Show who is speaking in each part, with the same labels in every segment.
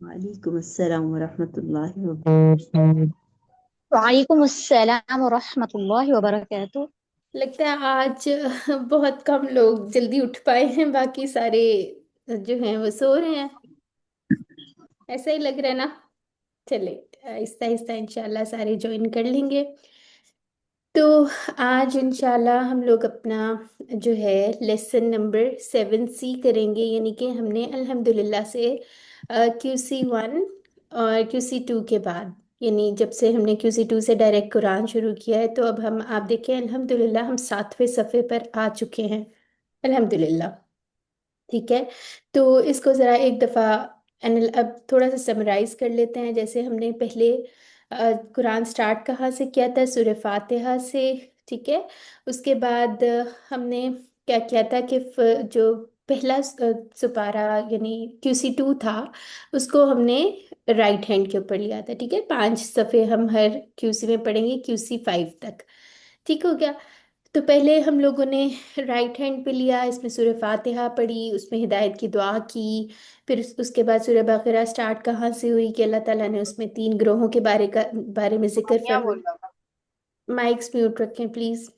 Speaker 1: वालेकुम अस्सलाम वरहमतुल्लाहि वबरकातुहू।
Speaker 2: वालेकुम अस्सलाम वरहमतुल्लाहि वबरकातुह।
Speaker 3: लगता है आज बहुत कम लोग जल्दी उठ पाए हैं, बाकी सारे जो हैं वो सो रहे हैं। ऐसा ही लग रहा है ना। चले, आहिस्ता आहिस्ता इंशाल्लाह सारे ज्वाइन कर लेंगे। तो आज इंशाल्लाह हम लोग अपना जो है लेसन नंबर 7C करेंगे, यानी कि हमने अल्हम्दुलिल्लाह से QC1 और QC2 के बाद, यानी जब से हमने QC2 से डायरेक्ट कुरान शुरू किया है, तो अब हम आप देखें अल्हम्दुलिल्लाह हम 7वें सफ़े पर आ चुके हैं अल्हम्दुलिल्लाह। ठीक है, तो इसको ज़रा एक दफ़ा अब थोड़ा सा समराइज कर लेते हैं। जैसे हमने पहले कुरान स्टार्ट कहाँ से किया था? सूरह फातिहा से। ठीक है, उसके बाद हमने क्या किया था कि जो पहला सुपारा यानी QC2 था, उसको हमने राइट हैंड के ऊपर लिया था। ठीक है, 5 सफ़े हम हर QC में पढ़ेंगे, QC5 तक। ठीक हो गया। तो पहले हम लोगों ने राइट हैंड पे लिया, इसमें सूरह फातिहा पढ़ी, उसमें हिदायत की दुआ की। फिर उसके बाद सूरह बकरा स्टार्ट कहाँ से हुई कि अल्लाह ताला ने उसमें 3 ग्रोहों के बारे में जिक्र
Speaker 2: क्या बोल
Speaker 3: फरमाया।
Speaker 2: रहा था?
Speaker 3: माइक्स म्यूट रखें प्लीज।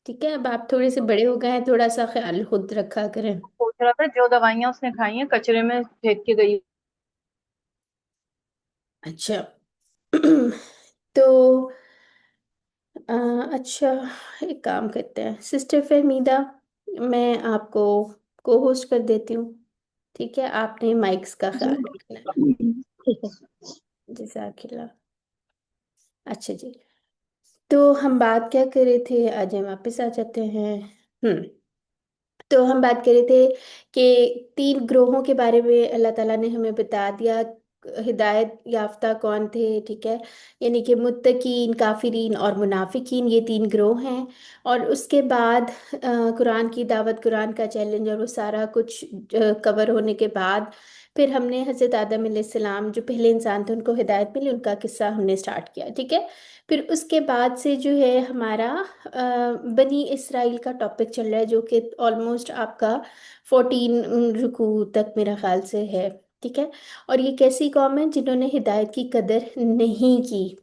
Speaker 3: ठीक है, अब आप थोड़े से बड़े हो गए हैं, थोड़ा सा ख्याल खुद रखा करें।
Speaker 2: पूछ रहा था जो दवाइयाँ उसने खाई हैं कचरे में फेंक के गई।
Speaker 3: अच्छा। तो अ, अच्छा, एक काम करते हैं सिस्टर फहमीदा, मैं आपको को होस्ट कर देती हूँ। ठीक है, आपने माइक्स का ख्याल रखना है।
Speaker 2: ठीक है।
Speaker 3: जज़ाकिल्लाह। अच्छा जी, तो हम बात क्या कर रहे थे? आज हम वापस आ जाते हैं। हम्म तो हम बात कर रहे थे कि 3 ग्रोहों के बारे में अल्लाह ताला ने हमें बता दिया। हिदायत याफ्ता कौन थे? ठीक है, यानी कि मुत्तकीन, काफिरीन और मुनाफिकीन, ये 3 ग्रोह हैं। और उसके बाद कुरान की दावत, कुरान का चैलेंज और वो सारा कुछ कवर होने के बाद फिर हमने हज़रत आदम अलैहिस्सलाम जो पहले इंसान थे उनको हिदायत मिली, उनका किस्सा हमने स्टार्ट किया। ठीक है, फिर उसके बाद से जो है हमारा बनी इसराइल का टॉपिक चल रहा है, जो कि ऑलमोस्ट आपका 14 रुकू तक मेरा ख्याल से है। ठीक है, और ये कैसी कौम है जिन्होंने हिदायत की कदर नहीं की।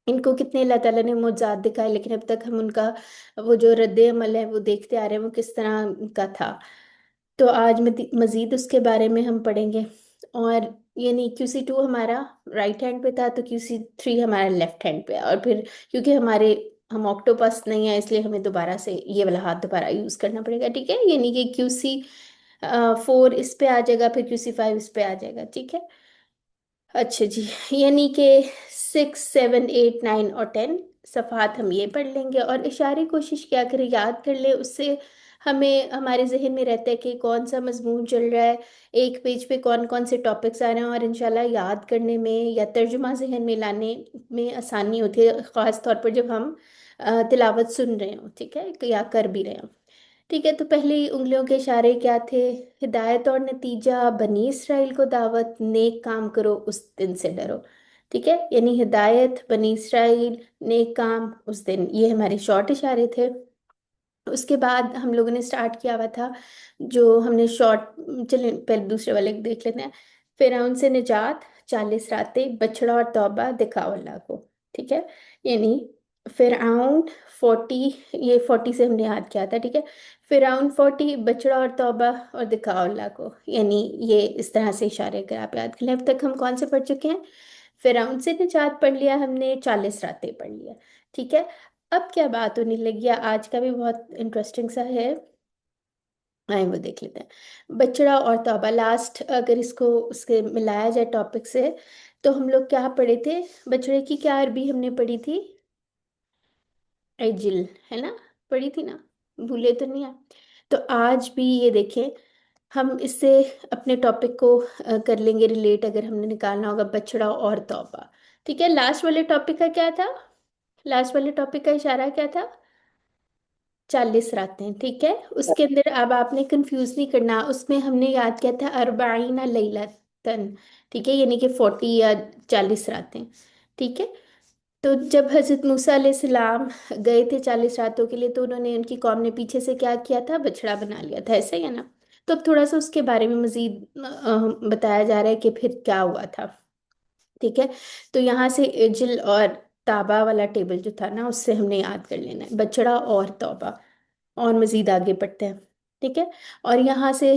Speaker 3: इनको कितने अल्लाह ताला ने मुआज़ात दिखाए, लेकिन अब तक हम उनका वो जो रद्द अमल है वो देखते आ रहे हैं, वो किस तरह का था। तो आज मज़ीद उसके बारे में हम पढ़ेंगे। और यानी QC2 हमारा राइट हैंड पे था, तो QC3 हमारा लेफ्ट हैंड पे है। और फिर क्योंकि हम ऑक्टोपस नहीं है, इसलिए हमें दोबारा से ये वाला हाथ दोबारा यूज़ करना पड़ेगा। ठीक है, यानी कि QC4 इस पे आ जाएगा, फिर QC5 इस पे आ जाएगा। ठीक है, अच्छा जी, यानी कि 6, 7, 8, 9 और 10 सफ़हात हम ये पढ़ लेंगे और इशारे कोशिश क्या करें याद कर ले। उससे हमें हमारे जहन में रहता है कि कौन सा मजमून चल रहा है, एक पेज पे कौन कौन से टॉपिक्स आ रहे हैं, और इंशाल्लाह याद करने में या तर्जुमा जहन में लाने में आसानी होती है, ख़ास तौर पर जब हम तिलावत सुन रहे हो। ठीक है, या कर भी रहे हो। ठीक है, तो पहली उंगलियों के इशारे क्या थे? हिदायत और नतीजा, बनी इसराइल को दावत, नेक काम करो उस दिन से डरो। ठीक है, यानी हिदायत, बनी इसराइल, नेक काम उस दिन, ये हमारे शॉर्ट इशारे थे। उसके बाद हम लोगों ने स्टार्ट किया हुआ था जो हमने शॉर्ट, चलिए पहले दूसरे वाले को देख लेते हैं। फिरौन से निजात, 40 रातें, बछड़ा और तौबा, दिखाओ अल्लाह को। ठीक है, यानी फिरौन 40, ये 40 से हमने याद किया था। ठीक है, फिरौन 40, बछड़ा और तौबा और दिखाओ अल्लाह को, यानी ये इस तरह से इशारे कर आप याद कर लें। अब तक हम कौन से पढ़ चुके हैं? फिरौन से निजात पढ़ लिया हमने, 40 रातें पढ़ लिया। ठीक है, अब क्या बात होने लगी है, आज का भी बहुत इंटरेस्टिंग सा है। आए वो देख लेते हैं। बछड़ा और तौबा लास्ट, अगर इसको उसके मिलाया जाए टॉपिक से, तो हम लोग क्या पढ़े थे? बछड़े की क्या अरबी हमने पढ़ी थी? एजिल, है ना? पढ़ी थी ना? भूले तो नहीं आप? तो आज भी ये देखें, हम इससे अपने टॉपिक को कर लेंगे रिलेट, अगर हमने निकालना होगा बछड़ा और तौबा। ठीक है, लास्ट वाले टॉपिक का क्या था? लास्ट वाले टॉपिक का इशारा क्या था? 40 रातें, ठीक है। उसके अंदर अब आपने कंफ्यूज नहीं करना, उसमें हमने याद किया था अरबाईना लैलतन, ठीक है, यानी कि 40 या 40 रातें। ठीक है। तो जब हजरत मूसा अलैहिस्सलाम गए थे 40 रातों के लिए, तो उन्होंने, उनकी कौम ने पीछे से क्या किया था? बछड़ा बना लिया था, ऐसा ही है ना? तो अब थोड़ा सा उसके बारे में मजीद बताया जा रहा है कि फिर क्या हुआ था। ठीक है। तो यहाँ से इजल और ताबा वाला टेबल जो था ना, उससे हमने याद कर लेना है बछड़ा और तौबा। और मजीद आगे बढ़ते हैं। ठीक है। और यहाँ से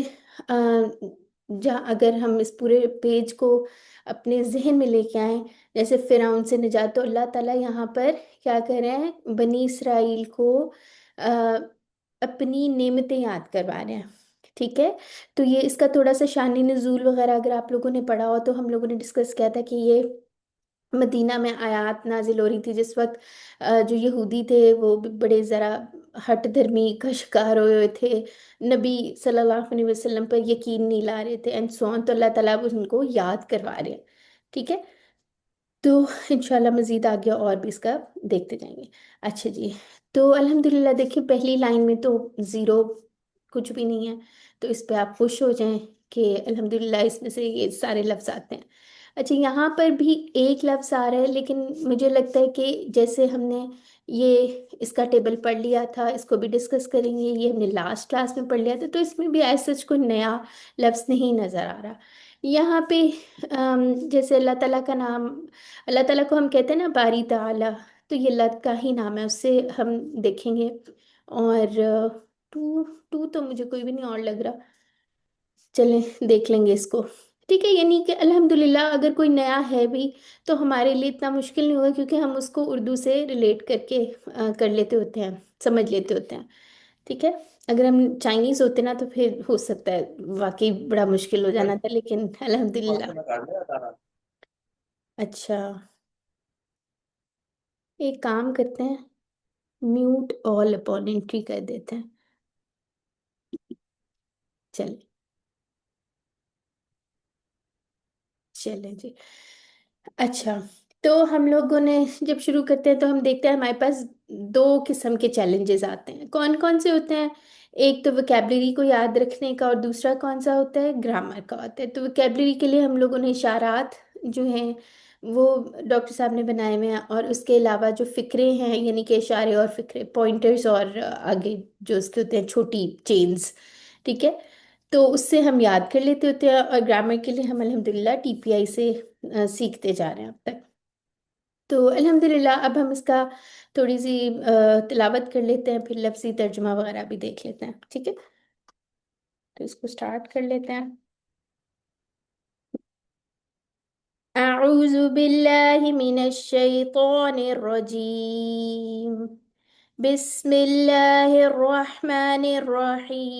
Speaker 3: जहाँ अगर हम इस पूरे पेज को अपने जहन में लेके आए, जैसे फिरौन से निजात, तो अल्लाह ताला यहाँ पर क्या कर रहे हैं? बनी इसराइल को आ, अपनी नेमतें याद करवा रहे हैं। ठीक है। तो ये इसका थोड़ा सा शानी नुज़ूल वगैरह अगर आप लोगों ने पढ़ा हो, तो हम लोगों ने डिस्कस किया था कि ये मदीना में आयात नाजिल हो रही थी जिस वक्त जो यहूदी थे वो भी बड़े ज़रा हट धर्मी का शिकार हुए हुए थे, नबी सल्लल्लाहु अलैहि वसल्लम पर यकीन नहीं ला रहे थे एंड सो ऑन। तो अल्लाह ताला अब उनको याद करवा रहे हैं। ठीक है। तो इंशाल्लाह मज़ीद आगे और भी इसका देखते जाएंगे। अच्छा जी। तो अल्हम्दुलिल्लाह, देखिए पहली लाइन में तो ज़ीरो कुछ भी नहीं है, तो इस पे आप खुश हो जाएं कि अल्हम्दुलिल्लाह इसमें से ये सारे लफ्ज़ आते हैं। अच्छा, यहाँ पर भी एक लफ्ज़ आ रहा है, लेकिन मुझे लगता है कि जैसे हमने ये इसका टेबल पढ़ लिया था, इसको भी डिस्कस करेंगे, ये हमने लास्ट क्लास में पढ़ लिया था, तो इसमें भी ऐसा सच कोई नया लफ्ज़ नहीं नज़र आ रहा यहाँ पे। जैसे अल्लाह ताला का नाम, अल्लाह ताला को हम कहते हैं ना बारी ताला, तो ये अल्लाह का ही नाम है, उससे हम देखेंगे। और टू टू तो मुझे कोई भी नहीं और लग रहा, चलें देख लेंगे इसको। ठीक है, यानी कि अल्हम्दुलिल्लाह अगर कोई नया है भी तो हमारे लिए इतना मुश्किल नहीं होगा, क्योंकि हम उसको उर्दू से रिलेट करके कर लेते होते हैं, समझ लेते होते हैं। ठीक है। अगर हम चाइनीज होते ना तो फिर हो सकता है वाकई बड़ा मुश्किल हो जाना था, लेकिन अल्हम्दुलिल्लाह। अच्छा, एक काम करते हैं, म्यूट ऑल अपॉन एंट्री कर देते हैं। चलिए, चले जी। अच्छा, तो हम लोगों ने जब शुरू करते हैं तो हम देखते हैं हमारे पास दो किस्म के चैलेंजेस आते हैं। कौन कौन से होते हैं? एक तो वोकेबलरी को याद रखने का, और दूसरा कौन सा होता है? ग्रामर का होता है। तो वोकेबलरी के लिए हम लोगों ने इशारात जो हैं वो डॉक्टर साहब ने बनाए हुए हैं, और उसके अलावा जो फ़िक्रे हैं, यानी कि इशारे और फ़िक्रे, पॉइंटर्स, और आगे जो उसके होते हैं छोटी चेन्स। ठीक है। तो उससे हम याद कर लेते होते हैं, और ग्रामर के लिए हम अल्हम्दुलिल्लाह टीपीआई से सीखते जा रहे हैं अब तक। तो अल्हम्दुलिल्लाह अब हम इसका थोड़ी सी तिलावत कर लेते हैं, फिर लफ्ज़ी तर्जुमा वगैरह भी देख लेते हैं। ठीक है। तो इसको स्टार्ट कर लेते हैं। अऊज़ु बिल्लाहि मिनश शैतानिर रजीम। बिस्मिल्लाहिर रहमानिर रहीम।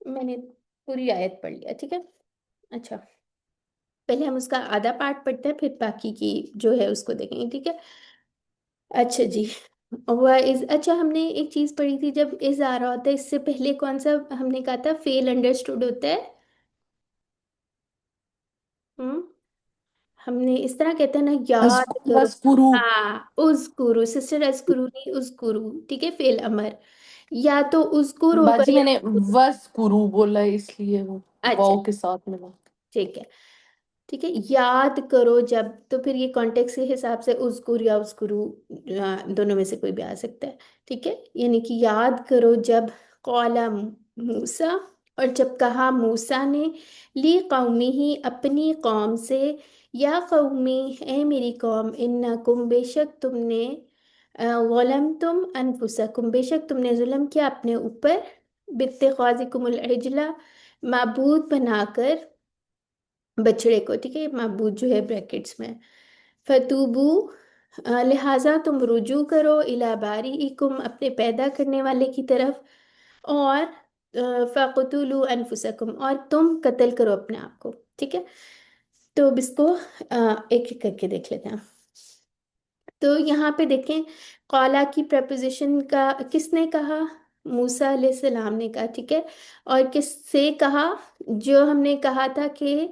Speaker 3: मैंने पूरी आयत पढ़ लिया, ठीक है। अच्छा, पहले हम उसका आधा पार्ट पढ़ते हैं, फिर बाकी की जो है उसको देखेंगे। ठीक है। अच्छा जी। वह इज, अच्छा हमने एक चीज पढ़ी थी, जब इज आ रहा होता है इससे पहले कौन सा हमने कहा था फेल अंडरस्टूड होता है? हम्म हमने इस तरह कहते हैं ना, याद करो।
Speaker 1: वस्कुरु।
Speaker 3: हाँ, उज़कुरू, सिस्टर अज़कुरू नहीं, उज़कुरू, ठीक है, फेल अमर। या तो उज़कुर होगा
Speaker 1: बाजी
Speaker 3: या
Speaker 1: मैंने वस्कुरु बोला है, इसलिए वो
Speaker 3: अच्छा,
Speaker 1: वाव के साथ मिला।
Speaker 3: ठीक है। ठीक है, याद करो जब, तो फिर ये कॉन्टेक्स्ट के हिसाब से उज़कुर या उज़कुरू, दोनों में से कोई भी आ सकता है। ठीक है, यानी कि याद करो जब कौला मूसा, और जब कहा मूसा ने, ली कौमी ही, अपनी कौम से, या कौमी, ए मेरी कौम, इन्नकुम, बेशक तुमने, वलम तुम अनफुसकुम, बेशक तुमने जुल्म किया अपने ऊपर, बित्तिखाजिकुमुल इजला, माबूद बनाकर बछड़े को, ठीक है, मबूद जो है ब्रैकेट्स में, फतूबू, लिहाजा तुम रुजू करो, इला बारी इकुम, अपने पैदा करने वाले की तरफ, और फ़क़तुलू अनफुसकुम, और तुम कत्ल करो अपने आप को। ठीक है, तो अब इसको एक एक करके देख लेते हैं। तो यहाँ पे देखें, कौला की प्रपोजिशन का किसने कहा, मूसा अलैहिस्सलाम ने कहा, ठीक है। और किससे कहा, जो हमने कहा था कि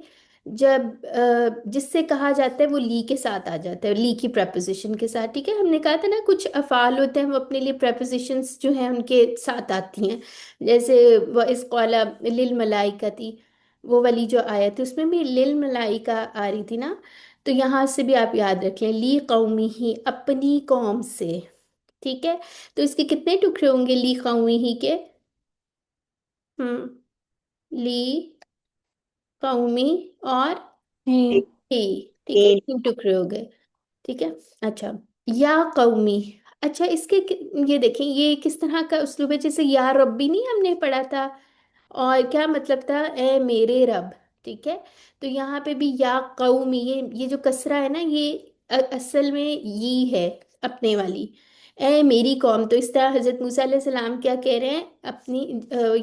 Speaker 3: जब जिससे कहा जाता है वो ली के साथ आ जाता है, ली की प्रपोजिशन के साथ, ठीक है। हमने कहा था ना कुछ अफ़ाल होते हैं वो अपने लिए प्रपोजिशंस जो हैं उनके साथ आती हैं, जैसे वो इस कौला लिल मलाइका थी, वो वाली जो आयत थी उसमें भी लिल मलाइका आ रही थी ना। तो यहाँ से भी आप याद रख लें, ली कौमी ही, अपनी कौम से। ठीक है, तो इसके कितने टुकड़े होंगे ली कौमी ही के, ली कौमी और
Speaker 1: हम्म।
Speaker 3: ही, ठीक है,
Speaker 1: के
Speaker 3: तीन टुकड़े हो गए। ठीक है, अच्छा, या कौमी, अच्छा इसके ये देखें ये किस तरह का उस्लूब है, जैसे या रब्बी नहीं हमने पढ़ा था, और क्या मतलब था, ए मेरे रब। ठीक है, तो यहाँ पे भी या कौमी, ये जो कसरा है ना, ये असल में ये है अपने वाली, ए मेरी कौम। तो इस तरह हजरत मूसा अलैहि सलाम क्या कह रहे हैं अपनी,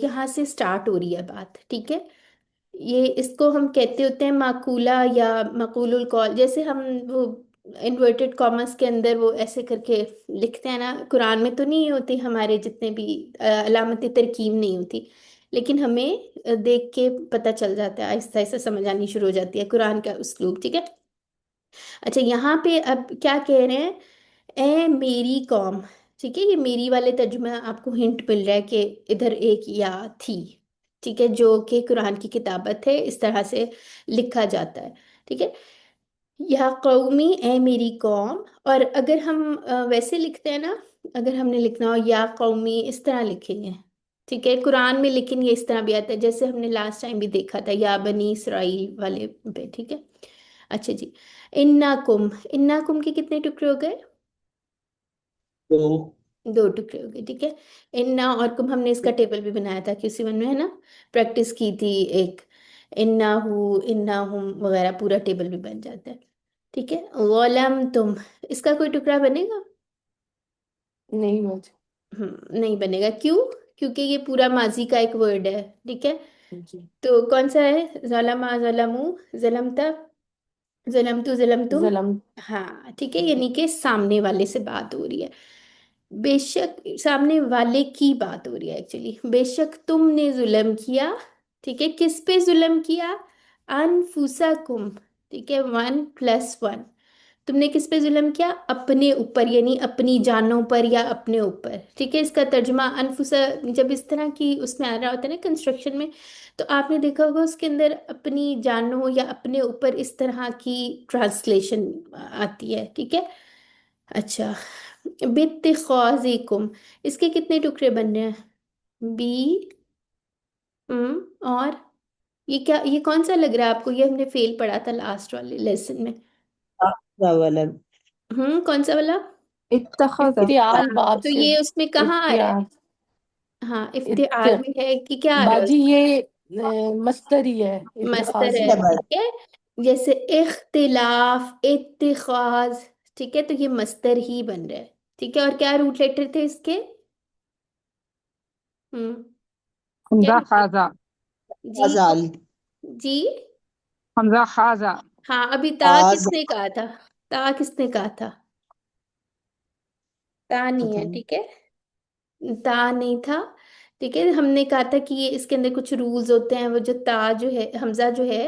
Speaker 3: यहाँ से स्टार्ट हो रही है बात। ठीक है, ये इसको हम कहते होते हैं माकूला या मकूलुल कौल, जैसे हम वो इन्वर्टेड कॉमर्स के अंदर वो ऐसे करके लिखते हैं ना, कुरान में तो नहीं होती, हमारे जितने भी अलामती तरकीब नहीं होती, लेकिन हमें देख के पता चल जाता है, आहिस्ता आहिस्ता समझ आनी शुरू हो जाती है कुरान का उस्लूब। ठीक है, अच्छा यहाँ पे अब क्या कह रहे हैं, ए मेरी कौम। ठीक है, ये मेरी वाले तर्जुमा आपको हिंट मिल रहा है कि इधर एक या थी, ठीक है, जो कि कुरान की किताबत है, इस तरह से लिखा जाता है। ठीक है, या कौमी, ए मेरी कौम। और अगर हम वैसे लिखते हैं ना, अगर हमने लिखना हो या कौमी, इस तरह लिखेंगे। ठीक है, कुरान में लेकिन ये इस तरह भी आता है, जैसे हमने लास्ट टाइम भी देखा था या बनी इसराइल वाले पे। ठीक है, अच्छा जी, इन्ना कुम, इन्ना कुम के कितने टुकड़े हो गए,
Speaker 1: तो
Speaker 3: दो टुकड़े हो गए। ठीक है, इन्ना और कुम हमने इसका टेबल भी बनाया था किसी वन में, है ना, प्रैक्टिस की थी एक, इन्ना हु, इन्ना हुम वगैरह, पूरा टेबल भी बन जाता है। ठीक है, वलम तुम, इसका कोई टुकड़ा बनेगा,
Speaker 1: नहीं बाजी।
Speaker 3: नहीं बनेगा, क्यों, क्योंकि ये पूरा माजी का एक वर्ड है। ठीक है,
Speaker 1: जी।
Speaker 3: तो कौन सा है, जलमा जलमू, जलमता, जलम तू, जलम तुम।
Speaker 1: जलम।
Speaker 3: हाँ, ठीक है, यानी कि सामने वाले से बात हो रही है, बेशक सामने वाले की बात हो रही है एक्चुअली, बेशक तुमने जुल्म किया। ठीक है, किस पे जुल्म किया, अनफुसकुम, ठीक है, 1+1, तुमने किस पे जुल्म किया, अपने ऊपर, यानी अपनी जानों पर या अपने ऊपर। ठीक है, इसका तर्जुमा अनफुसा जब इस तरह की उसमें आ रहा होता है ना कंस्ट्रक्शन में, तो आपने देखा होगा उसके अंदर अपनी जानों या अपने ऊपर इस तरह की ट्रांसलेशन आती है। ठीक है, अच्छा, बित्तिखाजिकुम, इसके कितने टुकड़े बन रहे हैं, बी, और ये क्या, ये कौन सा लग रहा है आपको, ये हमने फेल पढ़ा था लास्ट वाले लेसन में।
Speaker 1: वलम।
Speaker 3: कौन सा वाला,
Speaker 1: इत्तखज़।
Speaker 3: हाँ,
Speaker 1: इफ्तियाल बाब
Speaker 3: तो
Speaker 1: से।
Speaker 3: ये उसमें कहाँ आ रहा है,
Speaker 1: इफ्तियाल।
Speaker 3: हाँ इफ्तिहार
Speaker 1: इत्त
Speaker 3: में है कि क्या आ रहा है,
Speaker 1: बाजी ये मस्तर ही है
Speaker 3: मस्तर है।
Speaker 1: इत्तखाजी।
Speaker 3: ठीक है, जैसे इख्तिलाफ, इत्तिखाज, ठीक है, तो ये मस्तर ही बन रहा है। ठीक है, और क्या रूट लेटर थे इसके, हम्म, क्या
Speaker 1: हमजा
Speaker 3: रूट
Speaker 1: खाजा।
Speaker 3: जी,
Speaker 1: आजाल।
Speaker 3: जी,
Speaker 1: हमजा खाजा।
Speaker 3: हाँ, अभी ता
Speaker 1: आज
Speaker 3: किसने कहा था, ता किसने कहा था, ता नहीं
Speaker 1: पता
Speaker 3: है,
Speaker 1: नहीं।
Speaker 3: ठीक है, ता नहीं था। ठीक है, हमने कहा था कि ये इसके अंदर कुछ रूल्स होते हैं, वो जो ता जो है, हमजा जो है,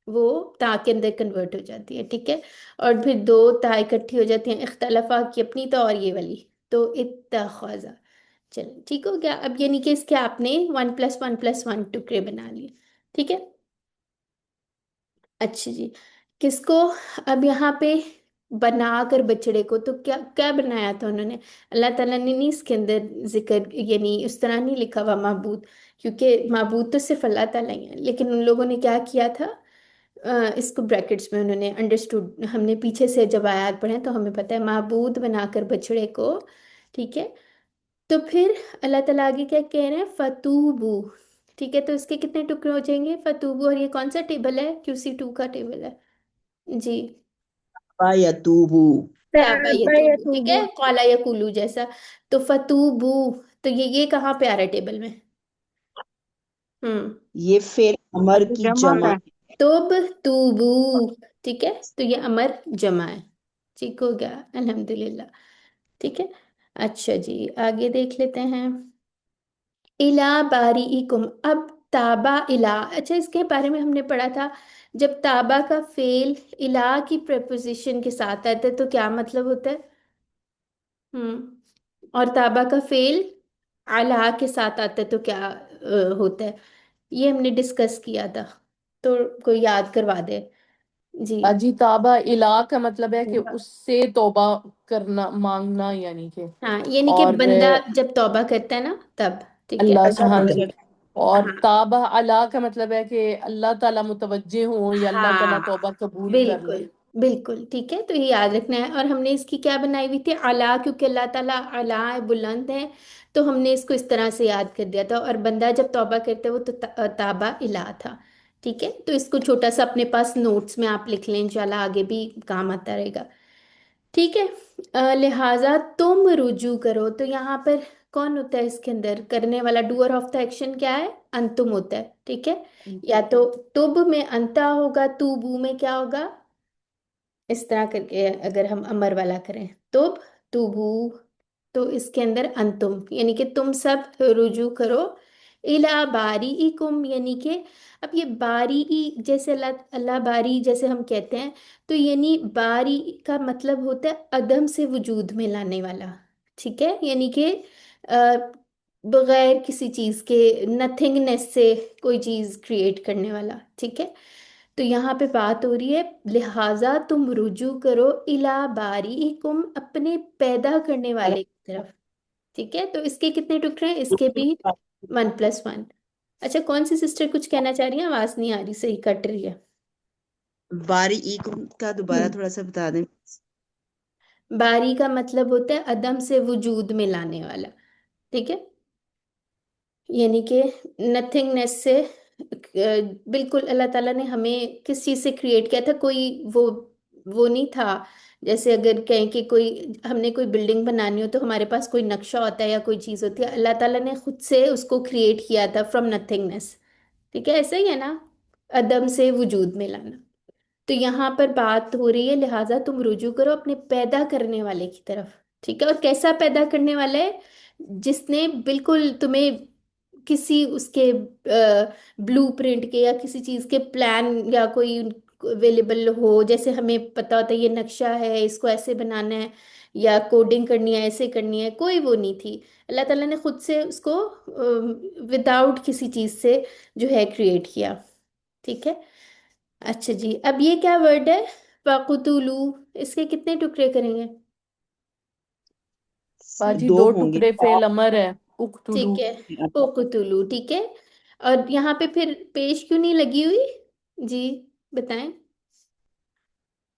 Speaker 3: वो ता के अंदर कन्वर्ट हो जाती है, ठीक है। और फिर दो ता इकट्ठी हो जाती हैं, इख्तलाफा की अपनी तो और ये वाली, तो इत्तखज़ा। चलो ठीक हो गया। अब यानी कि इसके आपने 1+1+1 टुकड़े बना लिए, ठीक है। अच्छा जी, किसको? अब यहाँ पे बनाकर बछड़े को, तो क्या क्या बनाया था उन्होंने? अल्लाह ताला ने नहीं इसके अंदर जिक्र, यानी उस तरह नहीं लिखा हुआ माबूद, क्योंकि माबूद तो सिर्फ अल्लाह ताला ही है, लेकिन उन लोगों ने क्या किया था? इसको ब्रैकेट्स में उन्होंने अंडरस्टूड, हमने पीछे से जब आयात पढ़े तो हमें पता है, माबूद बनाकर बछड़े को, ठीक है। तो फिर अल्लाह ताला आगे क्या कह रहे हैं? फतूबू, ठीक है। तो इसके कितने टुकड़े हो जाएंगे? फतूबू, और ये कौन सा टेबल है? QC2 का टेबल है जी।
Speaker 1: यतूबू।
Speaker 3: ताबा यतूबू, ठीक है,
Speaker 4: यतूबू।
Speaker 3: कौला यकूलू जैसा। तो फतूबू, तो ये कहाँ पे आ रहा है टेबल में? हम्म।
Speaker 1: ये फेल अमर
Speaker 4: अभी
Speaker 1: की
Speaker 4: जमा
Speaker 1: जमा
Speaker 4: है।
Speaker 1: है।
Speaker 3: तुब तूबू, ठीक है। तो ये अमर जमा है, ठीक हो गया, अल्हम्दुलिल्लाह, ठीक है। अच्छा जी, आगे देख लेते हैं। इला बारीइकुम, अब ताबा इला, अच्छा इसके बारे में हमने पढ़ा था, जब ताबा का फेल इला की प्रपोजिशन के साथ आता है तो क्या मतलब होता है? और ताबा का फेल अला के साथ आता है तो क्या होता है? ये हमने डिस्कस किया था, तो कोई याद करवा दे जी।
Speaker 5: अजी ताबा इला का मतलब है कि उससे तौबा करना, मांगना, यानी कि।
Speaker 3: हाँ, यानी कि
Speaker 5: और
Speaker 3: बंदा जब तौबा करता है ना तब, ठीक है,
Speaker 5: अल्लाह से,
Speaker 3: अल्लाह
Speaker 5: हाँ
Speaker 3: तौबा
Speaker 5: जी।
Speaker 3: करता है।
Speaker 5: और
Speaker 3: हाँ
Speaker 5: ताबा अला का मतलब है कि अल्लाह ताला मुतवज्जे हो या अल्लाह ताला
Speaker 3: हाँ,
Speaker 5: तौबा कबूल कर ले।
Speaker 3: बिल्कुल बिल्कुल, ठीक है। तो ये याद रखना है। और हमने इसकी क्या बनाई हुई थी? अला, क्योंकि अल्लाह ताला अला है, बुलंद है, तो हमने इसको इस तरह से याद कर दिया था। और बंदा जब तौबा करता है वो तो ताबा इला था, ठीक है। तो इसको छोटा सा अपने पास नोट्स में आप लिख लें, इंशाल्लाह आगे भी काम आता रहेगा, ठीक है। लिहाजा तुम रुजू करो, तो यहाँ पर कौन होता है इसके अंदर करने वाला? डूअर ऑफ द एक्शन क्या है? अंतुम होता है, ठीक है। या तो तुब में अंता होगा, तूबू में क्या होगा? इस तरह करके अगर हम अमर वाला करें, तुब तुबू, तो इसके अंदर अंतुम, यानी कि तुम सब रुजू करो। इला बारी ई कुम, यानी कि अब ये बारी ई, जैसे अल्लाह अल्लाह बारी जैसे हम कहते हैं, तो यानी बारी का मतलब होता है अदम से वजूद में लाने वाला, ठीक है। यानी कि अ, बगैर किसी चीज के, नथिंगनेस से कोई चीज क्रिएट करने वाला, ठीक है। तो यहाँ पे बात हो रही है, लिहाजा तुम रुजू करो इला बारीकुम, अपने पैदा करने वाले की तरफ, ठीक है। तो इसके कितने टुकड़े हैं? इसके भी 1+1। अच्छा, कौन सी सिस्टर कुछ कहना चाह रही है? आवाज नहीं आ रही, सही कट रही है।
Speaker 1: बारी ई का दोबारा
Speaker 3: हम्म।
Speaker 1: थोड़ा सा बता दें।
Speaker 3: बारी का मतलब होता है अदम से वजूद में लाने वाला, ठीक है। यानी कि नथिंगनेस से, बिल्कुल अल्लाह ताला ने हमें किस चीज़ से क्रिएट किया था? कोई वो नहीं था। जैसे अगर कहें कि कोई, हमने कोई बिल्डिंग बनानी हो तो हमारे पास कोई नक्शा होता है या कोई चीज़ होती है, अल्लाह ताला ने खुद से उसको क्रिएट किया था फ्रॉम नथिंगनेस, ठीक है। ऐसा ही है ना, अदम से वजूद में लाना। तो यहाँ पर बात हो रही है, लिहाजा तुम रुजू करो अपने पैदा करने वाले की तरफ, ठीक है। और कैसा पैदा करने वाला है? जिसने बिल्कुल तुम्हें किसी उसके ब्लूप्रिंट के या किसी चीज के प्लान या कोई अवेलेबल हो, जैसे हमें पता होता है ये नक्शा है, इसको ऐसे बनाना है या कोडिंग करनी है, ऐसे करनी है, कोई वो नहीं थी। अल्लाह ताला ने खुद से उसको विदाउट किसी चीज से जो है क्रिएट किया, ठीक है। अच्छा जी, अब ये क्या वर्ड है? फकुतुलू, इसके कितने टुकड़े करेंगे?
Speaker 5: बाजी
Speaker 1: दो
Speaker 5: दो
Speaker 1: होंगे।
Speaker 5: टुकड़े फेल अमर है, उक्तुलू।
Speaker 3: ठीक है, फकुतुलू, ठीक है। और यहाँ पे फिर पेश क्यों नहीं लगी हुई जी? बताएं।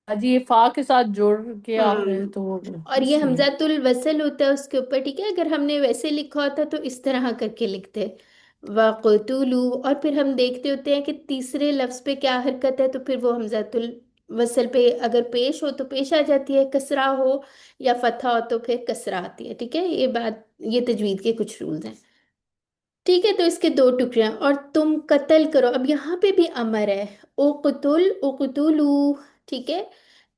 Speaker 5: बाजी ये फा के साथ जोड़ के आ रहे हैं
Speaker 3: हम्म।
Speaker 5: तो
Speaker 3: और ये
Speaker 5: इसलिए।
Speaker 3: हमजातुल वसल होता है उसके ऊपर, ठीक है। अगर हमने वैसे लिखा होता तो इस तरह करके लिखते, वक़तुलू। और फिर हम देखते होते हैं कि तीसरे लफ्ज पे क्या हरकत है, तो फिर वो हमजातुल वसल पे अगर पेश हो तो पेश आ जाती है, कसरा हो या फतहा हो तो फिर कसरा आती है, ठीक है। ये बात, ये तजवीद के कुछ रूल्स हैं, ठीक है। तो इसके दो टुकड़े हैं। और तुम कत्ल करो, अब यहाँ पे भी अमर है, उक़तुल उक़तुलू, ठीक है।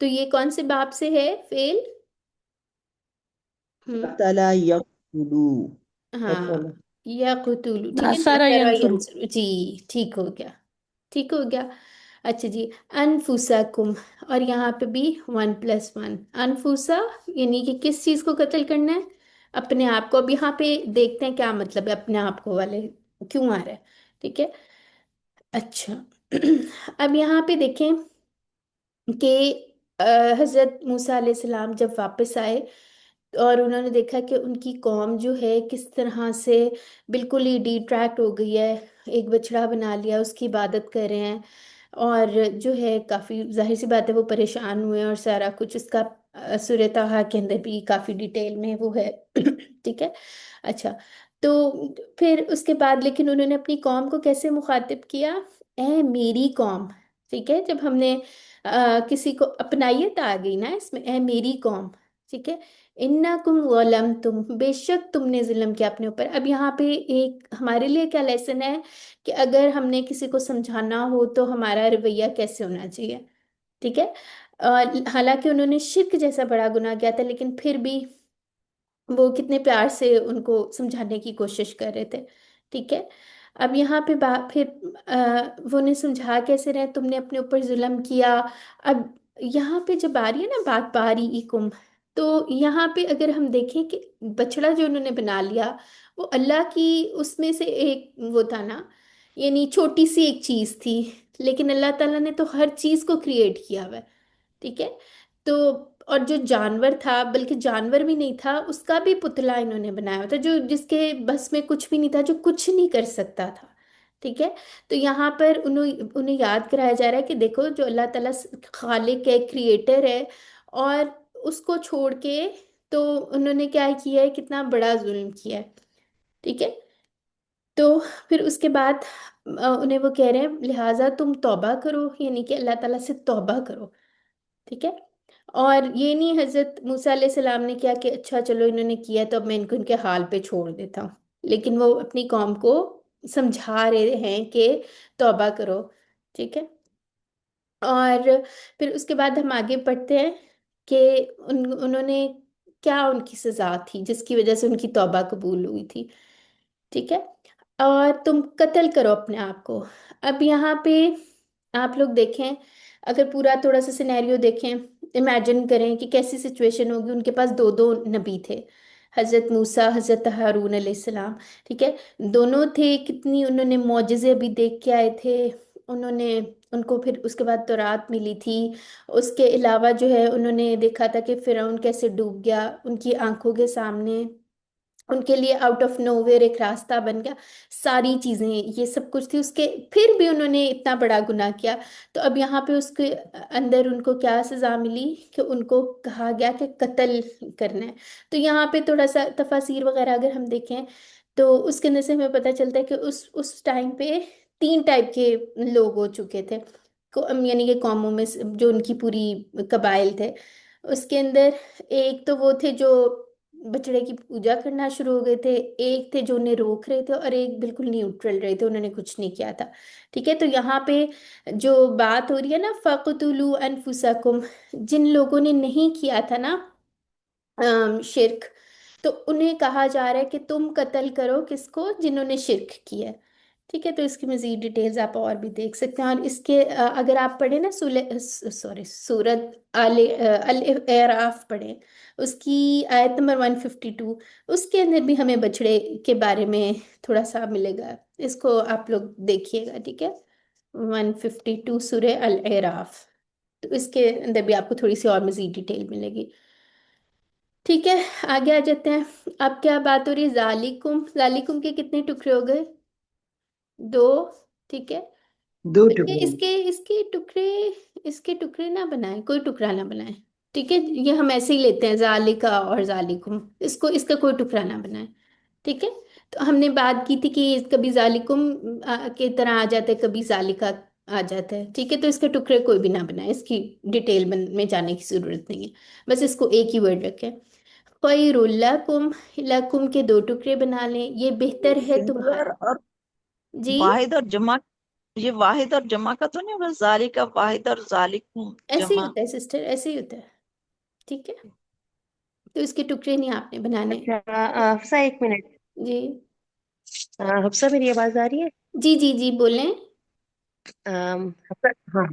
Speaker 3: तो ये कौन से बाब से है फेल? हम्म।
Speaker 1: कतला यकतुलू।
Speaker 3: हाँ, या कुतुलू, ठीक है,
Speaker 5: नसरा
Speaker 3: नसरा
Speaker 5: यंसुर।
Speaker 3: यंसुर जी, ठीक हो गया, ठीक हो गया। अच्छा जी, अनफुसाकुम, और यहाँ पे भी 1+1। अनफुसा यानी कि किस चीज को कत्ल करना है? अपने आप को। अब यहाँ पे देखते हैं क्या मतलब है अपने आप को वाले, क्यों आ रहा है। ठीक है। अच्छा। अब यहाँ पे देखें कि हजरत मूसा अलैहिस्सलाम जब वापस आए और उन्होंने देखा कि उनकी कौम जो है किस तरह से बिल्कुल ही डिट्रैक्ट हो गई है, एक बछड़ा बना लिया, उसकी इबादत कर रहे हैं, और जो है काफ़ी जाहिर सी बात है वो परेशान हुए, और सारा कुछ उसका सूरह ताहा के अंदर भी काफ़ी डिटेल में वो है। ठीक है। अच्छा। तो फिर उसके बाद लेकिन उन्होंने अपनी कौम को कैसे मुखातिब किया? ए मेरी कौम। ठीक है, जब हमने किसी को अपनाइयत आ गई ना इसमें, ए मेरी कौम। ठीक है। इन्ना कुम गलम, तुम बेशक तुमने जुल्म किया अपने ऊपर। अब यहाँ पे एक हमारे लिए क्या लेसन है कि अगर हमने किसी को समझाना हो तो हमारा रवैया कैसे होना चाहिए। ठीक है। हालांकि उन्होंने शिर्क जैसा बड़ा गुनाह किया था, लेकिन फिर भी वो कितने प्यार से उनको समझाने की कोशिश कर रहे थे। ठीक है। अब यहाँ पे फिर वो उन्हें समझा कैसे रहे, तुमने अपने ऊपर जुल्म किया। अब यहाँ पे जब आ रही है ना बात बारी इकुम, तो यहाँ पे अगर हम देखें कि बछड़ा जो उन्होंने बना लिया वो अल्लाह की उसमें से एक वो था ना, यानी छोटी सी एक चीज थी, लेकिन अल्लाह ताला ने तो हर चीज को क्रिएट किया हुआ है। ठीक है। तो और जो जानवर था, बल्कि जानवर भी नहीं था, उसका भी पुतला इन्होंने बनाया हुआ था, जो जिसके बस में कुछ भी नहीं था, जो कुछ नहीं कर सकता था। ठीक है। तो यहाँ पर उन्हें उन्हें याद कराया जा रहा है कि देखो जो अल्लाह ताला खालिक है, क्रिएटर है, और उसको छोड़ के तो उन्होंने क्या किया है, कितना बड़ा जुल्म किया है। ठीक है। तो फिर उसके बाद उन्हें वो कह रहे हैं लिहाजा तुम तौबा करो, यानी कि अल्लाह ताला से तौबा करो। ठीक है। और ये नहीं हजरत मूसा अलैहिस्सलाम ने किया कि अच्छा चलो इन्होंने किया तो अब मैं इनको इनके हाल पे छोड़ देता हूँ, लेकिन वो अपनी कौम को समझा रहे हैं कि तौबा करो। ठीक है। और फिर उसके बाद हम आगे पढ़ते हैं कि उन्होंने क्या उनकी सजा थी जिसकी वजह से उनकी तौबा कबूल हुई थी। ठीक है। और तुम कत्ल करो अपने आप को। अब यहाँ पे आप लोग देखें, अगर पूरा थोड़ा सा सिनेरियो देखें, इमेजिन करें कि कैसी सिचुएशन होगी। उनके पास दो दो नबी थे, हजरत मूसा, हजरत हारून अलैहिस्सलाम। ठीक है। दोनों थे, कितनी उन्होंने मौजज़े भी देख के आए थे। उन्होंने उनको फिर उसके बाद तौरात मिली थी। उसके अलावा जो है उन्होंने देखा था कि फिरौन कैसे डूब गया उनकी आंखों के सामने, उनके लिए आउट ऑफ नोवेयर एक रास्ता बन गया। सारी चीजें ये सब कुछ थी उसके, फिर भी उन्होंने इतना बड़ा गुनाह किया। तो अब यहाँ पे उसके अंदर उनको क्या सजा मिली कि उनको कहा गया कि कत्ल करना है। तो यहाँ पे थोड़ा सा तफासिर वगैरह अगर हम देखें तो उसके अंदर से हमें पता चलता है कि उस टाइम पे तीन टाइप के लोग हो चुके थे, यानी कि कौमों में जो उनकी पूरी कबाइल थे उसके अंदर। एक तो वो थे जो बछड़े की पूजा करना शुरू हो गए थे, एक थे जो उन्हें रोक रहे थे, और एक बिल्कुल न्यूट्रल रहे थे, उन्होंने कुछ नहीं किया था। ठीक है। तो यहाँ पे जो बात हो रही है ना, फ़क़्तुलू अनफुसकुम, जिन लोगों ने नहीं किया था ना शिर्क, तो उन्हें कहा जा रहा है कि तुम कत्ल करो किसको? जिन्होंने शिर्क किया है। ठीक है। तो इसकी मजीद डिटेल्स आप और भी देख सकते हैं, और इसके अगर आप पढ़े ना सूरत अल एराफ पढ़े, उसकी आयत नंबर 152, उसके अंदर भी हमें बछड़े के बारे में थोड़ा सा मिलेगा। इसको आप लोग देखिएगा। ठीक है। 152 सूरह अल एराफ, तो इसके अंदर भी आपको थोड़ी सी और मजीद डिटेल मिलेगी। ठीक है। आगे आ जाते हैं। अब क्या बात हो रही है, जालिकुम, जालिकुम के कितने टुकड़े हो गए? दो। ठीक है।
Speaker 1: दो
Speaker 3: इसके
Speaker 1: टुकड़े।
Speaker 3: इसके इसके टुकड़े, इसके टुकड़े ना बनाए, कोई टुकड़ा ना बनाए। ठीक है। ये हम ऐसे ही लेते हैं जालिका और जालिकुम, इसको इसका कोई टुकड़ा ना बनाए। ठीक है। तो हमने बात की थी कि कभी जालिकुम के तरह आ जाता है, कभी जालिका आ जाता है। ठीक है। तो इसके टुकड़े कोई भी ना बनाए, इसकी डिटेल में जाने की जरूरत नहीं है, बस इसको एक ही वर्ड रखें। खैरुल्लकुम, लकुम के दो टुकड़े बना लें, ये बेहतर है
Speaker 1: सिंगुलर
Speaker 3: तुम्हारे।
Speaker 1: और
Speaker 3: जी।
Speaker 1: वाहिद और जमा। ये वाहिद और जमा का तो नहीं होगा, जालिका वाहिद और जालिकुम
Speaker 3: ऐसे ही
Speaker 1: जमा।
Speaker 3: होता है सिस्टर, ऐसे ही होता है। ठीक है। तो इसके टुकड़े नहीं आपने बनाने।
Speaker 4: अच्छा हफ्सा, एक मिनट।
Speaker 3: जी
Speaker 4: हफ्सा, मेरी आवाज आ रही है?
Speaker 3: जी जी जी बोलें।
Speaker 4: अच्छा,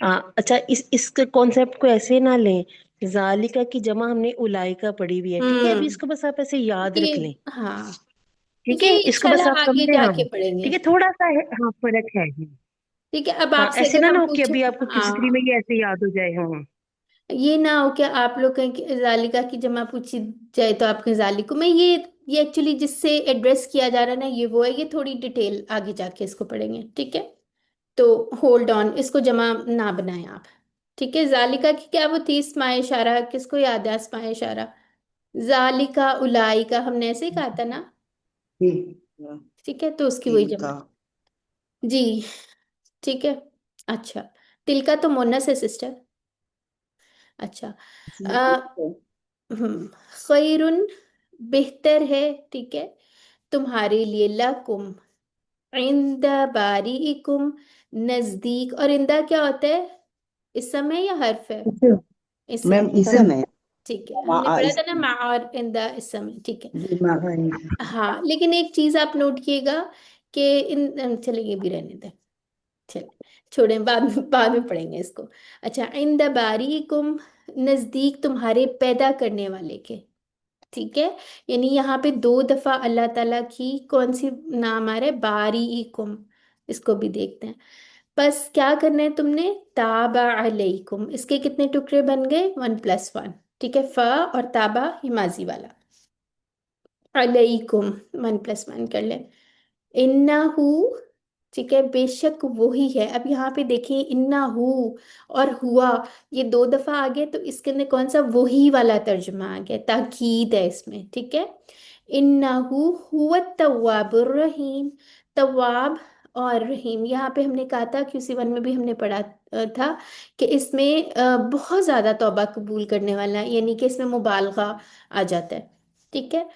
Speaker 4: हाँ। अच्छा, इस कॉन्सेप्ट को ऐसे ना लें। जालिका की जमा हमने उलाइका पढ़ी हुई है, ठीक है? अभी
Speaker 3: हम्म।
Speaker 4: इसको बस आप ऐसे याद
Speaker 3: ये
Speaker 4: रख लें।
Speaker 3: हाँ,
Speaker 4: ठीक
Speaker 3: ये
Speaker 4: है, इसको बस आप
Speaker 3: इंशाल्लाह आगे
Speaker 4: समझे। हाँ,
Speaker 3: जाके पढ़ेंगे।
Speaker 4: ठीक है, थोड़ा सा है, हाँ, फर्क है।
Speaker 3: ठीक है, अब
Speaker 4: हाँ,
Speaker 3: आपसे
Speaker 4: ऐसे
Speaker 3: अगर
Speaker 4: ना
Speaker 3: हम
Speaker 4: हो कि
Speaker 3: पूछे।
Speaker 4: अभी आपको हिस्ट्री में
Speaker 3: हाँ,
Speaker 4: ये ऐसे याद हो जाए। हाँ।
Speaker 3: ये ना हो कि आप लोग कहें कि जालिका की जमा पूछी जाए तो आपके जालिको में ये एक्चुअली जिससे एड्रेस किया जा रहा है ना, ये वो है, ये थोड़ी डिटेल आगे जाके इसको पढ़ेंगे, ठीक है? तो होल्ड ऑन, इसको जमा ना बनाएं आप। ठीक है, जालिका की क्या वो थी, इस्माए इशारा, किसको याद है इस्माए इशारा? जालिका उलाइका हमने ऐसे ही कहा था ना।
Speaker 6: ठीक।
Speaker 3: ठीक है, तो उसकी वही
Speaker 6: तिल
Speaker 3: जमा
Speaker 6: का।
Speaker 3: है। जी, ठीक है। अच्छा, तिल का तो मोनस है सिस्टर। अच्छा। हम्म, खैरुन बेहतर है, ठीक है, तुम्हारे लिए, लकुम इंदा बारीकुम, नजदीक। और इंदा क्या होता है, इस समय या हर्फ है?
Speaker 6: इसे-
Speaker 3: इस
Speaker 6: मैम
Speaker 3: समय।
Speaker 6: इसे में
Speaker 3: ठीक है, हमने पढ़ा था ना
Speaker 6: इसमें
Speaker 3: मा और इंदा इस समय, ठीक है।
Speaker 6: जी माँ।
Speaker 3: हाँ, लेकिन एक चीज आप नोट किएगा कि चलिए ये भी रहने दें, चलिए छोड़ें, बाद में पढ़ेंगे इसको। अच्छा, इंदा बारीकुम, नजदीक तुम्हारे पैदा करने वाले के, ठीक है। यानी यहाँ पे दो दफा अल्लाह ताला की कौन सी नाम आ रहा है, बारीकुम, इसको भी देखते हैं। बस क्या करना है तुमने, ताबा अलैकुम, इसके कितने टुकड़े बन गए, 1+1, ठीक है। फ और ताबा ये माजी वाला, अलैकुम 1+1 कर ले। इन्नाहु, ठीक है, बेशक वही है। अब यहाँ पे देखिए, इन्नाहु और हुआ, ये दो दफा आ गए, तो इसके अंदर कौन सा वही वाला तर्जुमा आ गया, ताकीद है इसमें, ठीक है। इन्नाहु हुवा तव्वाबुर रहीम, तव्वाब और रहीम, यहाँ पे हमने कहा था QC1 में भी हमने पढ़ा था कि इसमें बहुत ज्यादा तौबा कबूल करने वाला है, यानी कि इसमें मुबालगा आ जाता है, ठीक है।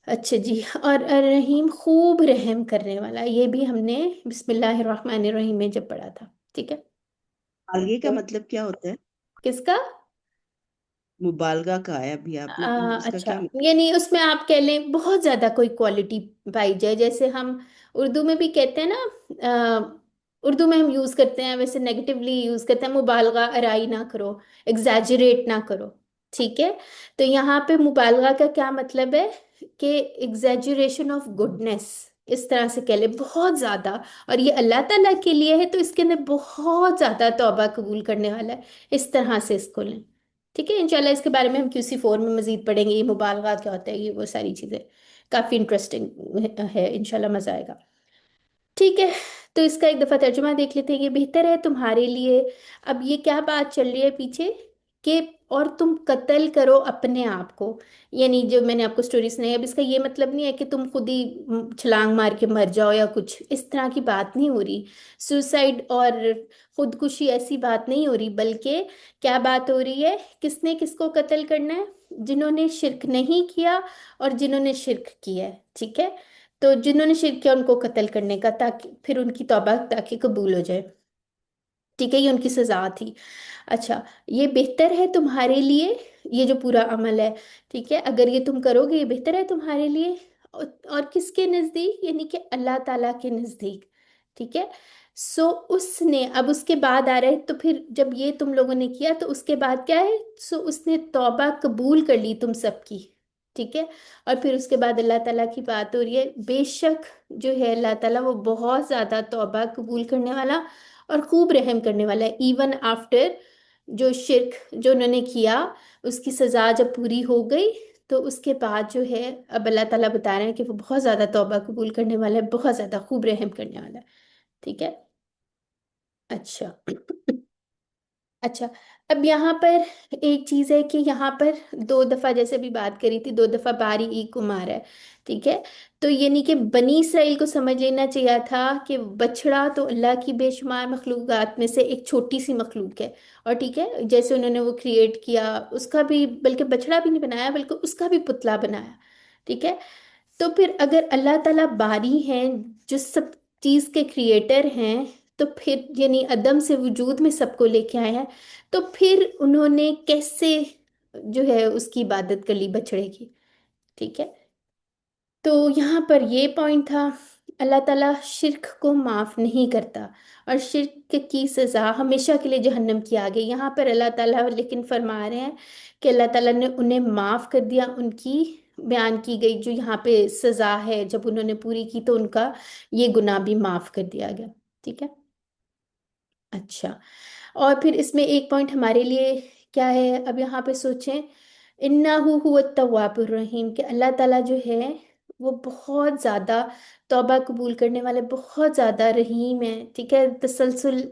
Speaker 3: अच्छा जी, और रहीम खूब रहम करने वाला, ये भी हमने बिस्मिल्लाहिर्रहमानिर्रहीम में जब पढ़ा था, ठीक है।
Speaker 6: मुबालगे का
Speaker 3: तो
Speaker 6: मतलब क्या होता है?
Speaker 3: किसका?
Speaker 6: मुबालगा का है अभी आपने, उसका
Speaker 3: अच्छा,
Speaker 6: क्या मतलब?
Speaker 3: यानी उसमें आप कह लें बहुत ज्यादा कोई क्वालिटी पाई जाए, जैसे हम उर्दू में भी कहते हैं ना, उर्दू में हम यूज करते हैं, वैसे नेगेटिवली यूज करते हैं, मुबालगा अराई ना करो, एग्जैजरेट ना करो, ठीक है। तो यहाँ पे मुबालगा का क्या मतलब है कि एग्जैजरेशन ऑफ गुडनेस, इस तरह से कह ले बहुत ज्यादा। और ये अल्लाह ताला के लिए है, तो इसके अंदर बहुत ज्यादा तौबा कबूल करने वाला है, इस तरह से इसको लें, ठीक है। इंशाल्लाह इसके बारे में हम QC4 में मजीद पढ़ेंगे, ये मुबालगा क्या होता है, ये वो सारी चीज़ें काफ़ी इंटरेस्टिंग है, इंशाल्लाह मज़ा आएगा, ठीक है। तो इसका एक दफ़ा तर्जुमा देख लेते हैं, ये बेहतर है तुम्हारे लिए। अब ये क्या बात चल रही है पीछे, कि और तुम कत्ल करो अपने आप को, यानी जो मैंने आपको स्टोरी सुनाई, अब इसका ये मतलब नहीं है कि तुम खुद ही छलांग मार के मर जाओ या कुछ इस तरह की बात नहीं हो रही, सुसाइड और खुदकुशी ऐसी बात नहीं हो रही, बल्कि क्या बात हो रही है, किसने किसको कत्ल करना है, जिन्होंने शिरक नहीं किया और जिन्होंने शिरक किया है, ठीक है। तो जिन्होंने शिरक किया उनको कत्ल करने का, ताकि फिर उनकी तौबा ताकि कबूल हो जाए, ठीक है, ये उनकी सजा थी। अच्छा, ये बेहतर है तुम्हारे लिए, ये जो पूरा अमल है, ठीक है, अगर ये तुम करोगे ये बेहतर है तुम्हारे लिए। और किसके नज़दीक, यानी कि अल्लाह ताला के नज़दीक, ठीक है। सो उसने, अब उसके बाद आ रहा है, तो फिर जब ये तुम लोगों ने किया तो उसके बाद क्या है, सो उसने तौबा कबूल कर ली तुम सबकी, ठीक है। और फिर उसके बाद अल्लाह ताला की बात हो रही है, बेशक जो है अल्लाह ताला वो बहुत ज़्यादा तौबा कबूल करने वाला और खूब रहम करने वाला है, इवन आफ्टर जो शिर्क जो उन्होंने किया, उसकी सजा जब पूरी हो गई, तो उसके बाद जो है अब अल्लाह ताला बता रहे हैं कि वो बहुत ज़्यादा तौबा कबूल करने वाला है, बहुत ज़्यादा खूब रहम करने वाला है, ठीक है। अच्छा। अच्छा, अब यहाँ पर एक चीज़ है कि यहाँ पर दो दफ़ा जैसे भी बात करी थी, दो दफ़ा बारी ई को मारा है, ठीक है। तो यानी कि बनी इसराइल को समझ लेना चाहिए था कि बछड़ा तो अल्लाह की बेशुमार मखलूक़ात में से एक छोटी सी मखलूक है, और ठीक है, जैसे उन्होंने वो क्रिएट किया, उसका भी, बल्कि बछड़ा भी नहीं बनाया बल्कि उसका भी पुतला बनाया, ठीक है। तो फिर अगर अल्लाह ताला बारी हैं, जो सब चीज़ के क्रिएटर हैं, तो फिर यानी अदम से वजूद में सबको लेके आए हैं, तो फिर उन्होंने कैसे जो है उसकी इबादत कर ली बछड़े की, ठीक है। तो यहाँ पर ये पॉइंट था। अल्लाह ताला शिर्क को माफ नहीं करता, और शिर्क की सजा हमेशा के लिए जहन्नम की आगे। यहाँ पर अल्लाह ताला लेकिन फरमा रहे हैं कि अल्लाह ताला ने उन्हें माफ कर दिया, उनकी बयान की गई जो यहाँ पे सजा है जब उन्होंने पूरी की तो उनका ये गुनाह भी माफ कर दिया गया। ठीक है। अच्छा, और फिर इसमें एक पॉइंट हमारे लिए क्या है, अब यहाँ पे सोचें, इन्नहु हुवा तव्वाबुर रहीम, कि अल्लाह ताला जो है वो बहुत ज़्यादा तौबा कबूल करने वाले, बहुत ज़्यादा रहीम है। ठीक है, तसलसल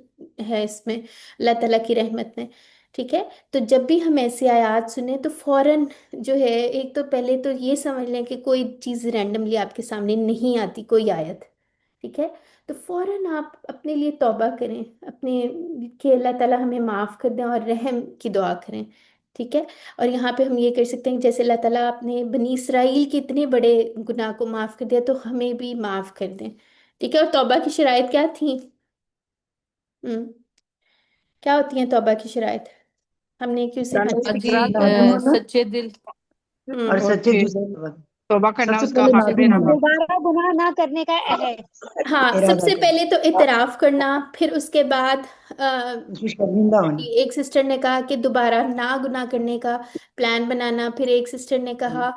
Speaker 3: है इसमें अल्लाह ताला की रहमत में। ठीक है, तो जब भी हम ऐसी आयत सुने तो फौरन जो है, एक तो पहले तो ये समझ लें कि कोई चीज़ रैंडमली आपके सामने नहीं आती, कोई आयत। ठीक है, तो फौरन आप अपने लिए तौबा करें, अपने कि अल्लाह ताला हमें माफ़ कर दें, और रहम की दुआ करें। ठीक है, और यहाँ पे हम ये कर सकते हैं कि जैसे अल्लाह ताला आपने बनी इसराइल के इतने बड़े गुनाह को माफ़ कर दिया तो हमें भी माफ़ कर दें। ठीक है, और तौबा की शराइत क्या थी? हम्म, क्या होती हैं तौबा की शराइत? हमने क्यों सीखा?
Speaker 5: जी,
Speaker 7: इकरार करना होना
Speaker 5: सच्चे दिल।
Speaker 7: और
Speaker 3: हम्म,
Speaker 2: और
Speaker 7: सच्चे
Speaker 2: फिर
Speaker 7: दिल से
Speaker 2: तौबा करना,
Speaker 7: सबसे
Speaker 2: उसका
Speaker 7: पहले
Speaker 2: हासिल
Speaker 7: मालूम
Speaker 2: तौबा।
Speaker 7: होना,
Speaker 8: दोबारा गुनाह ना करने का अहद।
Speaker 3: हाँ,
Speaker 7: इरादा
Speaker 3: सबसे पहले तो
Speaker 7: करना,
Speaker 3: इतराफ करना, फिर उसके बाद
Speaker 7: उसमें शर्मिंदा होना।
Speaker 3: एक सिस्टर ने कहा कि दोबारा ना गुनाह करने का प्लान बनाना, फिर एक सिस्टर ने कहा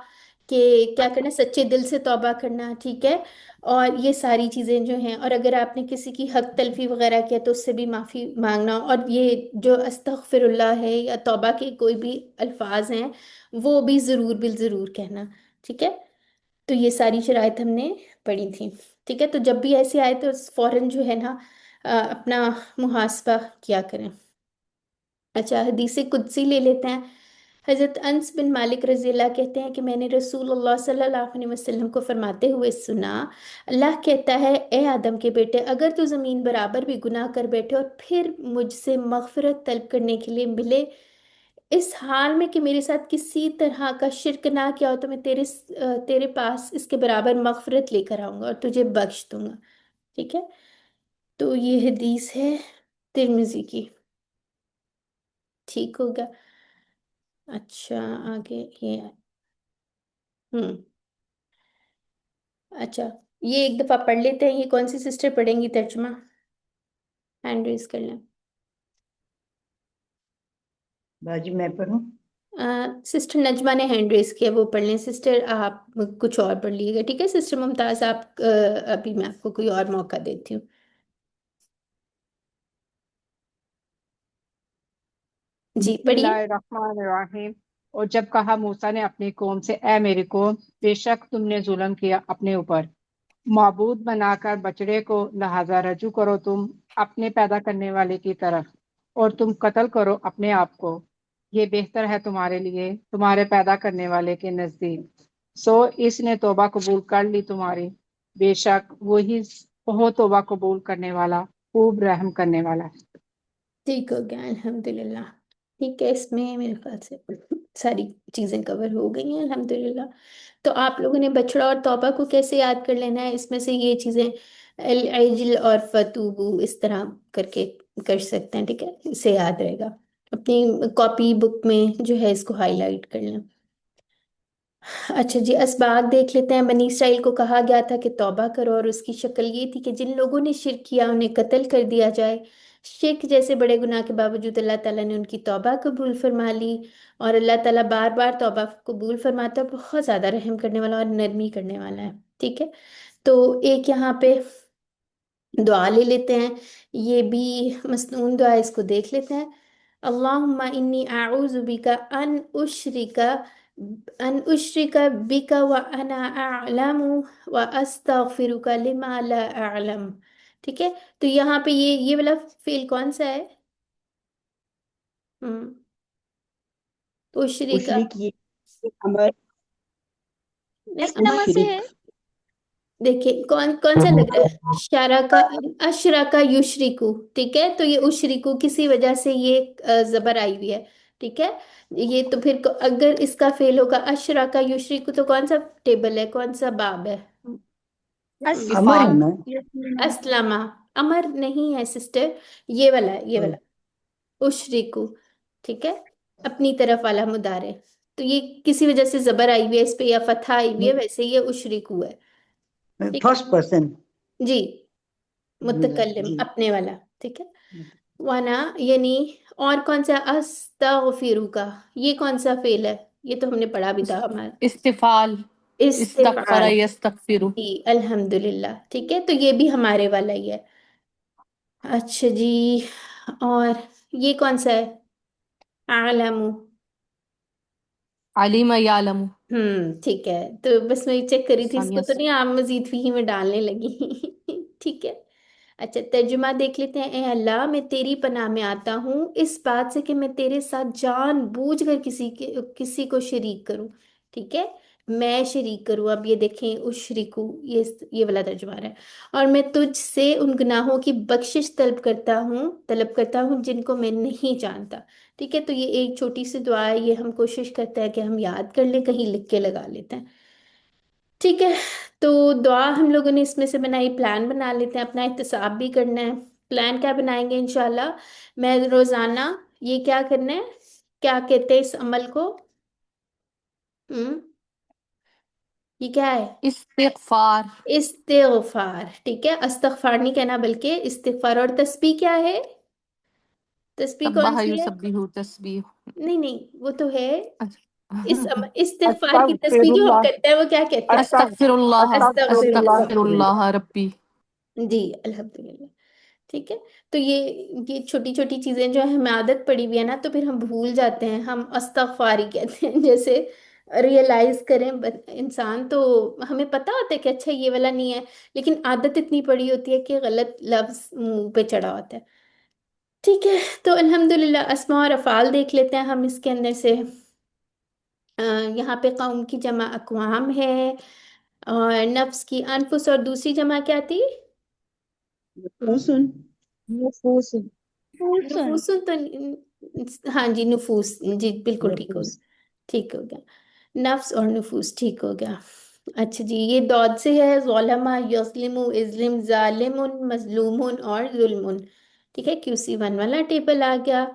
Speaker 3: कि क्या करना, सच्चे दिल से तौबा करना। ठीक है, और ये सारी चीज़ें जो हैं, और अगर आपने किसी की हक तलफी वगैरह किया तो उससे भी माफ़ी मांगना, और ये जो अस्तगफिरुल्लाह है या तौबा के कोई भी अल्फाज हैं वो भी ज़रूर बिल ज़रूर कहना। ठीक है, तो ये सारी शराइत हमने पढ़ी थी। ठीक है, तो जब भी ऐसे आए तो फौरन जो है ना अपना मुहासबा किया करें। अच्छा, हदीस कुदसी ले लेते हैं। हजरत अनस बिन मालिक रजी अल्लाह कहते हैं कि मैंने रसूलुल्लाह सल्लल्लाहु अलैहि वसल्लम को फरमाते हुए सुना, अल्लाह कहता है, ए आदम के बेटे, अगर तू ज़मीन बराबर भी गुनाह कर बैठे और फिर मुझसे मगफिरत तलब करने के लिए मिले, इस हाल में कि मेरे साथ किसी तरह का शिर्क ना किया हो, तो मैं तेरे पास इसके बराबर मगफिरत लेकर आऊंगा और तुझे बख्श दूंगा। ठीक है, तो ये हदीस है तिर्मिजी की। ठीक होगा। अच्छा, आगे ये, हम्म, अच्छा, ये एक दफा पढ़ लेते हैं। ये कौन सी सिस्टर पढ़ेंगी तर्जुमा? हैंड रेज कर लें।
Speaker 7: बाजी मैं पढ़ूं?
Speaker 3: सिस्टर नजमा ने हैंड रेज किया, वो पढ़ लें। सिस्टर आप कुछ और पढ़ लीजिएगा। ठीक है, सिस्टर मुमताज आप अभी मैं आपको कोई और मौका देती हूँ। जी पढ़िए।
Speaker 2: बिस्मिल्लाहिर्रहमानिर्रहीम। और जब कहा मूसा ने अपनी कौम से, ए मेरी कौम, बेशक तुमने जुल्म किया अपने ऊपर, माबूद बनाकर बछड़े को, लिहाजा रजू करो तुम अपने पैदा करने वाले की तरफ, और तुम कत्ल करो अपने आप को। ये बेहतर है तुम्हारे लिए तुम्हारे पैदा करने वाले के नजदीक। सो इसने तौबा कबूल कर ली तुम्हारी, बेशक वही बहुत तौबा कबूल करने वाला, खूब रहम करने वाला है।
Speaker 3: ठीक हो गया, अल्हम्दुलिल्लाह। ठीक है, इसमें मेरे ख्याल से सारी चीज़ें कवर हो गई हैं, अल्हम्दुलिल्लाह। तो आप लोगों ने बछड़ा और तौबा को कैसे याद कर लेना है, इसमें से ये चीज़ें अल अज्ल और फतूबू इस तरह करके कर सकते हैं। ठीक है, इससे याद रहेगा। अपनी कॉपी बुक में जो है इसको हाईलाइट कर लें। अच्छा जी, असबाग देख लेते हैं। बनी इसराइल को कहा गया था कि तौबा करो, और उसकी शक्ल ये थी कि जिन लोगों ने शिरक किया उन्हें कत्ल कर दिया जाए। शिरक जैसे बड़े गुनाह के बावजूद अल्लाह ताला ने उनकी तौबा कबूल फरमा ली, और अल्लाह ताला बार बार तौबा कबूल फरमाता है, बहुत ज़्यादा रहम करने वाला और नरमी करने वाला है। ठीक है, तो एक यहाँ पे दुआ ले लेते हैं, ये भी मसनून दुआ, इसको देख लेते हैं। अल्लाहुम्मा इन्नी आऊज़ु बिका अन उश्रिका बिका व अना अअलमु व अस्तगफिरुका लिमा ला अअलम। ठीक है, तो यहाँ पे ये वाला फेल कौन सा है? हम्म, उश्रिका,
Speaker 6: मुशरिक ये अमर
Speaker 3: नहीं,
Speaker 8: असलमा से है।
Speaker 6: मुशरिक
Speaker 3: देखिए कौन कौन सा लग रहा है? शारा का, अशरा का युशरिकु। ठीक है, तो ये उशरिकु किसी वजह से ये जबर आई हुई है। ठीक है, ये तो फिर अगर इसका फेल होगा अशरा का युशरिकु, तो कौन सा टेबल है, कौन सा बाब है?
Speaker 7: अमर है
Speaker 8: अस्लमा।
Speaker 7: ना?
Speaker 3: असलमा। अमर नहीं है सिस्टर, ये वाला है, ये वाला उशरिकु। ठीक है, अपनी तरफ वाला मुदारे। तो ये किसी वजह से जबर आई हुई है इस पे, या फतहा आई हुई है, वैसे ये उशरिकु है। ठीक है,
Speaker 7: फर्स्ट पर्सन।
Speaker 3: जी,
Speaker 7: अपने वाला
Speaker 3: मुतकल्लिम
Speaker 7: जी।
Speaker 3: अपने वाला, ठीक है। वाना यानी, और कौन सा अस्तगफिरुका, ये कौन सा फेल है? ये तो हमने पढ़ा भी था हमारा।
Speaker 5: इस्तिफाल, इस्तगफरा
Speaker 3: इस्तिफाल,
Speaker 5: यस्तगफिरु।
Speaker 3: जी अल्हम्दुलिल्लाह, ठीक है, तो ये भी हमारे वाला ही है। अच्छा जी, और ये कौन सा है? आलमु।
Speaker 5: अलीमा यालमु।
Speaker 3: ठीक है, तो बस मैं चेक करी थी, इसको
Speaker 5: सानिया
Speaker 3: तो नहीं आप मजीद फी में डालने लगी। ठीक है। अच्छा, तर्जुमा देख लेते हैं। ए अल्लाह, मैं तेरी पनाह में आता हूँ इस बात से कि मैं तेरे साथ जानबूझकर किसी को शरीक करूँ। ठीक है, मैं शरीक करूँ। अब ये देखें, उशरिकू, ये वाला तर्जुमा है। और मैं तुझसे उन गुनाहों की बख्शिश तलब करता हूँ जिनको मैं नहीं जानता। ठीक है, तो ये एक छोटी सी दुआ है, ये हम कोशिश करते हैं कि हम याद कर लें, कहीं लिख के लगा लेते हैं। ठीक है, तो दुआ हम लोगों ने इसमें से बनाई, प्लान बना लेते हैं, अपना एहतसाब भी करना है। प्लान क्या बनाएंगे इंशाल्लाह? मैं रोजाना ये क्या करना है, क्या कहते हैं इस अमल को? हम्म ये क्या है?
Speaker 5: इस्तिगफार।
Speaker 3: इस्तिगफार, ठीक है, अस्तगफार नहीं कहना बल्कि इस्तिगफार। और तस्बीह क्या है? तस्बीह कौन
Speaker 5: सब्बाह
Speaker 3: सी है?
Speaker 5: युसब्बिहु तस्बीह।
Speaker 3: नहीं नहीं, वो तो है।
Speaker 5: अच्छा।
Speaker 3: इस्तिगफार की तस्बीह जो हम
Speaker 2: अस्तगफिरुल्लाह,
Speaker 3: करते हैं वो क्या कहते हैं?
Speaker 5: अस्तगफिरुल्लाह,
Speaker 2: अस्तगफिरुल्लाह।
Speaker 3: अस्तगफिरुल्लाह।
Speaker 5: अस्तगफिरुल्लाह रब्बी।
Speaker 3: जी अल्हम्दुलिल्लाह। ठीक है, तो ये छोटी छोटी चीजें जो है हमें आदत पड़ी हुई है ना, तो फिर हम भूल जाते हैं, हम अस्तगफार ही कहते हैं। जैसे रियलाइज करें इंसान, तो हमें पता होता है कि अच्छा ये वाला नहीं है, लेकिन आदत इतनी पड़ी होती है कि गलत लफ्ज मुंह पे चढ़ा होता है। ठीक है, तो अल्हम्दुलिल्लाह, अस्मा और अफ़ाल देख लेते हैं हम इसके अंदर से। यहाँ पे कौम की जमा अक़वाम है, और नफ्स की अनफुस, और दूसरी जमा क्या थी? हम्म,
Speaker 6: सुन।
Speaker 8: नफूस, फूसन।
Speaker 3: नुफूसुन तो हाँ जी, नुफूस, जी बिल्कुल ठीक हो
Speaker 7: नफूस।
Speaker 3: गया। ठीक हो गया, नफ्स और नुफूस, ठीक हो गया। अच्छा जी, ये दौद से है, ज़ोलमा यस्लिमु इज़लिम जालिमुन मजलूमुन और जुल्मुन। ठीक है, QC1 वाला टेबल आ गया।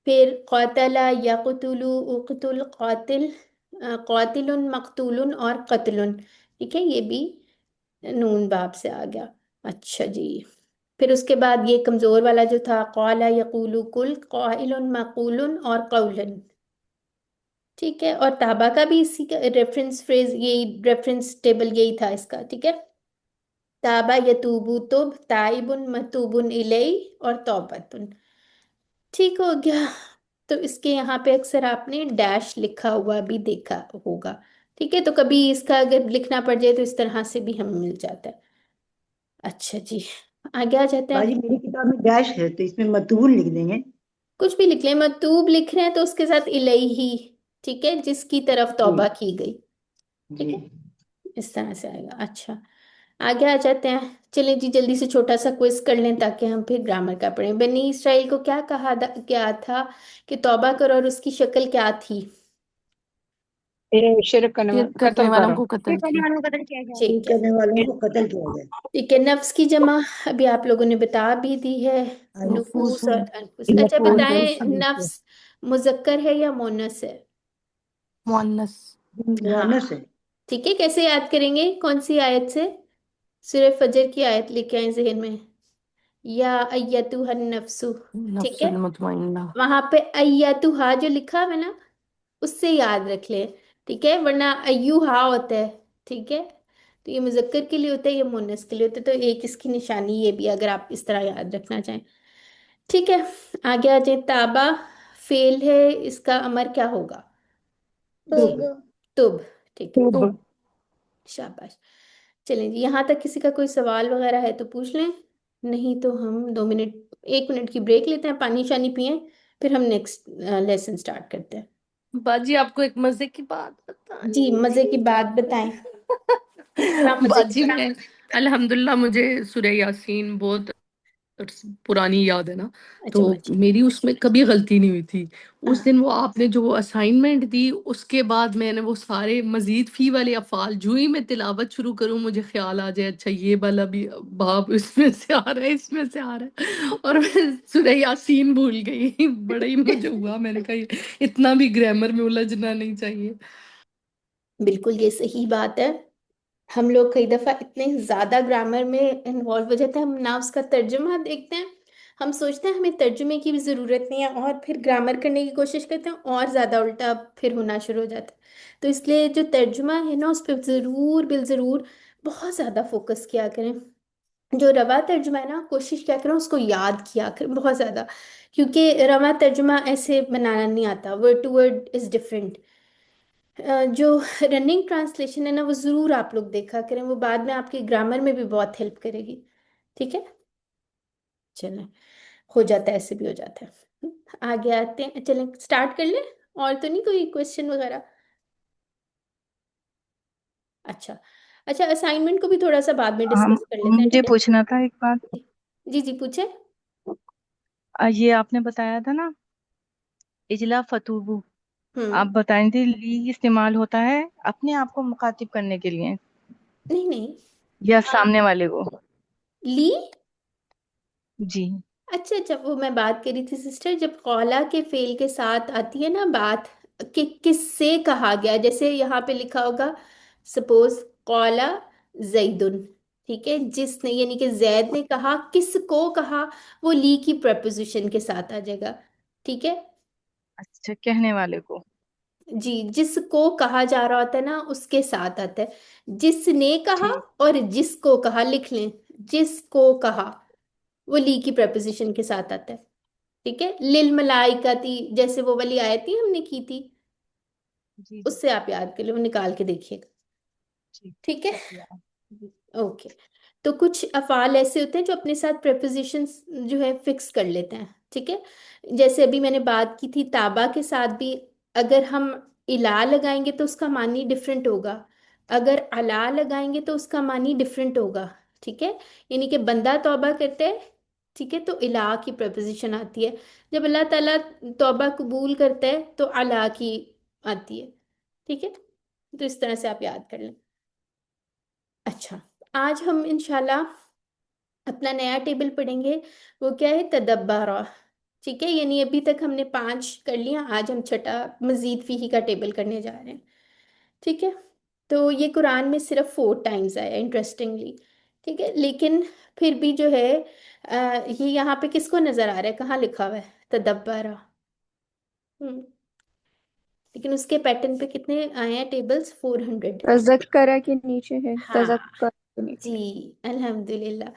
Speaker 3: फिर क़तला यक़तुलु उक़तुल क़ातिल, क़ातिलुन मक़तूलुन और क़त्लुन। ठीक है, ये भी नून बाब से आ गया। अच्छा जी, फिर उसके बाद ये कमजोर वाला जो था, क़ाला यक़ूलु कुल क़ाइलुन मक़ूलुन और क़ौलन। ठीक है, और ताबा का भी इसी का रेफरेंस फ्रेज, यही रेफरेंस टेबल यही था इसका। ठीक है, ताबा यतूबु तुब, ताइबुन मतूबुन इलई और तौबतुन। ठीक हो गया, तो इसके यहाँ पे अक्सर आपने डैश लिखा हुआ भी देखा होगा। ठीक है, तो कभी इसका अगर लिखना पड़ जाए तो इस तरह से भी हमें मिल जाता है। अच्छा जी, आगे आ जाते हैं।
Speaker 7: बाजी मेरी किताब में डैश है तो इसमें मतूल लिख देंगे।
Speaker 3: कुछ भी लिख लें, मतूब लिख रहे हैं तो उसके साथ इलैही, ठीक है, जिसकी तरफ
Speaker 7: जी
Speaker 3: तौबा की गई। ठीक
Speaker 7: जी।
Speaker 3: है, इस तरह से आएगा। अच्छा, आगे आ जाते हैं। चलिए जी, जल्दी से छोटा सा क्विज कर लें ताकि हम फिर ग्रामर का पढ़ें। बनी इसराइल को क्या था कि तौबा करो, और उसकी शक्ल क्या थी?
Speaker 2: ये शिरक
Speaker 5: फिर करने
Speaker 2: कत्ल
Speaker 5: वालों
Speaker 2: करो।
Speaker 5: को
Speaker 8: फिर
Speaker 5: कत्ल
Speaker 8: करने
Speaker 5: किया।
Speaker 8: वालों को कत्ल किया जाए।
Speaker 7: ये
Speaker 3: ठीक है।
Speaker 7: करने वालों को कत्ल किया जाए।
Speaker 3: ठीक है, नफ्स की जमा अभी आप लोगों ने बता भी दी है, नुफूस और
Speaker 5: नफूसुन।
Speaker 3: अनफुस। अच्छा बताएं,
Speaker 5: अनफुसुन।
Speaker 3: नफ्स मुजक्कर है या मोनस है?
Speaker 5: मुअन्नस।
Speaker 7: मुअन्नस
Speaker 3: हाँ,
Speaker 7: है।
Speaker 3: ठीक है, कैसे याद करेंगे, कौन सी आयत से? सूरह फजर की आयत लेके आए जहन में, या अय्यतुहन नफ्सु। ठीक है,
Speaker 5: नफ्सुल मुतमइन्ना।
Speaker 3: वहां पे अय्यतुहा जो लिखा है ना, उससे याद रख लें। ठीक है, वरना अय्युहा होता है। ठीक है, तो ये मुजक्कर के लिए होता है, ये मुन्नस के लिए होता है, तो एक इसकी निशानी ये भी, अगर आप इस तरह याद रखना चाहें। ठीक है, आगे आ जाए। ताबा फेल है, इसका अमर क्या होगा?
Speaker 7: तुब।
Speaker 3: तुब, ठीक है,
Speaker 2: तुब।
Speaker 5: तो
Speaker 3: शाबाश। चलें जी, यहाँ तक किसी का कोई सवाल वगैरह है तो पूछ लें, नहीं तो हम 2 मिनट, 1 मिनट की ब्रेक लेते हैं, पानी शानी पिए, फिर हम नेक्स्ट लेसन स्टार्ट करते हैं।
Speaker 5: बाजी आपको एक मजे की बात
Speaker 3: जी,
Speaker 5: बतानी
Speaker 3: मजे की बात बताएं।
Speaker 5: थी।
Speaker 3: क्या मजे की
Speaker 5: बाजी
Speaker 3: बात?
Speaker 5: मैं, अल्हम्दुलिल्लाह मुझे सूरह यासीन बहुत पुरानी याद है ना, तो
Speaker 3: अच्छा माजी।
Speaker 5: मेरी उसमें कभी गलती नहीं हुई थी। उस
Speaker 3: हाँ,
Speaker 5: दिन वो आपने जो असाइनमेंट दी, उसके बाद मैंने वो सारे मजीद फी वाले अफ़ाल, जो ही मैं तिलावत शुरू करूं मुझे ख्याल आ जाए अच्छा ये वाला भी बाब इसमें से आ रहा है, इसमें से आ रहा है, और मैं सूरह यासीन भूल गई। बड़ा ही मुझे हुआ, मैंने कहा इतना भी ग्रामर में उलझना नहीं चाहिए।
Speaker 3: बिल्कुल ये सही बात है। हम लोग कई दफा इतने ज्यादा ग्रामर में इन्वॉल्व हो जाते हैं, हम ना उसका तर्जुमा देखते हैं, हम सोचते हैं हमें तर्जुमे की भी जरूरत नहीं है, और फिर ग्रामर करने की कोशिश करते हैं और ज्यादा उल्टा फिर होना शुरू हो जाता है। तो इसलिए जो तर्जुमा है ना, उस पर जरूर बिल जरूर बहुत ज्यादा फोकस किया करें। जो रवा तर्जुमा है ना, कोशिश क्या करें उसको याद किया करें बहुत ज्यादा, क्योंकि रवा तर्जुमा ऐसे बनाना नहीं आता, word to word is different. जो रनिंग ट्रांसलेशन है ना, वो जरूर आप लोग देखा करें, वो बाद में आपकी ग्रामर में भी बहुत हेल्प करेगी। ठीक है, चलें, हो जाता है, ऐसे भी हो जाता है। आगे आते हैं, चलें स्टार्ट कर लें। और तो नहीं कोई क्वेश्चन वगैरह? अच्छा, अच्छा, असाइनमेंट को भी थोड़ा सा बाद में
Speaker 8: हम
Speaker 3: डिस्कस कर लेते हैं,
Speaker 8: मुझे
Speaker 3: ठीक है?
Speaker 8: पूछना था एक बात।
Speaker 3: जी जी, पूछे।
Speaker 8: ये आपने बताया था ना, इजला फतूबू, आप
Speaker 3: हम्म।
Speaker 8: बताएं थे ली इस्तेमाल होता है अपने आप को मुखातिब करने के लिए
Speaker 3: नहीं नहीं।
Speaker 8: या
Speaker 3: आ,
Speaker 8: सामने वाले को?
Speaker 3: ली।
Speaker 8: जी।
Speaker 3: अच्छा अच्छा, वो मैं बात करी थी सिस्टर, जब कौला के फेल के साथ आती है ना बात, कि किससे कहा गया, जैसे यहाँ पे लिखा होगा, सपोज कौला जैदुन, ठीक है, जिसने यानी कि जैद ने कहा, किसको कहा, वो ली की प्रपोजिशन के साथ आ जाएगा। ठीक है
Speaker 8: अच्छा, कहने वाले को।
Speaker 3: जी, जिसको कहा जा रहा होता है ना, उसके साथ आता है, जिसने कहा
Speaker 8: ठीक।
Speaker 3: और जिसको कहा, लिख लें, जिसको कहा वो ली की प्रपोजिशन के साथ आता है। ठीक है, लिल मलाइकती, जैसे वो वाली आयत थी हमने की थी,
Speaker 8: जी जी।
Speaker 3: उससे आप याद कर लो, निकाल के देखिएगा।
Speaker 8: ठीक।
Speaker 3: ठीक है,
Speaker 8: कर दिया। जी।
Speaker 3: ओके। तो कुछ अफ़ाल ऐसे होते हैं जो अपने साथ prepositions जो है फिक्स कर लेते हैं। ठीक है, जैसे अभी मैंने बात की थी ताबा के साथ भी, अगर हम इला लगाएंगे तो उसका मानी डिफरेंट होगा, अगर अला लगाएंगे तो उसका मानी डिफरेंट होगा। ठीक है, यानी कि बंदा तौबा करता है, ठीक है, तो इला की प्रपोजिशन आती है, जब अल्लाह ताला तौबा कबूल करता है तो अला की आती है। ठीक है, तो इस तरह से आप याद कर लें। अच्छा, आज हम इंशाल्लाह अपना नया टेबल पढ़ेंगे, वो क्या है, तदब्बरा। ठीक है, यानी अभी तक हमने 5 कर लिया, आज हम छठा मजीद फीही का टेबल करने जा रहे हैं। ठीक है, तो ये कुरान में सिर्फ 4 टाइम्स आया इंटरेस्टिंगली। ठीक है, लेकिन फिर भी जो है ये यहाँ पे किसको नजर आ रहा है, कहाँ लिखा हुआ है, तदब्बरा। हम्म, लेकिन उसके पैटर्न पे कितने आए हैं टेबल्स, 400।
Speaker 9: तज़क्करा के नीचे है,
Speaker 3: हाँ
Speaker 9: तज़क्कर के नीचे।
Speaker 3: जी, अल्हम्दुलिल्लाह।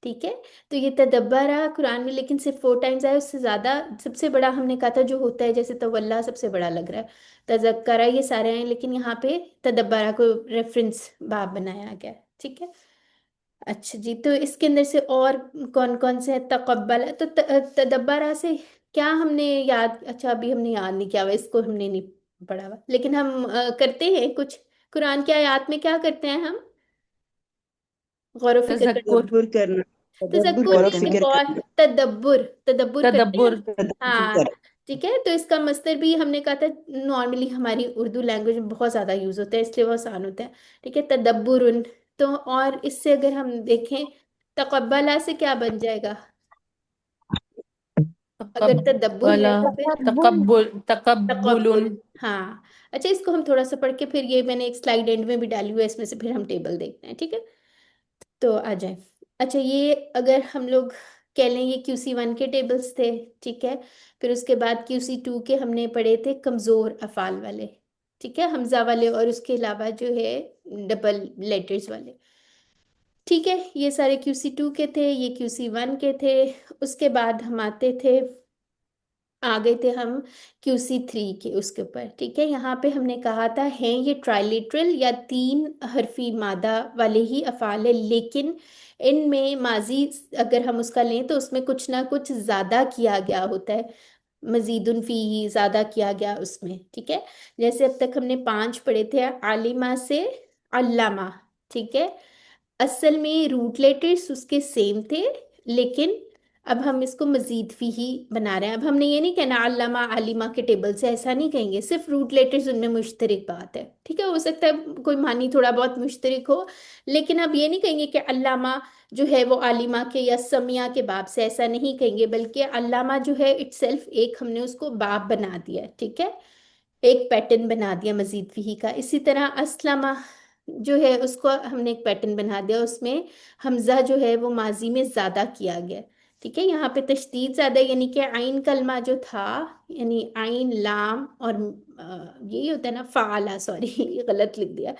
Speaker 3: ठीक है, तो ये तदब्बरा कुरान में लेकिन सिर्फ 4 टाइम्स आया, उससे ज़्यादा सबसे बड़ा हमने कहा था जो होता है, जैसे तवल्ला सबसे बड़ा लग रहा है, तज़क्करा ये सारे हैं, लेकिन यहाँ पे तदब्बरा को रेफरेंस बाब बनाया गया है। ठीक है, अच्छा जी, तो इसके अंदर से और कौन कौन से हैं, तकब्बल, तो तदब्बरा से क्या हमने याद, अच्छा अभी हमने याद नहीं किया हुआ, इसको हमने नहीं पढ़ा हुआ, लेकिन हम करते हैं कुछ, कुरान की आयत में क्या करते हैं हम, गौर फिक्र करते हैं।
Speaker 5: तजक्कुर।
Speaker 6: तदब्बुर करना, तदब्बुर
Speaker 3: तजक्कुर
Speaker 6: गौर
Speaker 3: नहीं, हमें
Speaker 6: फिक्र
Speaker 3: गौर,
Speaker 6: करना,
Speaker 3: तदब्बुर, तदब्बुर करते हैं
Speaker 5: तदब्बुर।
Speaker 3: हम।
Speaker 6: तदब्बुर
Speaker 3: हाँ,
Speaker 6: कर।
Speaker 3: ठीक है, तो इसका मस्तर भी हमने कहा था, नॉर्मली हमारी उर्दू लैंग्वेज में बहुत ज्यादा यूज होता है, इसलिए वो आसान होता है। ठीक है, तदब्बुरुन। तो और इससे अगर हम देखें, तकब्बला से क्या बन जाएगा, अगर तदब्बुर है
Speaker 5: तकब्बला।
Speaker 3: तो फिर
Speaker 9: तकब्बुल।
Speaker 5: तकब्बुल, तकब्बुलन।
Speaker 3: तकब्बुल। हाँ, अच्छा, इसको हम थोड़ा सा पढ़ के फिर ये मैंने एक स्लाइड एंड में भी डाली हुई है, इसमें से फिर हम टेबल देखते हैं। ठीक है, तो आ जाए। अच्छा, ये अगर हम लोग कह लें, ये QC1 के टेबल्स थे। ठीक है, फिर उसके बाद QC2 के हमने पढ़े थे कमज़ोर अफ़ाल वाले, ठीक है, हमज़ा वाले, और उसके अलावा जो है डबल लेटर्स वाले। ठीक है, ये सारे QC2 के थे, ये QC1 के थे। उसके बाद हम आते थे, आ गए थे हम QC3 के उसके ऊपर। ठीक है, यहाँ पे हमने कहा था है ये ट्राइलेटरल या 3 हरफी मादा वाले ही अफ़ाल है, लेकिन इनमें माजी अगर हम उसका लें तो उसमें कुछ ना कुछ ज़्यादा किया गया होता है, मजीदुन फी ही ज़्यादा किया गया उसमें। ठीक है, जैसे अब तक हमने 5 पढ़े थे, आलिमा से अल्लामा। ठीक है, असल में रूट लेटर्स उसके सेम थे, लेकिन अब हम इसको मजीद फी ही बना रहे हैं। अब हमने ये नहीं कहना अल्लामा आलिमा के टेबल से, ऐसा नहीं कहेंगे, सिर्फ रूट लेटर्स उनमें मुश्तरक बात है। ठीक है, हो सकता है कोई मानी थोड़ा बहुत मुश्तरक हो, लेकिन अब ये नहीं कहेंगे कि अल्लामा जो है वो आलिमा के या समिया के बाब से, ऐसा नहीं कहेंगे, बल्कि अल्लामा जो है इटसेल्फ एक हमने उसको बाब बना दिया है। ठीक है, एक पैटर्न बना दिया मजीद फी का। इसी तरह अस्लमा जो है उसको हमने एक पैटर्न बना दिया, उसमें हमजा जो है वो माजी में ज्यादा किया गया। ठीक है, यहाँ पे तशदीद ज्यादा, यानी कि आइन कलमा जो था, यानी आइन लाम और यही होता है ना, फाला, सॉरी गलत लिख दिया,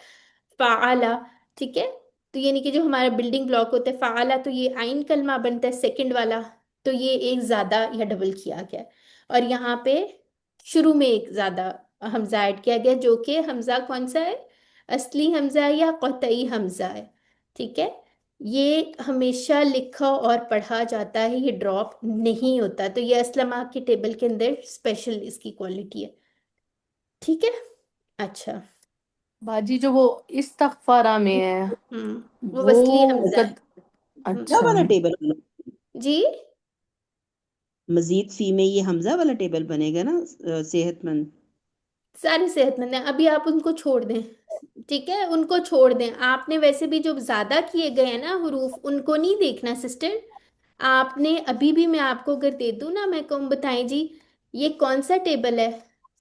Speaker 3: फाला। ठीक है, तो यानी कि जो हमारा बिल्डिंग ब्लॉक होता है फाला, तो ये आइन कलमा बनता है सेकंड वाला, तो ये एक ज्यादा या डबल किया गया है। और यहाँ पे शुरू में एक ज्यादा हमजा ऐड किया गया, जो कि हमजा कौन सा है, असली हमजा है या कतई हमजा है। ठीक है, ये हमेशा लिखा और पढ़ा जाता है, ये ड्रॉप नहीं होता, तो ये असलमा के टेबल के अंदर स्पेशल इसकी क्वालिटी है। ठीक है, अच्छा।
Speaker 5: बाजी जो वो इस्तगफारा में है
Speaker 3: वो
Speaker 5: वो
Speaker 3: वसली हमजा है।
Speaker 5: कद
Speaker 6: हमजा
Speaker 5: अच्छा
Speaker 6: वाला टेबल बना,
Speaker 3: जी,
Speaker 6: मजीद फी में ये हमजा वाला टेबल बनेगा ना, सेहतमंद।
Speaker 3: सारे सेहतमंद हैं, अभी आप उनको छोड़ दें। ठीक है, उनको छोड़ दें, आपने वैसे भी जो ज्यादा किए गए हैं ना हरूफ, उनको नहीं देखना सिस्टर। आपने अभी भी, मैं आपको अगर दे दूं ना, मैं कहूँ बताएं जी ये कौन सा टेबल है,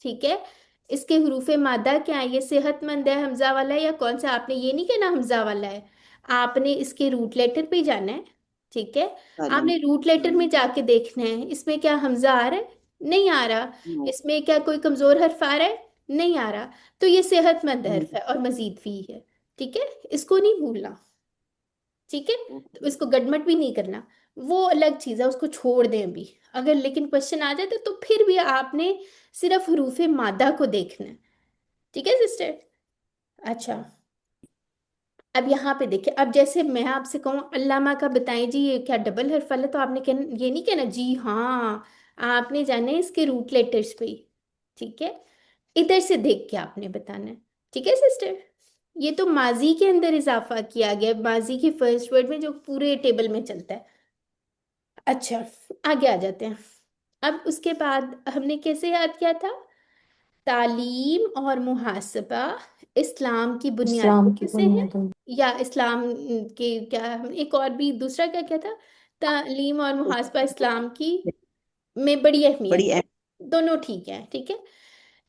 Speaker 3: ठीक है, इसके हरूफ मादा क्या है, ये सेहतमंद है हमजा वाला है या कौन सा, आपने ये नहीं कहना हमजा वाला है, आपने इसके रूट लेटर पे जाना है। ठीक है,
Speaker 6: सालिम।
Speaker 3: आपने रूट लेटर में जाके देखना है इसमें क्या हमजा आ रहा है, नहीं आ रहा, इसमें क्या कोई कमजोर हर्फ आ रहा है, नहीं आ रहा, तो ये सेहतमंद हर्फ है और मजीद फी है। ठीक है, इसको नहीं भूलना। ठीक है, तो इसको गडमट भी नहीं करना, वो अलग चीज है, उसको छोड़ दें अभी। अगर लेकिन क्वेश्चन आ जाए तो फिर भी आपने सिर्फ हरूफ मादा को देखना है। ठीक है सिस्टर, अच्छा। अब यहाँ पे देखिए, अब जैसे मैं आपसे कहूँ अल्लामा का बताएं जी ये क्या डबल हर्फ वाला है, तो आपने कहना, ये नहीं कहना जी हाँ, आपने जाना है इसके रूट लेटर्स पे ही। ठीक है, इधर से देख के आपने बताना है। ठीक है सिस्टर, ये तो माजी के अंदर इजाफा किया गया है, माजी की फर्स्ट वर्ड में जो पूरे टेबल में चलता है। अच्छा, आगे आ जाते हैं। अब उसके बाद हमने कैसे याद किया था, तालीम और मुहासबा इस्लाम की बुनियादें
Speaker 5: इस्लाम की
Speaker 3: कैसे हैं,
Speaker 5: बुनियाद।
Speaker 3: या इस्लाम के क्या, एक और भी दूसरा क्या क्या था, तालीम और मुहासबा इस्लाम की में बड़ी
Speaker 6: बड़ी
Speaker 3: अहमियत है, दोनों ठीक है। ठीक है,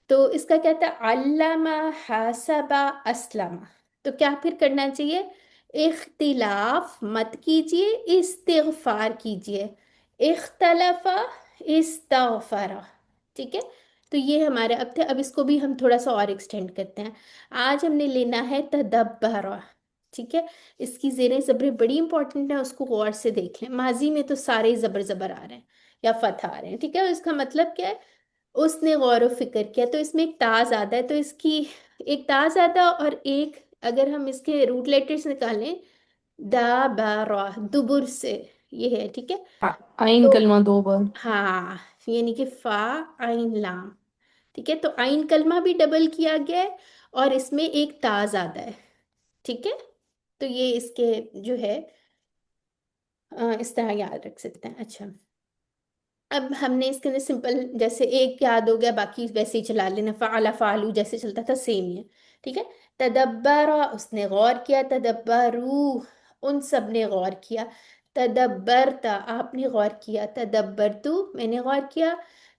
Speaker 3: तो इसका क्या था, अल्लामा हासबा अस्लमा, तो क्या फिर करना चाहिए, इख्तिलाफ मत कीजिए, इस्तिगफार कीजिए, इख्तलफा इस्तगफरा। ठीक है, तो ये हमारे अब थे, अब इसको भी हम थोड़ा सा और एक्सटेंड करते हैं। आज हमने लेना है तदब्बरा। ठीक है, इसकी जेरें जबरें बड़ी इंपॉर्टेंट है, उसको गौर से देख लें, माजी में तो सारे ही जबर जबर आ रहे हैं या फतह आ रहे हैं। ठीक है, और इसका मतलब क्या है, उसने गौर व फिक्र किया, तो इसमें एक ता ज्यादा है, तो इसकी एक ता ज्यादा, और एक अगर हम इसके रूट लेटर्स निकालें, दा बारा दुबुर से ये है। ठीक है,
Speaker 5: आइन
Speaker 3: तो
Speaker 5: कलमा 2 बार।
Speaker 3: हाँ, यानी कि फा आइन लाम। ठीक है, तो आइन कलमा भी डबल किया गया है और इसमें एक ता ज्यादा है। ठीक है, तो ये इसके जो है इस तरह याद रख सकते हैं। अच्छा, अब हमने इसके अंदर सिंपल जैसे एक याद हो गया, बाकी वैसे ही चला लेना, फ़ाला फ़ालू जैसे चलता था सेम ही है। ठीक है, तदब्बरा उसने गौर किया, तदब्बरू उन सब ने गौर किया, तदब्बरता आपने गौर किया, तदब्बरतु मैंने गौर किया,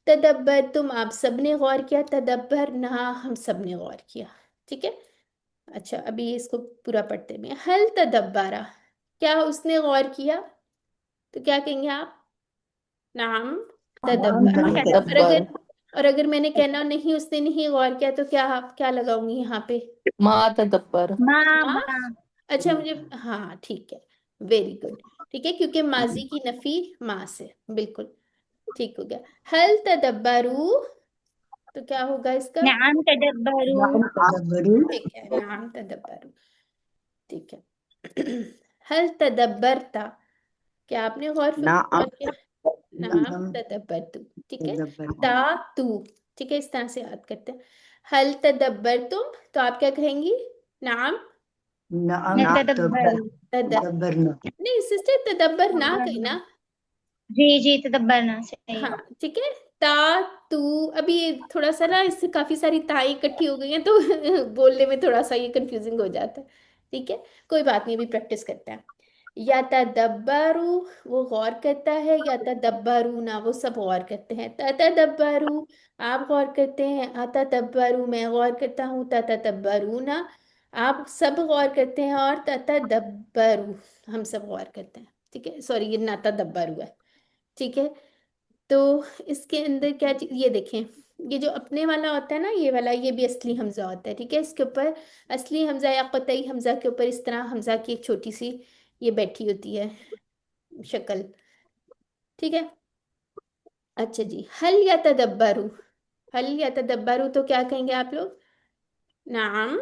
Speaker 3: तदब्बर तुम आप सब ने गौर किया, तदब्बर ना हम सब ने गौर किया। ठीक है, अच्छा अभी इसको पूरा पढ़ते हैं, हल तदब्बरा क्या उसने गौर किया, तो क्या कहेंगे आप, नाम
Speaker 7: नाम
Speaker 3: तदब्बर।
Speaker 8: नाम
Speaker 7: तदब्बर।
Speaker 3: और
Speaker 8: तदब्बर।
Speaker 3: अगर, और अगर मैंने कहना नहीं उसने नहीं गौर किया, तो क्या आप क्या लगाऊंगी यहाँ पे,
Speaker 5: मा तदब्बर।
Speaker 9: माँ
Speaker 3: हाँ,
Speaker 9: माँ।
Speaker 3: अच्छा मुझे, हाँ ठीक है, वेरी गुड। ठीक है, क्योंकि माजी की नफी माँ से, बिल्कुल ठीक हो गया। हल तदब्बरू, तो क्या होगा इसका,
Speaker 9: नाम तदब्बरू।
Speaker 7: नाम तदब्बरू।
Speaker 3: ठीक है, नाम तदब्बरू। ठीक है हल तदब्बरता क्या आपने गौर
Speaker 6: ना
Speaker 3: फिक्र
Speaker 6: अब
Speaker 3: गौर किया, नाम
Speaker 7: नाम
Speaker 3: तदब्बरतु। ठीक है,
Speaker 7: तदब्बर।
Speaker 3: ता तू, ठीक है, इस तरह से याद करते हैं। हल तदब्बर तुम, तो आप क्या कहेंगी, नाम
Speaker 7: नाम
Speaker 9: न
Speaker 6: ना
Speaker 7: तदब्बर।
Speaker 9: तदब्बरू।
Speaker 3: तदब,
Speaker 7: तदब्बर ना।
Speaker 3: नहीं सिस्टर तदब्बर ना
Speaker 9: तदब्बरना।
Speaker 3: कहना।
Speaker 9: जी जी, तदब्बरना सही
Speaker 3: हाँ
Speaker 9: है।
Speaker 3: ठीक है, ता तू, अभी ये थोड़ा सा ना इससे काफी सारी ताई इकट्ठी हो गई हैं, तो बोलने में थोड़ा सा ये कंफ्यूजिंग हो जाता है। ठीक है, कोई बात नहीं, अभी प्रैक्टिस करते हैं। या तदब्बरू वो गौर करता है, या तदब्बरू ना वो सब गौर करते हैं, तदब्बरू आप गौर करते हैं, अतदब्बरू मैं गौर करता हूँ, ततदब्बरू ना आप सब गौर करते हैं और ततदब्बरू हम सब गौर करते हैं, ठीक है। सॉरी, ये नातदब्बरू है, ठीक है। तो इसके अंदर क्या चीज, ये देखें, ये जो अपने वाला होता है ना, ये वाला, ये भी असली हमजा होता है, ठीक है। इसके ऊपर असली हमजा या कतई हमजा के ऊपर इस तरह हमजा की एक छोटी सी ये बैठी होती है शक्ल, ठीक है। अच्छा जी, हल या तदब्बरू, हल या तदब्बरू तो क्या कहेंगे आप लोग? नाम।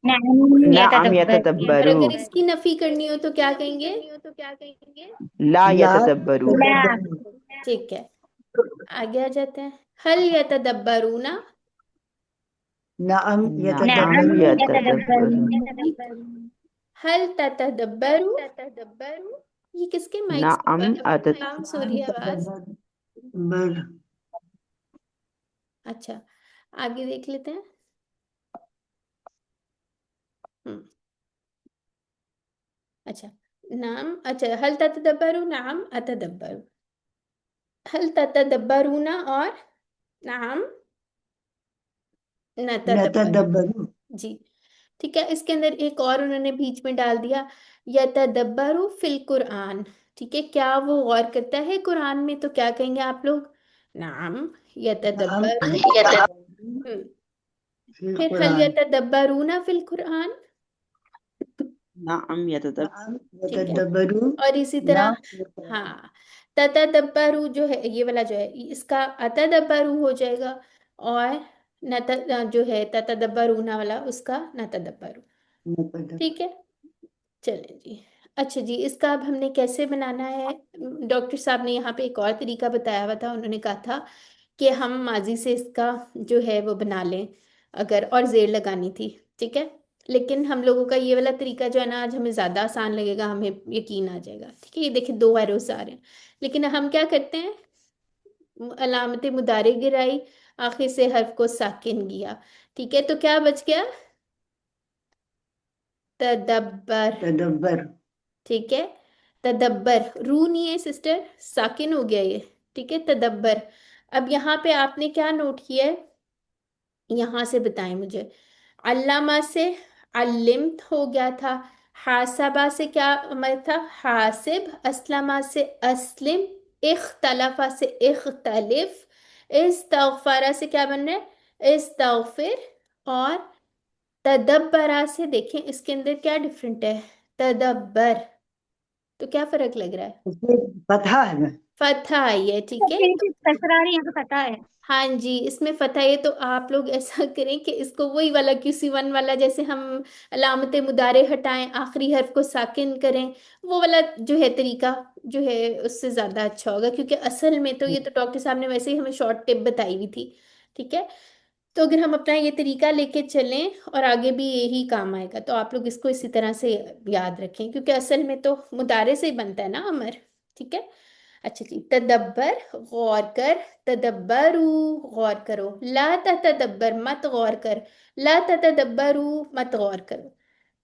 Speaker 9: नाम
Speaker 6: नाम
Speaker 9: यतदब्बर
Speaker 3: और
Speaker 6: यतदब्बरू
Speaker 3: अगर इसकी नफी करनी हो तो क्या कहेंगे?
Speaker 6: ला
Speaker 7: ला
Speaker 6: यतदब्बरू
Speaker 9: ला
Speaker 3: ठीक है, आगे आ जाते हैं। हल या तदब्बरूना,
Speaker 7: नाम
Speaker 6: नाम
Speaker 7: यतदब्बरू
Speaker 6: यतदब्बरू
Speaker 3: ठीक। हल ततदब्बरू, ये किसके माइक से
Speaker 6: नाम
Speaker 3: बाउंस हो रही है आवाज?
Speaker 7: बर
Speaker 3: अच्छा, आगे देख लेते हैं। हम्म, अच्छा, नाम, अच्छा, हल ततदब्बरू नाम अतदब्बरू, हल ततदब्बरूना और नाम नतदब्बरू,
Speaker 7: नतदब्बरू
Speaker 3: जी, ठीक है। इसके अंदर एक और उन्होंने बीच में डाल दिया, यतदब्बरू फिल कुरान, ठीक है। क्या वो गौर करता है कुरान में? तो क्या कहेंगे आप लोग? नाम
Speaker 7: नाम
Speaker 3: यतदब्बरू।
Speaker 7: यतदब्बरू
Speaker 3: हम्म,
Speaker 7: फिल
Speaker 3: फिर हल
Speaker 7: कुरान
Speaker 3: यतदब्बरूना फिल कुरान,
Speaker 6: नाम
Speaker 7: नाम
Speaker 3: ठीक है।
Speaker 7: यतदब्बरू
Speaker 3: और इसी
Speaker 7: ना
Speaker 3: तरह,
Speaker 7: फिल कुरान
Speaker 3: हाँ, ततदब्बरू जो है ये वाला जो है, इसका अतदब्बरू हो जाएगा, और नत जो है ततदब्बरूना वाला उसका नतदब्बरू,
Speaker 7: नतदब्बरू
Speaker 3: ठीक है। चलें जी। अच्छा जी, इसका अब हमने कैसे बनाना है? डॉक्टर साहब ने यहाँ पे एक और तरीका बताया हुआ था, उन्होंने कहा था कि हम माजी से इसका जो है वो बना लें अगर, और जेर लगानी थी, ठीक है। लेकिन हम लोगों का ये वाला तरीका जो है ना, आज हमें ज़्यादा आसान लगेगा, हमें यकीन आ जाएगा, ठीक है। ये देखिए दो एरोस आ रहे हैं, लेकिन हम क्या करते हैं, अलामत मुदारे गिराई, आखिर से हर्फ को साकिन किया, ठीक है। तो क्या बच गया? तदब्बर,
Speaker 7: तदब्बर
Speaker 3: ठीक है। तदब्बर, रू नहीं है सिस्टर, साकिन हो गया ये, ठीक है, तदब्बर। अब यहाँ पे आपने क्या नोट किया है, यहाँ से बताएं मुझे। अल्लामा से अल्लिम हो गया था, हासबा से क्या मतलब था? हासिब, असलमा से अस्लिम, इख्तलफा से इख्तलिफ, इस्तगफरा से क्या बन रहा है? इस्तगफिर, और तदब्बरा से देखें इसके अंदर क्या डिफरेंट है, तदब्बर, तो क्या फर्क लग रहा है?
Speaker 7: इसमें फतहा है ना
Speaker 3: फतहा आई है, ठीक है।
Speaker 9: कसरा रही है तो पता है।
Speaker 3: हाँ जी, इसमें फतह है, तो आप लोग ऐसा करें कि इसको वही वाला QC1 वाला, जैसे हम अलामत मुदारे हटाएं आखिरी हर्फ को साकिन करें, वो वाला जो है तरीका जो है उससे ज़्यादा अच्छा होगा, क्योंकि असल में तो ये तो डॉक्टर साहब ने वैसे ही हमें शॉर्ट टिप बताई हुई थी, ठीक है। तो अगर हम अपना ये तरीका लेके चलें और आगे भी यही काम आएगा, तो आप लोग इसको इसी तरह से याद रखें, क्योंकि असल में तो मुदारे से ही बनता है ना अमर, ठीक है। अच्छा जी, तदब्बर, गौर कर, तदब्बरू, गौर करो, ला तदब्बर, मत गौर कर, ला तदब्बरू, मत गौर करो,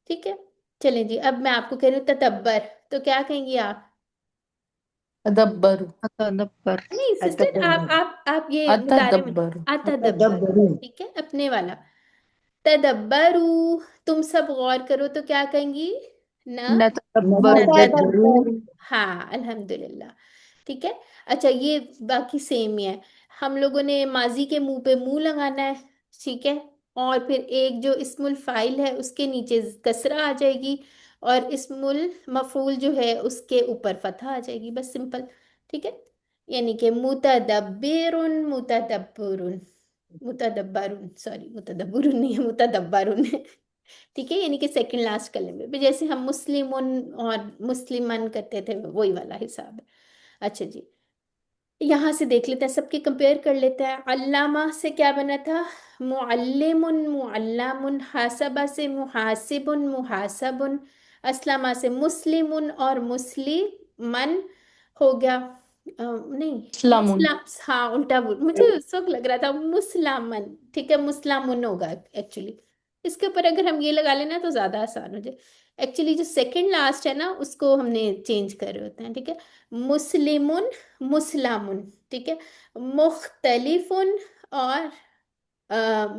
Speaker 3: ठीक है। चलें जी, अब मैं आपको कह रही हूँ तदब्बर, तो क्या कहेंगी आप?
Speaker 5: अदब्बरू,
Speaker 8: अतदब्बर,
Speaker 3: नहीं सिस्टर,
Speaker 7: अतदब्बर
Speaker 3: आप ये मुदारे में,
Speaker 5: अतदब्बरू,
Speaker 3: अतदब्बर,
Speaker 7: अतदब्बरू
Speaker 3: ठीक है, अपने वाला। तदब्बरू, तुम सब गौर करो, तो क्या कहेंगी? न
Speaker 8: नतदब्बर,
Speaker 7: नतदब्बरू
Speaker 9: यतदब्बर
Speaker 3: हाँ, अल्हम्दुलिल्लाह, ठीक है। अच्छा, ये बाकी सेम ही है, हम लोगों ने माजी के मुंह पे मुंह लगाना है, ठीक है। और फिर एक जो इस्मुल फाइल है उसके नीचे कसरा आ जाएगी, और इस्मुल मफूल जो है उसके ऊपर फतहा आ जाएगी, बस सिंपल, ठीक है। यानी कि मुतदब्बिरुन, मुतदब्बुरुन, मुतदब्बरुन, सॉरी मुतदब्बुरुन नहीं है, मुतदब्बरुन है, ठीक है। यानी कि सेकंड लास्ट कलमे पे जैसे हम मुस्लिमुन और मुस्लिमन करते थे, वही वाला हिसाब है। अच्छा जी, यहाँ से देख लेते हैं, सबके कंपेयर कर लेते हैं। अल्लामा से क्या बना था? मुअल्लिमुन, मुअल्लमुन, हासबा से मुहासिबुन, मुहासबुन, अस्लमा से मुस्लिमुन और मुस्लिमन हो गया, नहीं,
Speaker 5: इस्लामुन,
Speaker 3: मुस्लिम, हाँ उल्टा बोल, मुझे उस वक्त लग रहा था मुसलामन, ठीक है, मुसलामुन होगा एक्चुअली। इसके ऊपर अगर हम ये लगा लेना तो ज्यादा आसान हो जाए। एक्चुअली जो सेकंड लास्ट है ना उसको हमने चेंज कर रहे होते हैं, ठीक है। मुस्लिमुन, मुस्लामुन, ठीक है। मुख्तलिफुन और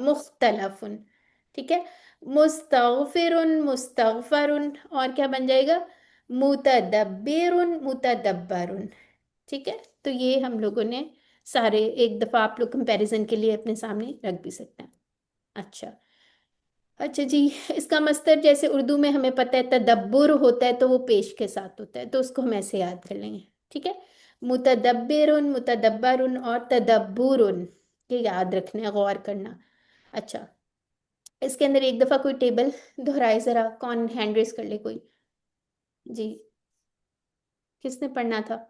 Speaker 3: मुख्तलफुन, ठीक है। मुस्तगफिरुन, मुस्तगफरुन, और क्या बन जाएगा? मुतदब्बिरुन, मुतदब्बरुन। ठीक है, तो ये हम लोगों ने सारे एक दफा आप लोग कंपैरिजन के लिए अपने सामने रख भी सकते हैं। अच्छा, अच्छा जी, इसका मस्तर जैसे उर्दू में हमें पता है तदब्बुर होता है तो वो पेश के साथ होता है, तो उसको हम ऐसे याद कर लेंगे। ठीक है, मुतदब्बिरुन, मुतदब्बरुन और तदब्बुरुन, ये याद रखना है, गौर करना। अच्छा, इसके अंदर एक दफा कोई टेबल दोहराए जरा, कौन हैंड रेस कर ले कोई? जी, किसने पढ़ना था?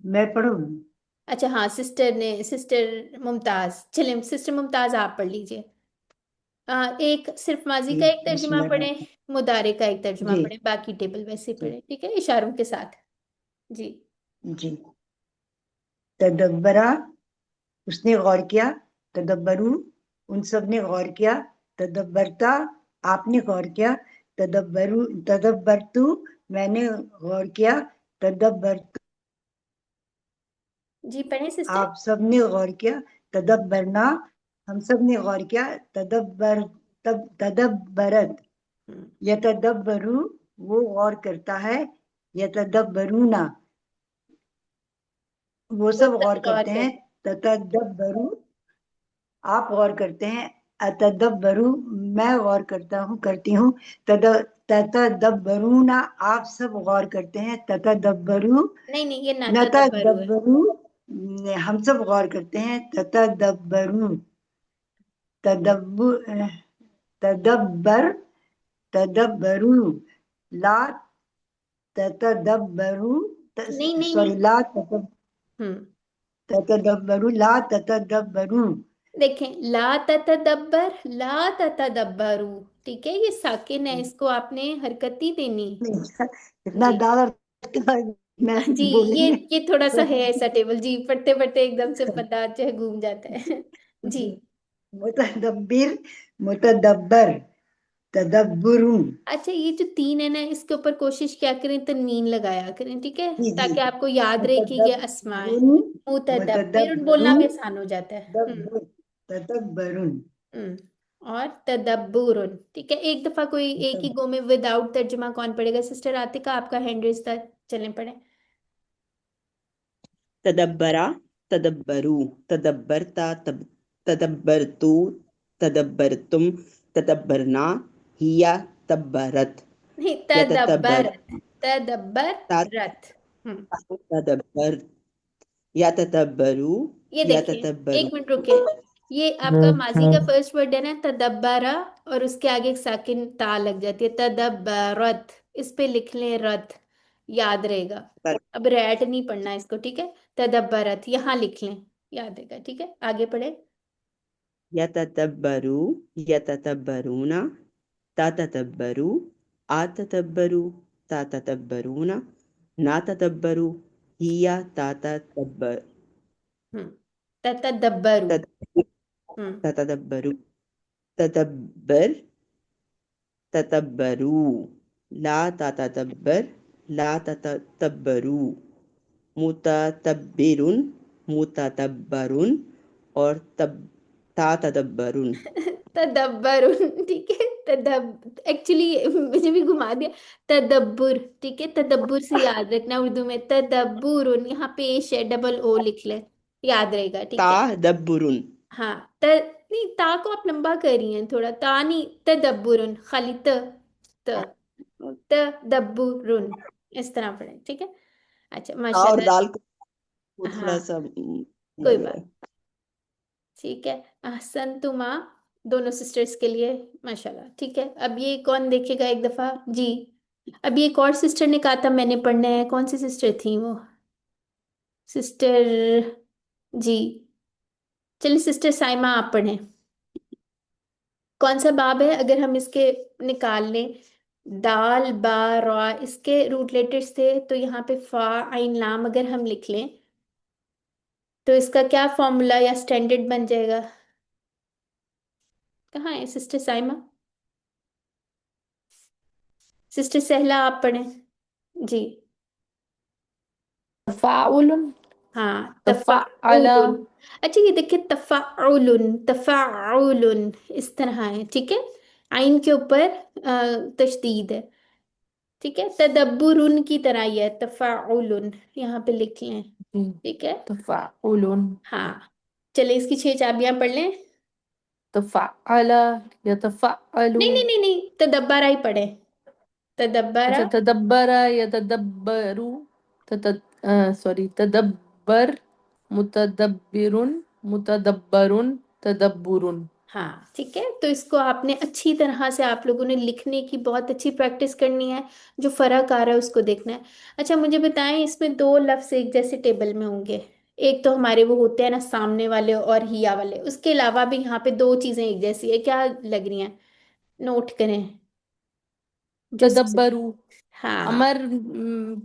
Speaker 7: मैं पढ़ूँ?
Speaker 3: अच्छा हाँ, सिस्टर ने, सिस्टर मुमताज, चलिए सिस्टर मुमताज आप पढ़ लीजिए। एक सिर्फ माजी का
Speaker 7: ठीक,
Speaker 3: एक तर्जुमा
Speaker 7: बिस्मिल्लाह।
Speaker 3: पढ़े, मुदारे का एक तर्जुमा
Speaker 7: जी
Speaker 3: पढ़े, बाकी टेबल वैसे
Speaker 7: जी
Speaker 3: पढ़े, ठीक है, इशारों के साथ। जी।
Speaker 7: जी। तदब्बरा, उसने गौर किया। तदब्बरू, उन सब ने गौर किया। तदब्बरता, आपने गौर किया। तदब्बरू, तदब्बरतु, मैंने गौर किया। तदब्बरतु,
Speaker 3: जी पढ़े सिस्टर।
Speaker 7: आप सब ने गौर किया। तदब्बरना, हम सब ने गौर किया। तदब्बर, तदब्बरत,
Speaker 3: हम्म,
Speaker 7: यतदब्बरू, वो गौर करता है। यतदब्बरूना, वो
Speaker 3: वो
Speaker 7: सब
Speaker 3: सब
Speaker 7: गौर
Speaker 3: गौर
Speaker 7: करते हैं।
Speaker 3: कर।
Speaker 7: ततदब्बरू, आप गौर करते हैं। अतदब्बरू, मैं गौर करता हूँ, करती हूँ। तद ततदब्बरूना, आप सब गौर करते हैं। ततदब्बरू,
Speaker 3: नहीं नहीं, ये ना तदब्बरू है।
Speaker 7: नतदब्बरू, हम सब गौर करते हैं। ततदब्बरू, तदब्बुर, तदब्बर, तदब्बरू, ला ततदब्बरू,
Speaker 3: नहीं नहीं नहीं।
Speaker 7: सॉरी, ला
Speaker 3: हम्म,
Speaker 7: ततदब्बरू, ला ततदब्बरू।
Speaker 3: देखें, ला ततदब्बर, ला ततदब्बरू, ठीक है, ये साकिन है, इसको आपने हरकत ही देनी।
Speaker 7: इतना
Speaker 3: जी।
Speaker 7: दादा मैं
Speaker 3: जी, ये
Speaker 7: बोलेंगे
Speaker 3: ये थोड़ा सा
Speaker 7: तो
Speaker 3: है ऐसा टेबल जी, पढ़ते पढ़ते एकदम से पता जो है घूम जाता है। जी।
Speaker 7: मुतदब्बिर, मुतदब्बर, तदब्बुरु।
Speaker 3: अच्छा, ये जो तीन है ना, इसके ऊपर कोशिश क्या करें, तनवीन लगाया करें, ठीक है,
Speaker 7: जी जी।
Speaker 3: ताकि आपको याद रहे कि ये अस्मा है।
Speaker 7: मुतदब्बुरुन,
Speaker 3: मुतदब्बिर बोलना
Speaker 7: मुतदब्बरुन,
Speaker 3: भी आसान हो जाता है।
Speaker 7: तदब्बुर, तदब्बरुन।
Speaker 3: और तदब्बुरुन, ठीक है, एक दफा कोई एक ही गो में विदाउट तर्जुमा कौन पढ़ेगा? सिस्टर आतिका, आपका हैंड रेज था, चलें पढ़े।
Speaker 6: तदब्बरा, तदब्बरू, तदब्बरता, तदब्बरतु, तदब्बरतुम, तदब्बरना, हिया तब्बरत,
Speaker 3: नहीं,
Speaker 6: यततब्बर,
Speaker 3: तदब्बर, तदब्बर रथ। हम्म,
Speaker 6: तदब्बर, यततब्बरू,
Speaker 3: ये देखें,
Speaker 6: यततब्बरू।
Speaker 3: एक मिनट रुके, ये आपका माजी का फर्स्ट वर्ड है ना तदब्बरा, और उसके आगे एक साकिन ता लग जाती है, तदब्बरत, इस पे लिख लें रथ, याद रहेगा। अब रैट नहीं पढ़ना इसको, ठीक है, तदब्बरत यहाँ लिख लें, याद रहेगा, ठीक है, आगे पढ़े।
Speaker 6: यततब्बरू, यततब्बरूना, ताततब्बरू, आततब्बरू, ताततब्बरूना, नाततब्बरू, हिया ताततब्बर,
Speaker 3: हम्म, तदब्बरू।
Speaker 6: तद
Speaker 3: हम्म,
Speaker 6: ततदब्बरू, ततब्बर, ततब्बरू, ला ततब्बर, ला ततब्बरू, मुततब्बिरुन, मुततब्बरुन और तब तातदब्बरुन।
Speaker 3: तदब्बरुन, ठीक है, एक्चुअली मुझे भी घुमा दिया। तदब्बुर, ठीक है, तदब्बुर से याद रखना, उर्दू में तदब्बुरुन, यहाँ पेश है, डबल ओ लिख ले, याद रहेगा, ठीक है।
Speaker 6: तादब्बरुन।
Speaker 3: हाँ, नहीं, ता को आप लंबा कर रही हैं थोड़ा, ता नहीं, तदब्बुरुन, खाली त तदब्बुरुन, इस तरह पढ़े, ठीक है। अच्छा,
Speaker 6: ता और
Speaker 3: माशाल्लाह।
Speaker 6: दाल को वो थोड़ा
Speaker 3: हाँ,
Speaker 6: सा
Speaker 3: कोई
Speaker 6: लग रहा
Speaker 3: बात,
Speaker 6: है।
Speaker 3: ठीक है। अहसन तुमा, दोनों सिस्टर्स के लिए, माशाल्लाह, ठीक है। अब ये कौन देखेगा एक दफा? जी, अभी एक और सिस्टर ने कहा था मैंने पढ़ना है, कौन सी सिस्टर थी वो? सिस्टर, जी, चलिए सिस्टर साइमा आप पढ़ें। कौन सा बाब है, अगर हम इसके निकाल लें, दाल बा रा, इसके रूट लेटर्स थे, तो यहाँ पे फा आइन लाम अगर हम लिख लें, तो इसका क्या फॉर्मूला या स्टैंडर्ड बन जाएगा? कहाँ है सिस्टर साइमा? सिस्टर सहला आप पढ़ें। जी।
Speaker 5: फाउल,
Speaker 3: हाँ,
Speaker 5: तफ़अला,
Speaker 3: तफ़अउलुन। अच्छा ये देखिए, तफ़अउलुन, तफ़अउलुन इस तरह है, ठीक है। आइन के ऊपर तशदीद है, ठीक है। तदब्बुरुन की तरह ही है, तफ़अउलुन यहाँ पे लिख लें, ठीक है।
Speaker 5: तफ़अउलुन,
Speaker 3: हाँ, चले इसकी 6 चाबियां पढ़ लें।
Speaker 5: तफ़अला, यतफ़अलु,
Speaker 3: नहीं नहीं नहीं नहीं, तदब्बरा ही पढ़े,
Speaker 5: अच्छा
Speaker 3: तदब्बरा।
Speaker 5: तदब्बरा यतदब्बरु, सॉरी तदब्बर, मुतदब्बिरुन, मुतदब्बरुन, तदब्बुरुन।
Speaker 3: हाँ ठीक है, तो इसको आपने अच्छी तरह से, आप लोगों ने लिखने की बहुत अच्छी प्रैक्टिस करनी है, जो फर्क आ रहा है उसको देखना है। अच्छा मुझे बताएं, इसमें दो लफ्ज एक जैसे टेबल में होंगे, एक तो हमारे वो होते हैं ना सामने वाले और हिया वाले, उसके अलावा भी यहाँ पे दो चीजें एक जैसी है, क्या लग रही हैं? नोट करें जो
Speaker 5: तदब्बरु,
Speaker 3: हाँ,
Speaker 5: अमर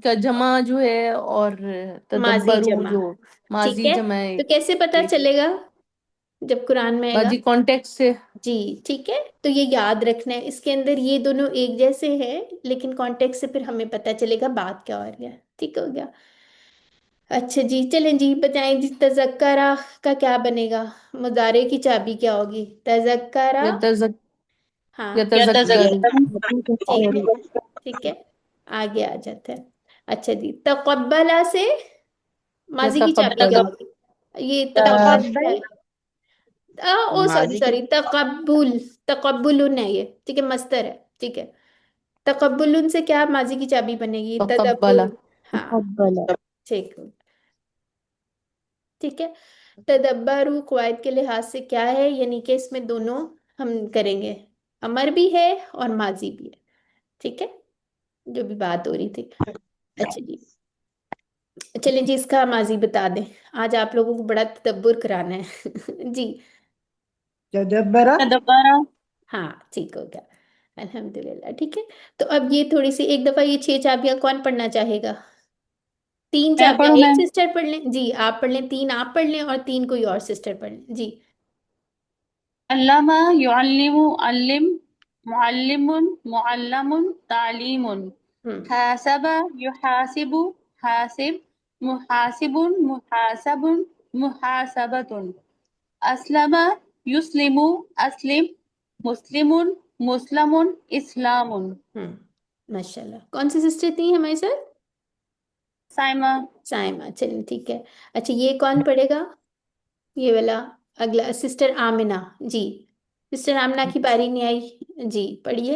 Speaker 5: का जमा जो है, और
Speaker 3: माजी
Speaker 5: तदब्बरु
Speaker 3: जमा,
Speaker 5: जो
Speaker 3: ठीक
Speaker 5: माजी
Speaker 3: है।
Speaker 5: जमा है।
Speaker 3: तो कैसे पता
Speaker 5: एक
Speaker 3: चलेगा जब कुरान में आएगा?
Speaker 5: बाजी कॉन्टेक्स्ट से।
Speaker 3: जी ठीक है, तो ये याद रखना है, इसके अंदर ये दोनों एक जैसे हैं, लेकिन कॉन्टेक्स्ट से फिर हमें पता चलेगा बात क्या हो रही है, ठीक हो गया। अच्छा जी, चलें जी, बताएं जी, तजक्करा का क्या बनेगा? मुजारे की चाबी क्या होगी? तजक्करा।
Speaker 5: यतज़क
Speaker 3: हाँ
Speaker 5: यतज़क्करु,
Speaker 3: ठीक है, ठीक है, आगे आ जाते हैं। अच्छा जी, तकब्बला से माजी की चाबी क्या
Speaker 5: यतक़ब्बलु,
Speaker 3: होगी? ये तकब्बुल क्या है? ओ सॉरी
Speaker 6: माजी के
Speaker 3: सॉरी, तकब्बुल, तकब्बुलुन है ये, ठीक है, मस्तर है, ठीक है। तकब्बुलुन से क्या माजी की चाबी बनेगी?
Speaker 5: तक़ब्बला,
Speaker 3: तदब्बुर। हाँ ठीक, ठीक है। तदब्बरु कवायद के लिहाज से क्या है, यानी कि इसमें दोनों हम करेंगे, अमर भी है और माजी भी है, ठीक है, जो भी बात हो रही थी। अच्छा जी, चलें जी, इसका माजी बता दें, आज आप लोगों को बड़ा तदब्बुर कराना है जी।
Speaker 7: तदब्बरा।
Speaker 8: तदब्बरा।
Speaker 3: हाँ ठीक हो गया, अल्हम्दुलिल्लाह, ठीक है। तो अब ये थोड़ी सी, एक दफा ये 6 चाबियां कौन पढ़ना चाहेगा? 3
Speaker 8: मैं
Speaker 3: चाबियां
Speaker 8: पढ़ूं
Speaker 3: एक
Speaker 8: मैम?
Speaker 3: सिस्टर पढ़ लें जी, आप पढ़ लें, 3 आप पढ़ लें और 3 कोई और सिस्टर पढ़ लें जी।
Speaker 8: अल्लामा युअल्लिमु अल्लिम, मुअल्लिमुन मुअल्लमुन तालीमुन,
Speaker 3: हम्म
Speaker 8: हासबा युहासिबु हासिब, मुहासिबुन मुहासबुन मुहासबतुन, अस्लमा युस्लिमु अस्लिम, मुस्लिमुन मुस्लमुन इस्लामुन।
Speaker 3: माशाल्लाह, कौन सी सिस्टर थी हमारे साथ?
Speaker 8: साइमा।
Speaker 3: साइमा, चलिए ठीक है। अच्छा ये कौन पढ़ेगा, ये वाला? अगला सिस्टर आमिना जी, सिस्टर आमिना की बारी नहीं आई जी, पढ़िए।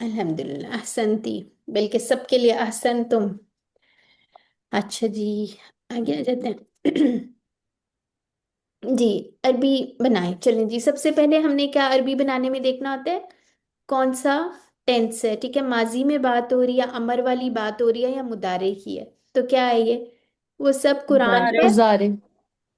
Speaker 3: अल्हम्दुलिल्लाह, अहसनती, बल्कि सबके लिए अहसन तुम। अच्छा जी, आगे आ जाते हैं जी। अरबी बनाएं, चलें जी, सबसे पहले हमने क्या अरबी बनाने में देखना होता है, कौन सा टेंस है, ठीक है, माजी में बात हो रही है, अमर वाली बात हो रही है, या मुदारे की है, तो क्या है ये, वो सब कुरान
Speaker 8: मुजारे।
Speaker 3: पे
Speaker 5: मुज़ारे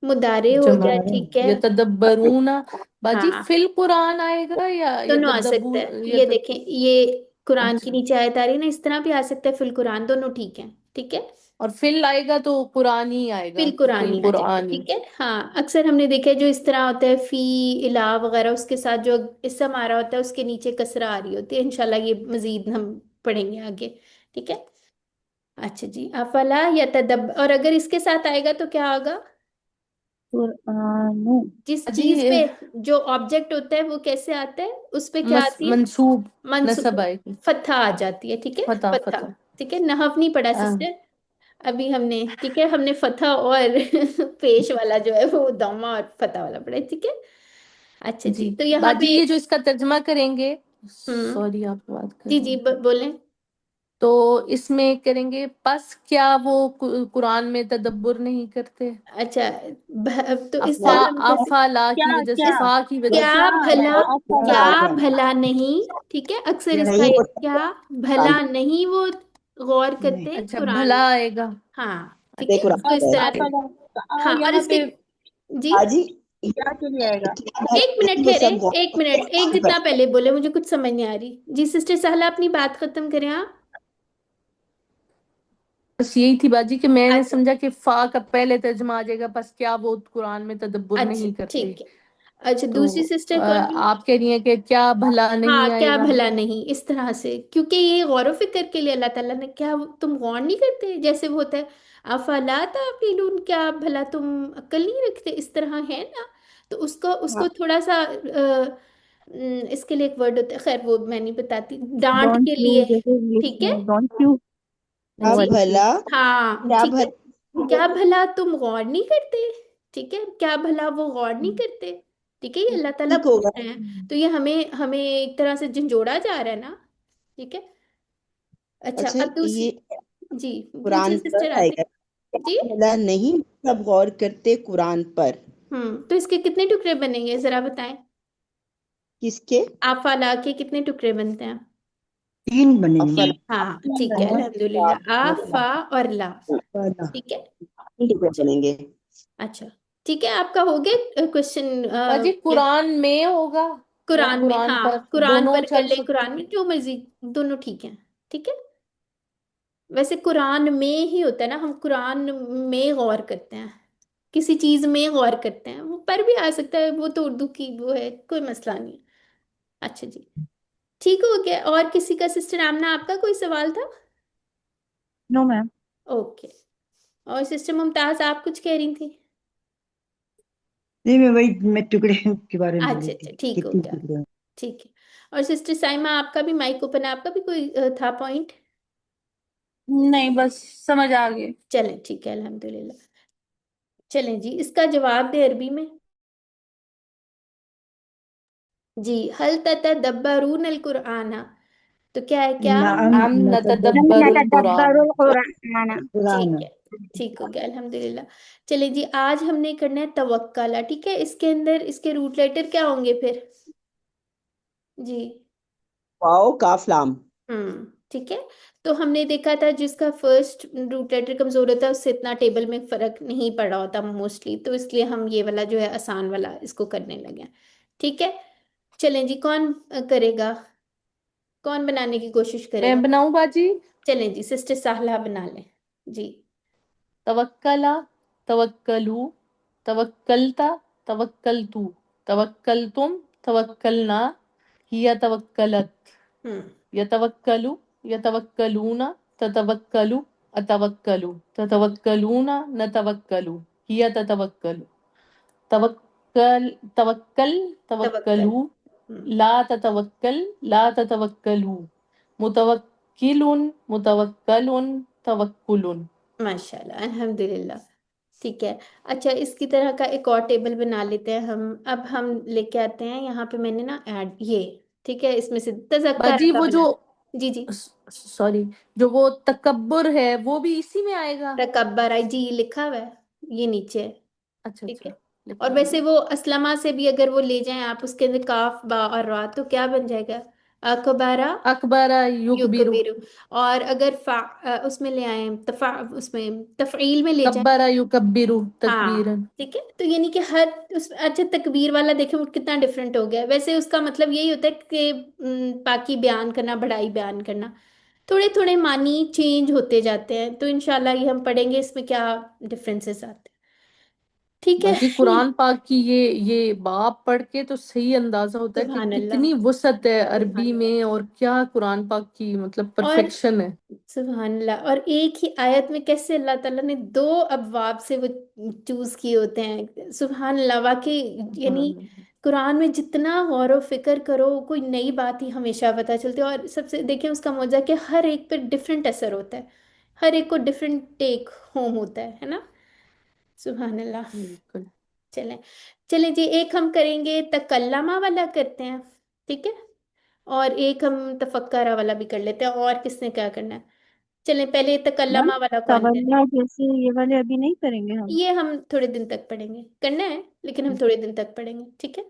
Speaker 3: मुदारे हो
Speaker 5: जमा,
Speaker 3: गया, ठीक है।
Speaker 5: यतदब्बरूना, बाजी
Speaker 3: हाँ,
Speaker 5: फिल कुरान आएगा या
Speaker 3: दोनों आ सकता
Speaker 5: यतदब्बुर,
Speaker 3: है, ये देखें, ये कुरान की
Speaker 5: अच्छा,
Speaker 3: नीचे आयत आ रही है ना, इस तरह भी आ सकता है, फिल कुरान, दोनों ठीक है, ठीक है।
Speaker 5: और फिल आएगा तो कुरान ही आएगा
Speaker 3: फिल
Speaker 5: कि
Speaker 3: कुरान
Speaker 5: फिल
Speaker 3: ही आ जाएगा,
Speaker 5: कुरान ही।
Speaker 3: ठीक है। हाँ, अक्सर हमने देखा है जो इस तरह होता है, फी, इला वगैरह, उसके साथ जो इसम आ रहा होता है उसके नीचे कसरा आ रही होती है, इंशाल्लाह ये मजीद हम पढ़ेंगे आगे, ठीक है। अच्छा जी, अफला या तदब, और अगर इसके साथ आएगा तो क्या होगा?
Speaker 10: कुरान
Speaker 3: जिस
Speaker 5: बाजी
Speaker 3: चीज पे जो ऑब्जेक्ट होता है वो कैसे आता है, उस पे क्या आती है?
Speaker 5: मंसूब नसब
Speaker 3: मंसूब,
Speaker 5: आएगी,
Speaker 3: फतहा आ जाती है, ठीक है,
Speaker 5: फता
Speaker 3: फतहा,
Speaker 5: फता।
Speaker 3: ठीक है। नहव नहीं पढ़ा
Speaker 5: हाँ,
Speaker 3: सिस्टर अभी हमने, ठीक है, हमने फतहा और पेश वाला जो है वो दमा और फतहा वाला पढ़ा है, ठीक है। अच्छा
Speaker 5: जी
Speaker 3: जी, तो यहाँ
Speaker 5: बाजी,
Speaker 3: पे
Speaker 5: ये जो इसका तर्जमा करेंगे,
Speaker 3: हम्म
Speaker 5: सॉरी आप बात कर
Speaker 3: जी
Speaker 5: रहे
Speaker 3: जी,
Speaker 5: हैं,
Speaker 3: बोलें।
Speaker 5: तो इसमें करेंगे, बस क्या वो कुरान में तदब्बुर नहीं करते?
Speaker 3: अच्छा, तो इस
Speaker 5: अफा,
Speaker 3: तरह हम कैसे,
Speaker 5: अफाला की
Speaker 8: क्या
Speaker 5: वजह से,
Speaker 8: क्या
Speaker 5: फा की वजह से।
Speaker 3: क्या भला,
Speaker 8: अफला।
Speaker 3: क्या भला नहीं, ठीक है, अक्सर
Speaker 6: ये
Speaker 3: इसका
Speaker 6: नहीं
Speaker 3: एक
Speaker 6: होता।
Speaker 3: क्या भला नहीं, वो गौर
Speaker 6: नहीं,
Speaker 3: करते
Speaker 5: अच्छा
Speaker 3: कुरान
Speaker 5: भला
Speaker 3: में।
Speaker 5: आएगा,
Speaker 3: हाँ ठीक
Speaker 6: आते
Speaker 3: है,
Speaker 6: कुरान
Speaker 3: उसको इस
Speaker 6: पे।
Speaker 3: तरह
Speaker 8: अफला।
Speaker 3: हाँ, और
Speaker 11: यहाँ
Speaker 3: इसके
Speaker 11: पे
Speaker 3: जी
Speaker 6: बाजी
Speaker 11: क्या के लिए आएगा?
Speaker 3: एक मिनट
Speaker 6: वो
Speaker 3: ठहरे,
Speaker 6: सब गौर
Speaker 3: एक मिनट, एक
Speaker 6: कुरान
Speaker 3: जितना
Speaker 6: पर।
Speaker 3: पहले बोले मुझे कुछ समझ नहीं आ रही जी। सिस्टर सहला अपनी बात खत्म करें आप।
Speaker 5: बस यही थी बाजी कि मैंने
Speaker 3: अच्छा
Speaker 5: समझा कि फा का पहले तर्जमा आ जाएगा, बस क्या वो कुरान में तदब्बुर
Speaker 3: अच्छा
Speaker 5: नहीं करते।
Speaker 3: ठीक है। अच्छा,
Speaker 5: तो
Speaker 3: दूसरी सिस्टर कौन थी?
Speaker 5: आप कह रही हैं कि क्या भला नहीं
Speaker 3: हाँ, क्या
Speaker 5: आएगा।
Speaker 3: भला नहीं, इस तरह से, क्योंकि ये गौर व फिक्र के लिए अल्लाह ताला ने, क्या तुम गौर नहीं करते, जैसे वो होता है अफला ताक़िलून, क्या भला तुम अक्ल नहीं रखते, इस तरह है ना। तो उसको
Speaker 6: हाँ,
Speaker 3: उसको थोड़ा सा इसके लिए एक वर्ड होता है, खैर वो मैं नहीं बताती, डांट
Speaker 10: डोंट
Speaker 3: के
Speaker 10: यू,
Speaker 3: लिए।
Speaker 10: जैसे इंग्लिश
Speaker 3: ठीक है,
Speaker 10: में डोंट यू, वो
Speaker 6: क्या
Speaker 3: जी
Speaker 10: वाली चीज।
Speaker 6: भला,
Speaker 3: हाँ
Speaker 6: क्या
Speaker 3: ठीक है।
Speaker 6: भला।
Speaker 3: क्या भला तुम गौर नहीं करते, ठीक है, क्या भला वो गौर नहीं करते, ठीक है, ये अल्लाह ताला
Speaker 6: ठीक
Speaker 3: पूछ
Speaker 6: होगा।
Speaker 3: रहे हैं, तो ये हमें हमें एक तरह से झंझोड़ा जा रहा है ना। ठीक है। अच्छा,
Speaker 6: अच्छा,
Speaker 3: अब दूसरी,
Speaker 6: ये
Speaker 3: जी दूसरी
Speaker 6: कुरान
Speaker 3: सिस्टर
Speaker 6: पर
Speaker 3: आते
Speaker 6: आएगा,
Speaker 3: हैं जी।
Speaker 6: क्या भला नहीं सब गौर करते कुरान पर।
Speaker 3: तो इसके कितने टुकड़े बनेंगे जरा बताएं।
Speaker 6: किसके?
Speaker 3: आफाला के कितने टुकड़े बनते हैं?
Speaker 7: 3 बनेंगे।
Speaker 6: अफल
Speaker 3: हाँ ठीक है, अल्हम्दुलिल्लाह, आफा और ला।
Speaker 7: वाला।
Speaker 3: ठीक है।
Speaker 6: बनेंगे।
Speaker 3: अच्छा, ठीक है, आपका हो गया क्वेश्चन।
Speaker 5: बाजी कुरान में होगा या
Speaker 3: कुरान में,
Speaker 5: कुरान पर,
Speaker 3: हाँ कुरान
Speaker 5: दोनों
Speaker 3: पर कर
Speaker 5: चल
Speaker 3: ले,
Speaker 5: सकते
Speaker 3: कुरान
Speaker 5: हैं।
Speaker 3: में जो मर्जी, दोनों ठीक है। ठीक है, वैसे कुरान में ही होता है ना, हम कुरान में गौर करते हैं, किसी चीज में गौर करते हैं, वो पर भी आ सकता है, वो तो उर्दू की वो है, कोई मसला नहीं है। अच्छा जी, ठीक हो गया। और किसी का, सिस्टर आमना आपका कोई सवाल था?
Speaker 10: No ma'am.
Speaker 3: ओके। और सिस्टर मुमताज आप कुछ कह रही थी?
Speaker 7: नहीं, मैं टुकड़े के बारे में बोल
Speaker 3: अच्छा
Speaker 7: रही
Speaker 3: अच्छा,
Speaker 7: थी,
Speaker 3: ठीक हो
Speaker 7: कितने
Speaker 3: गया।
Speaker 7: टुकड़े हैं।
Speaker 3: ठीक है। और सिस्टर साइमा आपका भी माइक ओपन है, आपका भी कोई था पॉइंट?
Speaker 11: नहीं, बस समझ आ गए।
Speaker 3: चलें ठीक है, अल्हम्दुलिल्लाह। चलें जी, इसका जवाब दे अरबी में जी। हल ततदब्बरून अल कुरान, तो क्या है, क्या
Speaker 7: नाम
Speaker 5: हम
Speaker 9: हम
Speaker 5: नतदब्बरुल कुरान।
Speaker 9: नतदब्बरुल कुरान।
Speaker 3: ठीक
Speaker 7: कुरान।
Speaker 3: है, ठीक हो गया, अल्हम्दुलिल्लाह। चलिए जी, आज हमने करना है तवक्कला। ठीक है, इसके अंदर इसके रूट लेटर क्या होंगे फिर जी?
Speaker 6: वाओ काफ लाम।
Speaker 3: ठीक है। तो हमने देखा था जिसका फर्स्ट रूट लेटर कमजोर होता है उससे इतना टेबल में फर्क नहीं पड़ा होता मोस्टली, तो इसलिए हम ये वाला जो है आसान वाला इसको करने लगे हैं। ठीक है। चलें जी, कौन करेगा, कौन बनाने की कोशिश
Speaker 5: मैं
Speaker 3: करेगा?
Speaker 5: बनाऊं बाजी?
Speaker 3: चलें जी, सिस्टर साहला बना लें जी।
Speaker 5: तवक्कला, तवक्कलू, तवक्कलता, तवक्कलतू, तवक्कलतुम, तवक्कलना, हिया तवक्कलत,
Speaker 3: हम्म
Speaker 5: यतवक्कलु, यतवक्कलूना, ततवक्कलु, अतवक्कलु, ततवक्कलूना, नतवक्कलु, हिया ततवक्कलु, तवक्कल, तवक्कल,
Speaker 3: तवक्कल।
Speaker 5: तवक्कलू,
Speaker 3: हम्म
Speaker 5: ला ततवक्कल, ला ततवक्कलू, मुतवक्किलुन, मुतवक्कलुन, तवक्कुलुन।
Speaker 3: माशाल्लाह, अल्हम्दुलिल्लाह। ठीक है। अच्छा, इसकी तरह का एक और टेबल बना लेते हैं हम। अब हम लेके आते हैं यहाँ पे, मैंने ना ऐड ये, ठीक है, इसमें से तज़क्कर
Speaker 5: बाजी
Speaker 3: का
Speaker 5: वो जो,
Speaker 3: बना। जी जी,
Speaker 5: सॉरी, जो वो तकब्बुर है वो भी इसी में आएगा?
Speaker 3: तकब्बर आई जी लिखा हुआ है, ये नीचे है।
Speaker 5: अच्छा
Speaker 3: ठीक
Speaker 5: अच्छा,
Speaker 3: है। और
Speaker 5: लिखा
Speaker 3: वैसे
Speaker 5: मैंने।
Speaker 3: वो असलमा से भी अगर वो ले जाएं आप, उसके अंदर काफ बा और रा, तो क्या बन जाएगा? अकबरा
Speaker 5: अकबरा युकबिरु,
Speaker 3: युकबिरु। और अगर उसमें ले आए उसमें तफईल में ले जाएं।
Speaker 5: कब्बरा युकब्बिरु
Speaker 3: हाँ
Speaker 5: तकबीरन।
Speaker 3: ठीक है, तो यानी कि हर उस, अच्छा तकबीर वाला देखें वो कितना डिफरेंट हो गया है। वैसे उसका मतलब यही होता है कि बाकी बयान करना, बढ़ाई बयान करना, थोड़े थोड़े मानी चेंज होते जाते हैं, तो इंशाल्लाह ये हम पढ़ेंगे इसमें क्या डिफरेंसेस आते हैं। ठीक है।
Speaker 5: बाजी कुरान पाक की ये बाप पढ़ के तो सही अंदाजा होता है कि
Speaker 3: सुभान अल्लाह,
Speaker 5: कितनी वसअत है
Speaker 3: सुभान
Speaker 5: अरबी
Speaker 3: अल्लाह।
Speaker 5: में, और क्या कुरान पाक की मतलब
Speaker 3: और
Speaker 5: परफेक्शन है।
Speaker 3: सुभान अल्लाह, और एक ही आयत में कैसे अल्लाह ताला ने दो अबवाब से वो चूज किए होते हैं, सुभान अल्लाह, वाकई। यानी
Speaker 5: हाँ।
Speaker 3: कुरान में जितना गौर व फिक्र करो, कोई नई बात ही हमेशा पता चलती है। और सबसे देखें उसका मौजा कि हर एक पे डिफरेंट असर होता है, हर एक को डिफरेंट टेक होम होता है ना। सुभान अल्लाह।
Speaker 5: बिल्कुल।
Speaker 3: चलें, चलें जी, एक हम करेंगे तकल्लमा वाला करते हैं, ठीक है, और एक हम तफक्करा वाला भी कर लेते हैं। और किसने क्या करना है? चलें, पहले
Speaker 10: मैम,
Speaker 3: तकल्लमा वाला कौन करे?
Speaker 10: तवल्ला जैसे ये वाले अभी नहीं करेंगे हम?
Speaker 3: ये हम थोड़े दिन तक पढ़ेंगे, करना है लेकिन हम थोड़े दिन तक पढ़ेंगे, ठीक है।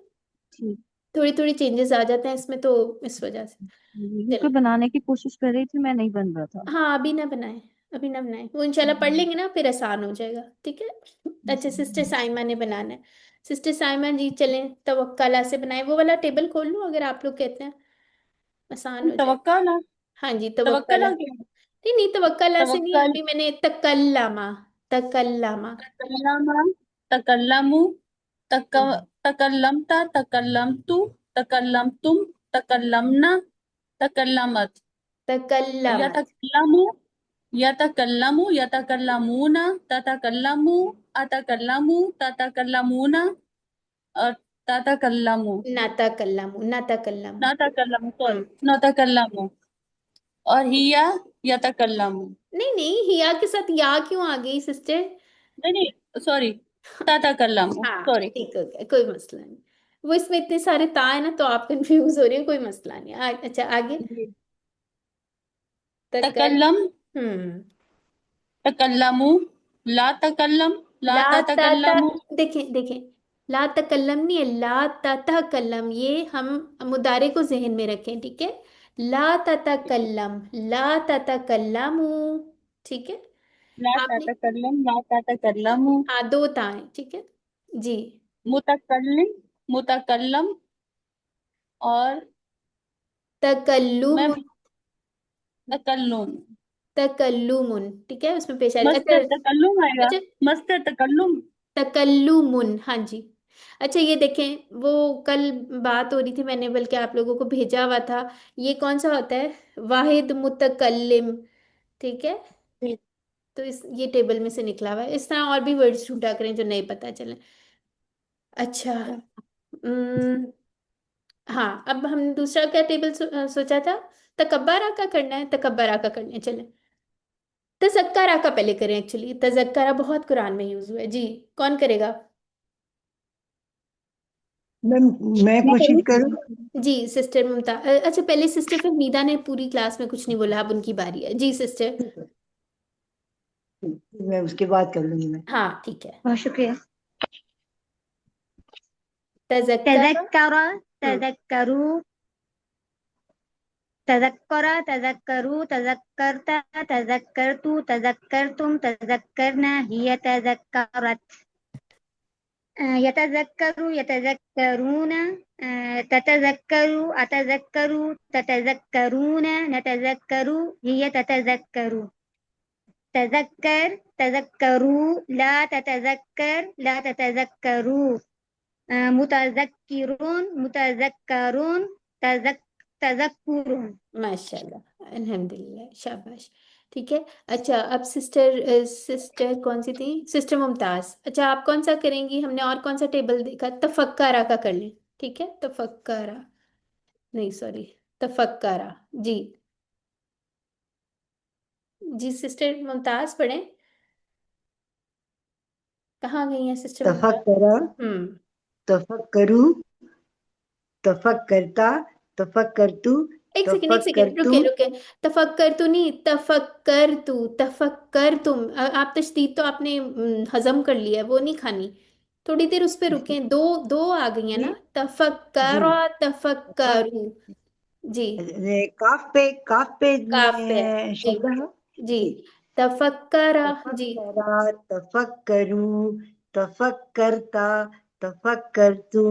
Speaker 10: ठीक।
Speaker 3: थोड़ी थोड़ी चेंजेस आ जाते हैं इसमें, तो इस वजह से।
Speaker 10: क्योंकि
Speaker 3: चलें,
Speaker 10: बनाने की कोशिश कर रही थी, मैं नहीं बन रहा था।
Speaker 3: हाँ अभी ना बनाए, अभी नमना है, वो इंशाल्लाह पढ़ लेंगे ना, फिर आसान हो जाएगा, ठीक है। अच्छा, सिस्टर साइमा ने बनाना है। सिस्टर साइमा जी चलें, तवक्कला से बनाए। वो वाला टेबल खोल लूँ अगर आप लोग कहते हैं, आसान हो जाए।
Speaker 11: तवक्कल
Speaker 3: हाँ जी,
Speaker 11: तवक्कल
Speaker 3: तवक्कला।
Speaker 11: आ गया।
Speaker 3: नहीं नहीं, तवक्कला से नहीं,
Speaker 11: तवक्कल
Speaker 3: अभी मैंने तकल्लामा। तकल्लामा।
Speaker 11: तकल्लमा तकल्लमु तक तकल्लमता तकल्लमतु तकल्लमतुम तकल्लमना तकल्लमत
Speaker 3: तकल्लमत।
Speaker 11: यतकल्लमु यतकल्लमु यतकल्लमूना ततकल्लमु अतकल्लमु ततकल्लमूना और ततकल्लमु
Speaker 3: नातकल्लमु। नातकल्लमु।
Speaker 11: नतकल्लमु
Speaker 3: हम्म।
Speaker 11: सॉरी नतकल्लमु और हिया यतकल्लमु
Speaker 3: नहीं नहीं, हिया के साथ या क्यों आ गई सिस्टर?
Speaker 11: नहीं नहीं सॉरी ततकल्लमु
Speaker 3: हाँ
Speaker 11: सॉरी
Speaker 3: ठीक हो गया, कोई मसला नहीं। वो इसमें इतने सारे ता है ना, तो आप कंफ्यूज हो रही हो, कोई मसला नहीं। अच्छा आगे। तकल
Speaker 11: तकल्लम
Speaker 3: हम्म।
Speaker 11: तकल्लमु ला तकल्लम ला
Speaker 3: ला ता ता।
Speaker 11: ततकल्लमु
Speaker 3: देखें देखें, ला तकल्लम नहीं है, ला ततकल्लम। ये हम मुदारे को जहन में रखें, ठीक है। ला ततकल्लम, ला ततकल्लमु, ठीक है।
Speaker 11: ला
Speaker 3: आपने,
Speaker 11: ततकल्लम ला ततकल्लमु
Speaker 3: हाँ दो ता है, ठीक है जी।
Speaker 11: मुतकल्लिम मुतकल्लम और मैं
Speaker 3: तकल्लुम।
Speaker 11: तकल्लुम
Speaker 3: तकल्लुमुन, ठीक है, उसमें पेश आ रही। अच्छा।
Speaker 11: मस्तर तकल्लुम आएगा
Speaker 3: अच्छा,
Speaker 11: मस्तर तकल्लुम
Speaker 3: तकल्लुमुन, हाँ जी। अच्छा ये देखें, वो कल बात हो रही थी, मैंने बल्कि आप लोगों को भेजा हुआ था। ये कौन सा होता है? वाहिद मुतकल्लिम, ठीक है। तो इस ये टेबल में से निकला हुआ है। इस तरह और भी वर्ड्स ढूंढा करें जो नहीं पता चले। अच्छा। हाँ, अब हम दूसरा क्या टेबल सोचा था? तकब्बरा का करना है, तकब्बरा का करना है, चले। तजक्करा का पहले करें, एक्चुअली तजक्करा बहुत कुरान में यूज हुआ है जी। कौन करेगा?
Speaker 7: मैं
Speaker 8: मैं
Speaker 7: कोशिश करूँ।
Speaker 8: करूँ।
Speaker 3: जी सिस्टर मुमताज। अच्छा, पहले सिस्टर फहमीदा ने पूरी क्लास में कुछ नहीं बोला, अब उनकी बारी है जी सिस्टर।
Speaker 7: ठीक है, मैं उसके बाद कर लूंगी मैं।
Speaker 3: हाँ ठीक है।
Speaker 9: बहुत शुक्रिया।
Speaker 3: तजक्करा।
Speaker 9: तज़क्कर
Speaker 3: हम्म।
Speaker 9: तज़क्करू तज़क्कर तज़क्करू तज़क्करता तज़क्करतु तज़क्करतुम तज़क्करना हिय तज़क्करत यतज़क्करु यतज़क्करून ततज़क्करु अतज़क्करु ततज़क्करून नतज़क्करु हिय ततज़क्करु तज़क्कर तज़क्करू ला ततज़क्कर ला ततज़क्करू मुतज़क्किरून मुतज़क्करून तज़क्कुरून।
Speaker 3: माशाल्लाह, अल्हम्दुलिल्लाह, शाबाश। ठीक है। अच्छा, अब सिस्टर, सिस्टर कौन सी थी? सिस्टर मुमताज। अच्छा, आप कौन सा करेंगी? हमने और कौन सा टेबल देखा? तफक्कारा का कर लें, ठीक है। तफक्कारा, नहीं सॉरी, तफक्कारा। जी। जी सिस्टर मुमताज पढ़ें। कहाँ गई हैं सिस्टर मुमताज?
Speaker 7: तफक्करा
Speaker 3: हम्म।
Speaker 7: तफक्करू तफक्करता तफक्करतु
Speaker 3: एक सेकेंड एक सेकेंड, रुके
Speaker 7: तफक्करतुम।
Speaker 3: रुके। तफक्कर तू नहीं, तफक्कर तू, तफक्कर तुम। आप तशदीद तो आपने हजम कर लिया है, वो नहीं खानी। थोड़ी देर उस पे रुके। दो दो आ गई है
Speaker 7: जी
Speaker 3: ना,
Speaker 7: जी।
Speaker 3: तफक्कर
Speaker 7: तफक
Speaker 3: तफक्करू। जी।
Speaker 7: काफ पे
Speaker 3: काफ पे है जी।
Speaker 7: शब्द है
Speaker 3: जी।
Speaker 7: जी।
Speaker 3: तफक्करा। जी।
Speaker 7: तफक्करा तफक्करू तफक्करता तफक्करतु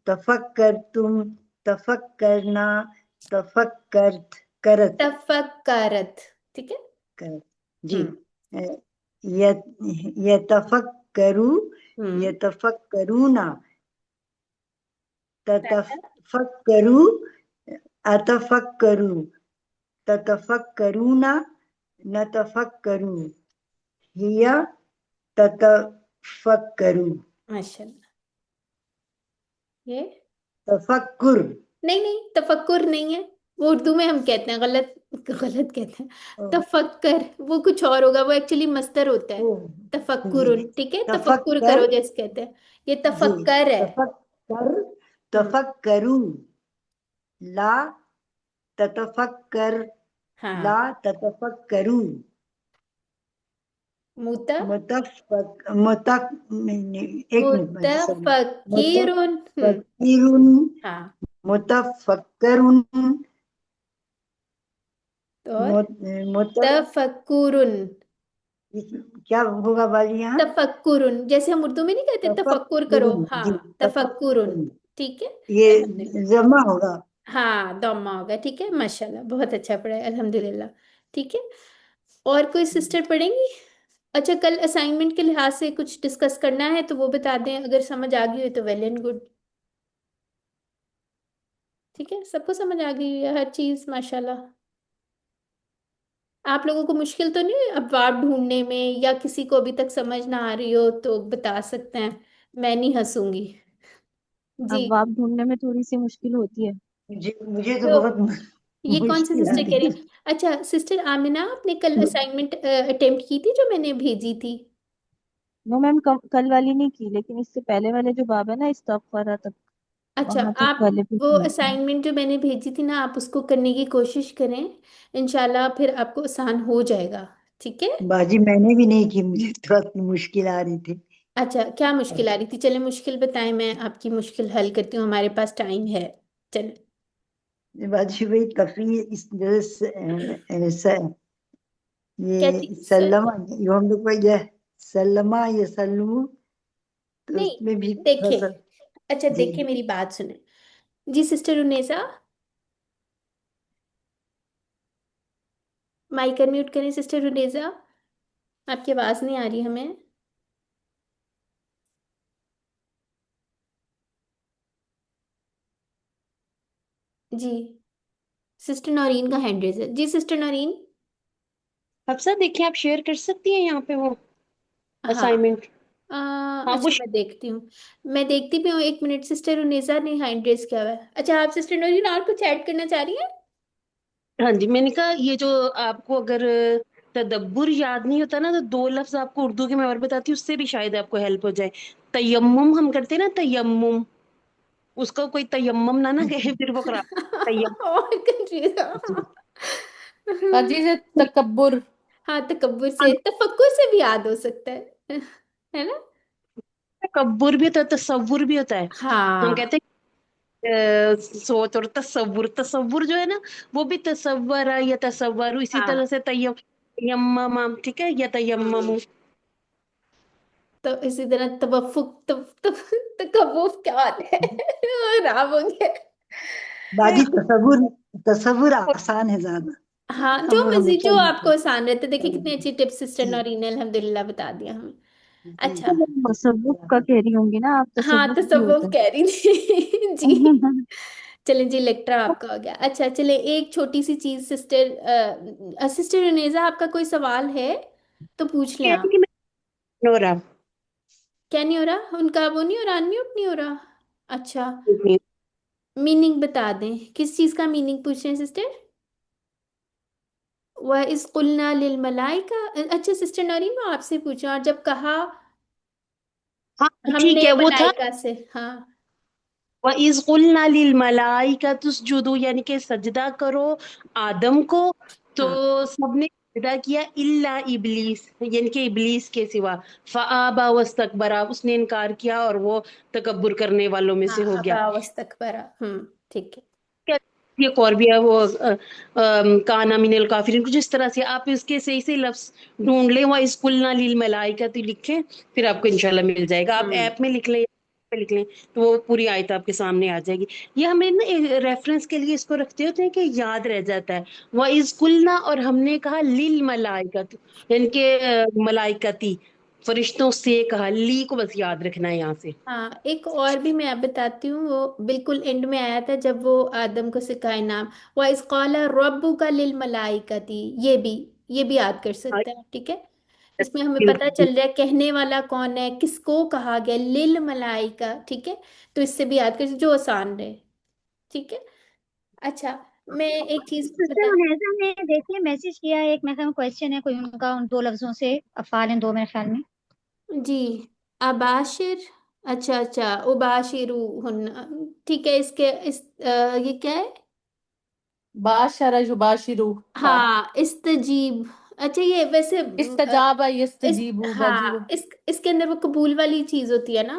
Speaker 7: तफक्करतुम तफक्करना तफक्करत करत
Speaker 3: तफक्करत, ठीक है।
Speaker 7: करत जी।
Speaker 3: हम्म।
Speaker 7: अ, य- यतफक्करू
Speaker 3: हम्म।
Speaker 7: यतफक्करूना
Speaker 3: पहला।
Speaker 7: ततफक्करू अतफक्करू ततफक्करूना नतफक्करू हिय ततफक्करू।
Speaker 3: माशाल्लाह। ये
Speaker 7: तफक्कुर।
Speaker 3: नहीं नहीं, तफक्कुर नहीं है। वो उर्दू में हम कहते हैं, गलत गलत कहते हैं।
Speaker 7: ओ,
Speaker 3: तफक्कर वो कुछ और होगा, वो एक्चुअली मस्तर होता है।
Speaker 7: ओ, जी
Speaker 3: तफक्कुरुन, ठीक है, तफक्कुर
Speaker 7: तफक्कर
Speaker 3: करो जैसे कहते हैं। ये
Speaker 7: जी।
Speaker 3: तफक्कर है।
Speaker 7: तफक्कर
Speaker 3: हम्म।
Speaker 7: तफक्करू ला ततफक्कर ला
Speaker 3: हाँ।
Speaker 7: ततफक्करू
Speaker 3: मुता
Speaker 7: मुतक एक मिनट सॉरी
Speaker 3: मुतफक्किरुन।
Speaker 7: मुतफक्किरुन
Speaker 3: हाँ।
Speaker 7: मुतफक्करुन
Speaker 3: और
Speaker 7: मुत
Speaker 3: तफक्कुरुन।
Speaker 7: क्या होगा बाजी यहाँ?
Speaker 3: तफक्कुरुन, जैसे हम उर्दू में नहीं कहते तफक्कुर करो,
Speaker 7: तफक्कुरुन, जी,
Speaker 3: हाँ तफक्कुरुन।
Speaker 7: तफक्कुरुन।
Speaker 3: ठीक है,
Speaker 7: ये
Speaker 3: अल्हम्दुलिल्लाह।
Speaker 7: जमा होगा।
Speaker 3: हाँ दम्मा होगा, ठीक है, माशाल्लाह बहुत अच्छा पढ़ा है, अल्हम्दुलिल्लाह। ठीक है, और कोई सिस्टर पढ़ेंगी? अच्छा, कल असाइनमेंट के लिहाज से कुछ डिस्कस करना है तो वो बता दें, अगर समझ आ गई हो तो वेल एंड गुड। ठीक है, सबको समझ आ गई है हर चीज़ माशाल्लाह? आप लोगों को मुश्किल तो नहीं हुई अब वर्ब ढूंढने में, या किसी को अभी तक समझ ना आ रही हो तो बता सकते हैं, मैं नहीं हंसूंगी। जी।
Speaker 10: अब आप ढूंढने में थोड़ी सी मुश्किल होती है।
Speaker 7: मुझे तो
Speaker 3: तो
Speaker 7: बहुत
Speaker 3: ये कौन सी
Speaker 7: मुश्किल
Speaker 3: सिस्टर
Speaker 7: आती
Speaker 3: कह रही
Speaker 7: है।
Speaker 3: है? अच्छा सिस्टर आमिना, आपने कल असाइनमेंट अटेम्प्ट की थी जो मैंने भेजी थी?
Speaker 10: नो मैम, कल वाली नहीं की, लेकिन इससे पहले वाले जो बाब है ना, इस्तगफारा तक,
Speaker 3: अच्छा,
Speaker 10: वहां तक
Speaker 3: आप
Speaker 10: वाले पे
Speaker 3: वो
Speaker 10: किया था।
Speaker 3: असाइनमेंट जो मैंने भेजी थी ना, आप उसको करने की कोशिश करें, इंशाल्लाह फिर आपको आसान हो जाएगा। ठीक है।
Speaker 7: बाजी मैंने भी नहीं की, मुझे थोड़ा मुश्किल आ रही थी।
Speaker 3: अच्छा, क्या मुश्किल आ रही थी? चले मुश्किल बताएं, मैं आपकी मुश्किल हल करती हूँ, हमारे पास टाइम है। चले।
Speaker 7: बाजी वही तफरी इस जैसे
Speaker 3: क्या
Speaker 7: ये
Speaker 3: थी
Speaker 7: सल्लमा, ये हम लोग को ये सल्लमा ये सल्लू, तो
Speaker 3: नहीं,
Speaker 7: उसमें भी थोड़ा
Speaker 3: देखिए,
Speaker 7: सा।
Speaker 3: अच्छा
Speaker 7: जी।
Speaker 3: देखिए मेरी बात सुने। जी सिस्टर उनेसा, माइक अनम्यूट करें सिस्टर उनेसा, आपकी आवाज नहीं आ रही हमें। जी, सिस्टर नौरीन का हैंड रेज है। जी सिस्टर नौरीन।
Speaker 4: हफ्सा देखिए, आप शेयर कर सकती हैं यहाँ पे वो
Speaker 3: हाँ।
Speaker 4: असाइनमेंट। हाँ वो
Speaker 3: अच्छा मैं देखती हूँ, मैं देखती भी हूँ, एक मिनट। सिस्टर उनेसा ने हैंड रेज किया हुआ है। अच्छा, आप सिस्टर नौरीन और कुछ ऐड करना चाह रही हैं?
Speaker 4: हाँ जी, मैंने कहा ये जो आपको अगर तदब्बुर याद नहीं होता ना, तो दो लफ्ज आपको उर्दू के मैं और बताती हूँ, उससे भी शायद आपको हेल्प हो जाए। तयम्मुम हम करते हैं ना, तयम्मुम, उसका कोई तयम्मम ना कहे फिर वो खराब।
Speaker 3: और कंफ्यूज।
Speaker 4: तयम्मुम।
Speaker 5: बाजी से तकब्बुर।
Speaker 3: हाँ, तकब्बुर से, तफक्कुर से भी याद हो सकता है ना?
Speaker 4: तकब्बुर भी होता है, तसव्वुर भी होता है। हम
Speaker 3: हाँ
Speaker 4: कहते हैं सोच, और तसव्वुर, तसव्वुर जो है ना, वो भी तसव्वरा या तसव्वरु, इसी तरह
Speaker 3: हाँ।
Speaker 4: से तयम्मम, ठीक है, या तयम्ममु।
Speaker 3: तो इसी तरह तवफ्फुक तकव्वुफ क्या होता है? राम हो गया।
Speaker 7: बाजी तसव्वुर, तसव्वुर आसान है ज्यादा।
Speaker 3: हाँ, जो
Speaker 7: हम
Speaker 3: मर्जी,
Speaker 7: हमेशा
Speaker 3: जो आपको
Speaker 7: जी।
Speaker 3: आसान रहता है। देखिए कितनी अच्छी टिप्स सिस्टर नौरीन ने अल्हम्दुलिल्लाह बता दिया हमें।
Speaker 7: जी
Speaker 3: अच्छा।
Speaker 7: जी।
Speaker 10: तसव्वुफ का कह रही होंगी ना आप,
Speaker 3: हाँ,
Speaker 10: तसव्वुफ भी
Speaker 3: तसव्वुफ
Speaker 10: होता है।
Speaker 3: कह रही थी जी। चलें जी, लेक्चर आपका हो गया। अच्छा चले, एक छोटी सी चीज सिस्टर, सिस्टर रनेजा, आपका कोई सवाल है तो पूछ लें
Speaker 4: कह रही
Speaker 3: आप।
Speaker 4: कि मैं नोरा।
Speaker 3: क्या नहीं हो रहा उनका? वो नहीं हो रहा, अनम्यूट नहीं हो रहा? अच्छा, मीनिंग बता दें, किस चीज का मीनिंग पूछ रहे हैं सिस्टर? वह इस कुलना लिल मलाइका। अच्छा सिस्टर नौरीन, मैं आपसे पूछूं, और जब कहा
Speaker 4: हाँ ठीक
Speaker 3: हमने
Speaker 4: है, वो था
Speaker 3: मलाइका से, हाँ।
Speaker 4: व इज़ कुलना लिल मलाइका तुस्जुदू, यानी कि सजदा करो आदम को, तो
Speaker 3: हाँ
Speaker 4: सबने सजदा किया इल्ला इबलीस, यानी कि इबलीस के सिवा। फआबा वस्तकबरा, उसने इनकार किया और वो तकब्बुर करने वालों में से
Speaker 3: हाँ,
Speaker 4: हो गया।
Speaker 3: अबा वस्तकबरा, ठीक है।
Speaker 4: क्या ये कौरबिया वो काना मिनल काफिरिन, कुछ इस तरह से आप इसके सही से लफ्ज ढूंढ लें, वह इसकुलना लिल मलाइका तो लिखें, फिर आपको इंशाल्लाह मिल जाएगा। आप
Speaker 3: हम्म।
Speaker 4: ऐप में लिख लें, पे लिख लें, तो वो पूरी आयत आपके सामने आ जाएगी। ये हमें ना रेफरेंस के लिए इसको रखते होते हैं कि याद रह जाता है। वह इसकुलना, और हमने कहा लिल मलाइका, यानी कि मलाइकती, फरिश्तों से कहा, ली को बस याद रखना है यहाँ से।
Speaker 3: हाँ, एक और भी मैं आप बताती हूँ, वो बिल्कुल एंड में आया था जब वो आदम को सिखाए नाम, व इस कौला रब्बुका लिल मलाइकती। ये भी याद कर सकते हैं, ठीक है। इसमें हमें पता
Speaker 4: बिल्कुल।
Speaker 3: चल रहा है कहने वाला कौन है, किसको कहा गया, लिल मलाइका, ठीक है। तो इससे भी याद कर, जो आसान रहे। ठीक है। अच्छा, मैं एक चीज
Speaker 9: सिस्टर
Speaker 3: बता।
Speaker 9: हुनैसा ने देखिए मैसेज किया है, एक मेरे ख्याल में क्वेश्चन है कोई उनका, उन दो लफ्जों से अफ़ाल हैं दो मेरे ख्याल में।
Speaker 3: जी, अबाशिर। अच्छा अच्छा, उबाशिरू हुन्ना, ठीक है। ये क्या है?
Speaker 5: बाशरा युबाशिरू था।
Speaker 3: हाँ, इस्तजीब। अच्छा, ये वैसे
Speaker 5: इस्तजाबा
Speaker 3: इस
Speaker 5: यस्तजीबु बाजी वो।
Speaker 3: हाँ, इसके अंदर वो कबूल वाली चीज होती है ना?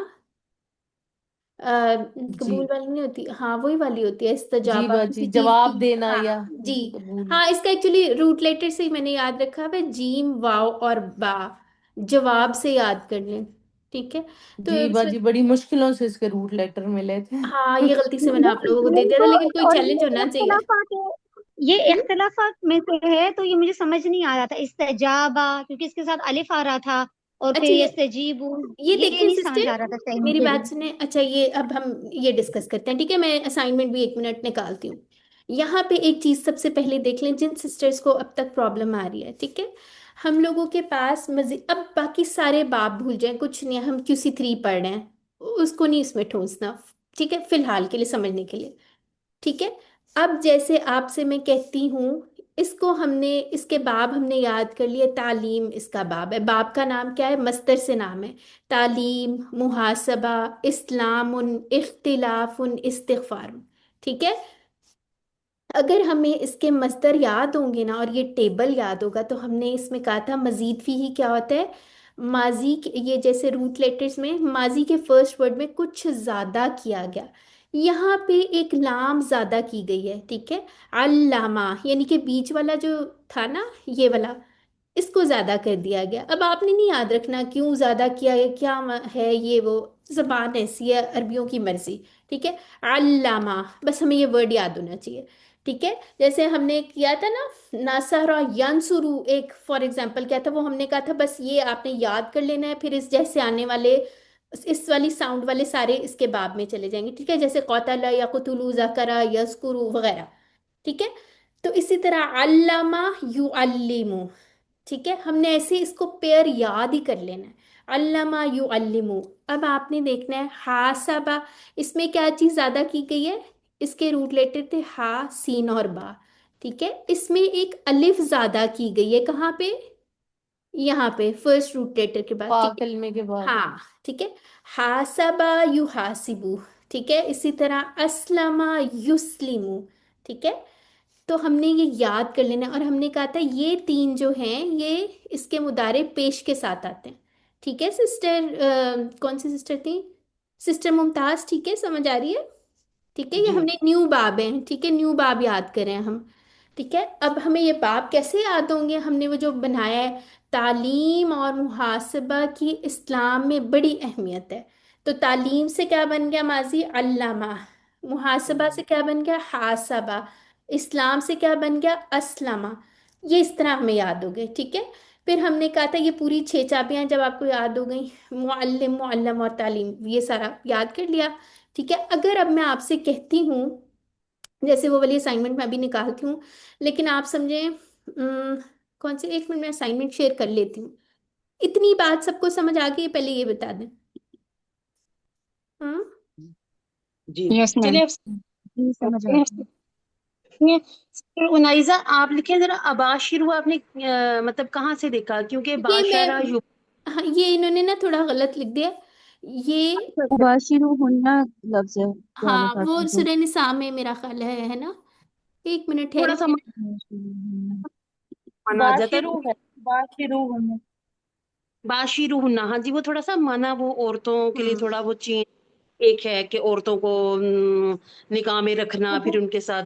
Speaker 3: कबूल
Speaker 5: जी
Speaker 3: वाली नहीं होती, हाँ वही वाली होती है,
Speaker 5: जी
Speaker 3: इस्तजाबा
Speaker 5: बाजी,
Speaker 3: किसी चीज
Speaker 5: जवाब
Speaker 3: की।
Speaker 5: देना
Speaker 3: हाँ
Speaker 5: या
Speaker 3: जी।
Speaker 5: कबूल।
Speaker 3: हाँ इसका एक्चुअली रूट लेटर से ही मैंने याद रखा है, जीम वाव और बा, जवाब से याद कर लें। ठीक है। तो
Speaker 5: जी
Speaker 3: इसमें
Speaker 5: बाजी, बड़ी मुश्किलों से इसके रूट लेटर मिले थे।
Speaker 3: हाँ ये गलती से मैंने
Speaker 9: ये
Speaker 3: आप लोगों को दे
Speaker 9: ये
Speaker 3: दिया था,
Speaker 9: तो,
Speaker 3: लेकिन कोई
Speaker 9: और
Speaker 3: चैलेंज होना चाहिए।
Speaker 9: ये
Speaker 3: हम्म।
Speaker 9: इख्तिलाफात में से है, तो ये मुझे समझ नहीं आ रहा था इस्तेजाबा, क्योंकि इसके साथ अलिफ आ रहा था, और फिर
Speaker 3: अच्छा
Speaker 9: ये इस्तेजीबु,
Speaker 3: ये
Speaker 9: ये
Speaker 3: देखें
Speaker 9: नहीं समझ आ
Speaker 3: सिस्टर,
Speaker 9: रहा था सही
Speaker 3: मेरी
Speaker 9: मुझे भी।
Speaker 3: बात सुने। अच्छा ये अब हम ये डिस्कस करते हैं, ठीक है, मैं असाइनमेंट भी 1 मिनट निकालती हूँ। यहाँ पे एक चीज सबसे पहले देख लें, जिन सिस्टर्स को अब तक प्रॉब्लम आ रही है, ठीक है, हम लोगों के पास मजीद, अब बाकी सारे बाप भूल जाएं, कुछ नहीं, हम QC3 पढ़ रहे हैं, उसको नहीं इसमें ठूंसना, ठीक है, फिलहाल के लिए समझने के लिए। ठीक है। अब जैसे आपसे मैं कहती हूँ, इसको हमने, इसके बाब हमने याद कर लिए, तालीम इसका बाब है, बाब का नाम क्या है, मस्तर से नाम है, तालीम, मुहासबा, इस्लामुन, इख्तिलाफुन, इस्तिगफार। ठीक है। अगर हमें इसके मस्दर याद होंगे ना, और ये टेबल याद होगा, तो हमने इसमें कहा था मजीद फी ही क्या होता है, ये जैसे रूट लेटर्स में माजी के फर्स्ट वर्ड में कुछ ज्यादा किया गया, यहाँ पे एक लाम ज्यादा की गई है, ठीक है, अल्लामा, यानी कि बीच वाला जो था ना, ये वाला, इसको ज्यादा कर दिया गया। अब आपने नहीं याद रखना क्यों ज्यादा किया है, क्या है ये वो, जबान ऐसी है, अरबियों की मर्जी। ठीक है। अल्लामा, बस हमें ये वर्ड याद होना चाहिए। ठीक है। जैसे हमने किया था ना, नासरा यंसुरु, एक फॉर एग्जांपल क्या था वो, हमने कहा था बस ये आपने याद कर लेना है, फिर इस जैसे आने वाले, इस वाली साउंड वाले सारे इसके बाब में चले जाएंगे। ठीक है, जैसे कौतला या कुतुलू, जकरा, यस्कुरु वगैरह। ठीक है। तो इसी तरह अल्लामा यू अल्लिमु, ठीक है, हमने ऐसे इसको पेयर याद ही कर लेना है, अल्लामा यू अल्लिमु। अब आपने देखना है हासाबा, इसमें क्या चीज ज्यादा की गई है, इसके रूट लेटर थे हा, सीन और बा। ठीक है, इसमें एक अलिफ ज्यादा की गई है, कहाँ पे, यहाँ पे फर्स्ट रूट लेटर के बाद।
Speaker 5: पा
Speaker 3: ठीक है।
Speaker 5: कलमे के बाद।
Speaker 3: हाँ ठीक है, हासबा यू हासिबू। ठीक है, इसी तरह अस्लमा युस्लिमु। ठीक है। तो हमने ये याद कर लेना है, और हमने कहा था ये तीन जो हैं ये इसके मुदारे पेश के साथ आते हैं। ठीक है सिस्टर, कौन सी सिस्टर थी, सिस्टर मुमताज, ठीक है, समझ आ रही है। ठीक है, ये
Speaker 6: जी
Speaker 3: हमने न्यू बाब हैं, ठीक है, न्यू बाब याद करें हम। ठीक है, अब हमें ये बाब कैसे याद होंगे, हमने वो जो बनाया है, तालीम और मुहासबा की इस्लाम में बड़ी अहमियत है। तो तालीम से क्या बन गया माजी, अल्लामा, मुहासबा से क्या बन गया, हासबा, इस्लाम से क्या बन गया, अस्लमा। ये इस तरह हमें याद हो गए। ठीक है। फिर हमने कहा था ये पूरी 6 चाबियां जब आपको याद हो गई, मुअल्लिम, मुअल्लम और तालीम, ये सारा याद कर लिया। ठीक है। अगर अब मैं आपसे कहती हूँ, जैसे वो वाली असाइनमेंट मैं अभी निकालती हूँ, लेकिन आप समझें, कौन से, 1 मिनट में असाइनमेंट शेयर कर लेती हूँ। इतनी बात सबको समझ आ गई, पहले ये बता दें। हाँ।
Speaker 6: जी
Speaker 2: यस मैम।
Speaker 4: चलिए अब
Speaker 10: जी समझ आ
Speaker 4: करते हैं।
Speaker 10: गया।
Speaker 4: फिर उनाइजा आप लिखें जरा, अबाशिर आपने मतलब कहाँ से देखा, क्योंकि
Speaker 3: ये
Speaker 4: बाशरा
Speaker 3: मैं,
Speaker 4: यु।
Speaker 3: हाँ ये इन्होंने ना थोड़ा गलत लिख दिया, ये,
Speaker 10: मुबाशिर हुन्ना लफ्ज है कुरान
Speaker 3: हाँ
Speaker 10: पाक
Speaker 3: वो
Speaker 10: में जो।
Speaker 3: सूरह निसा में मेरा ख्याल है ना। 1 मिनट
Speaker 4: थोड़ा
Speaker 3: ठहरे।
Speaker 4: सा माना आ जाता
Speaker 11: बाशिरू
Speaker 4: है।
Speaker 11: है, बाशिरू हूँ।
Speaker 4: बाशिरू हुन्ना, हाँ जी, वो थोड़ा सा माना वो औरतों के लिए
Speaker 3: हम्म।
Speaker 4: थोड़ा वो चेंज, एक है कि औरतों को निकाह में रखना, फिर उनके साथ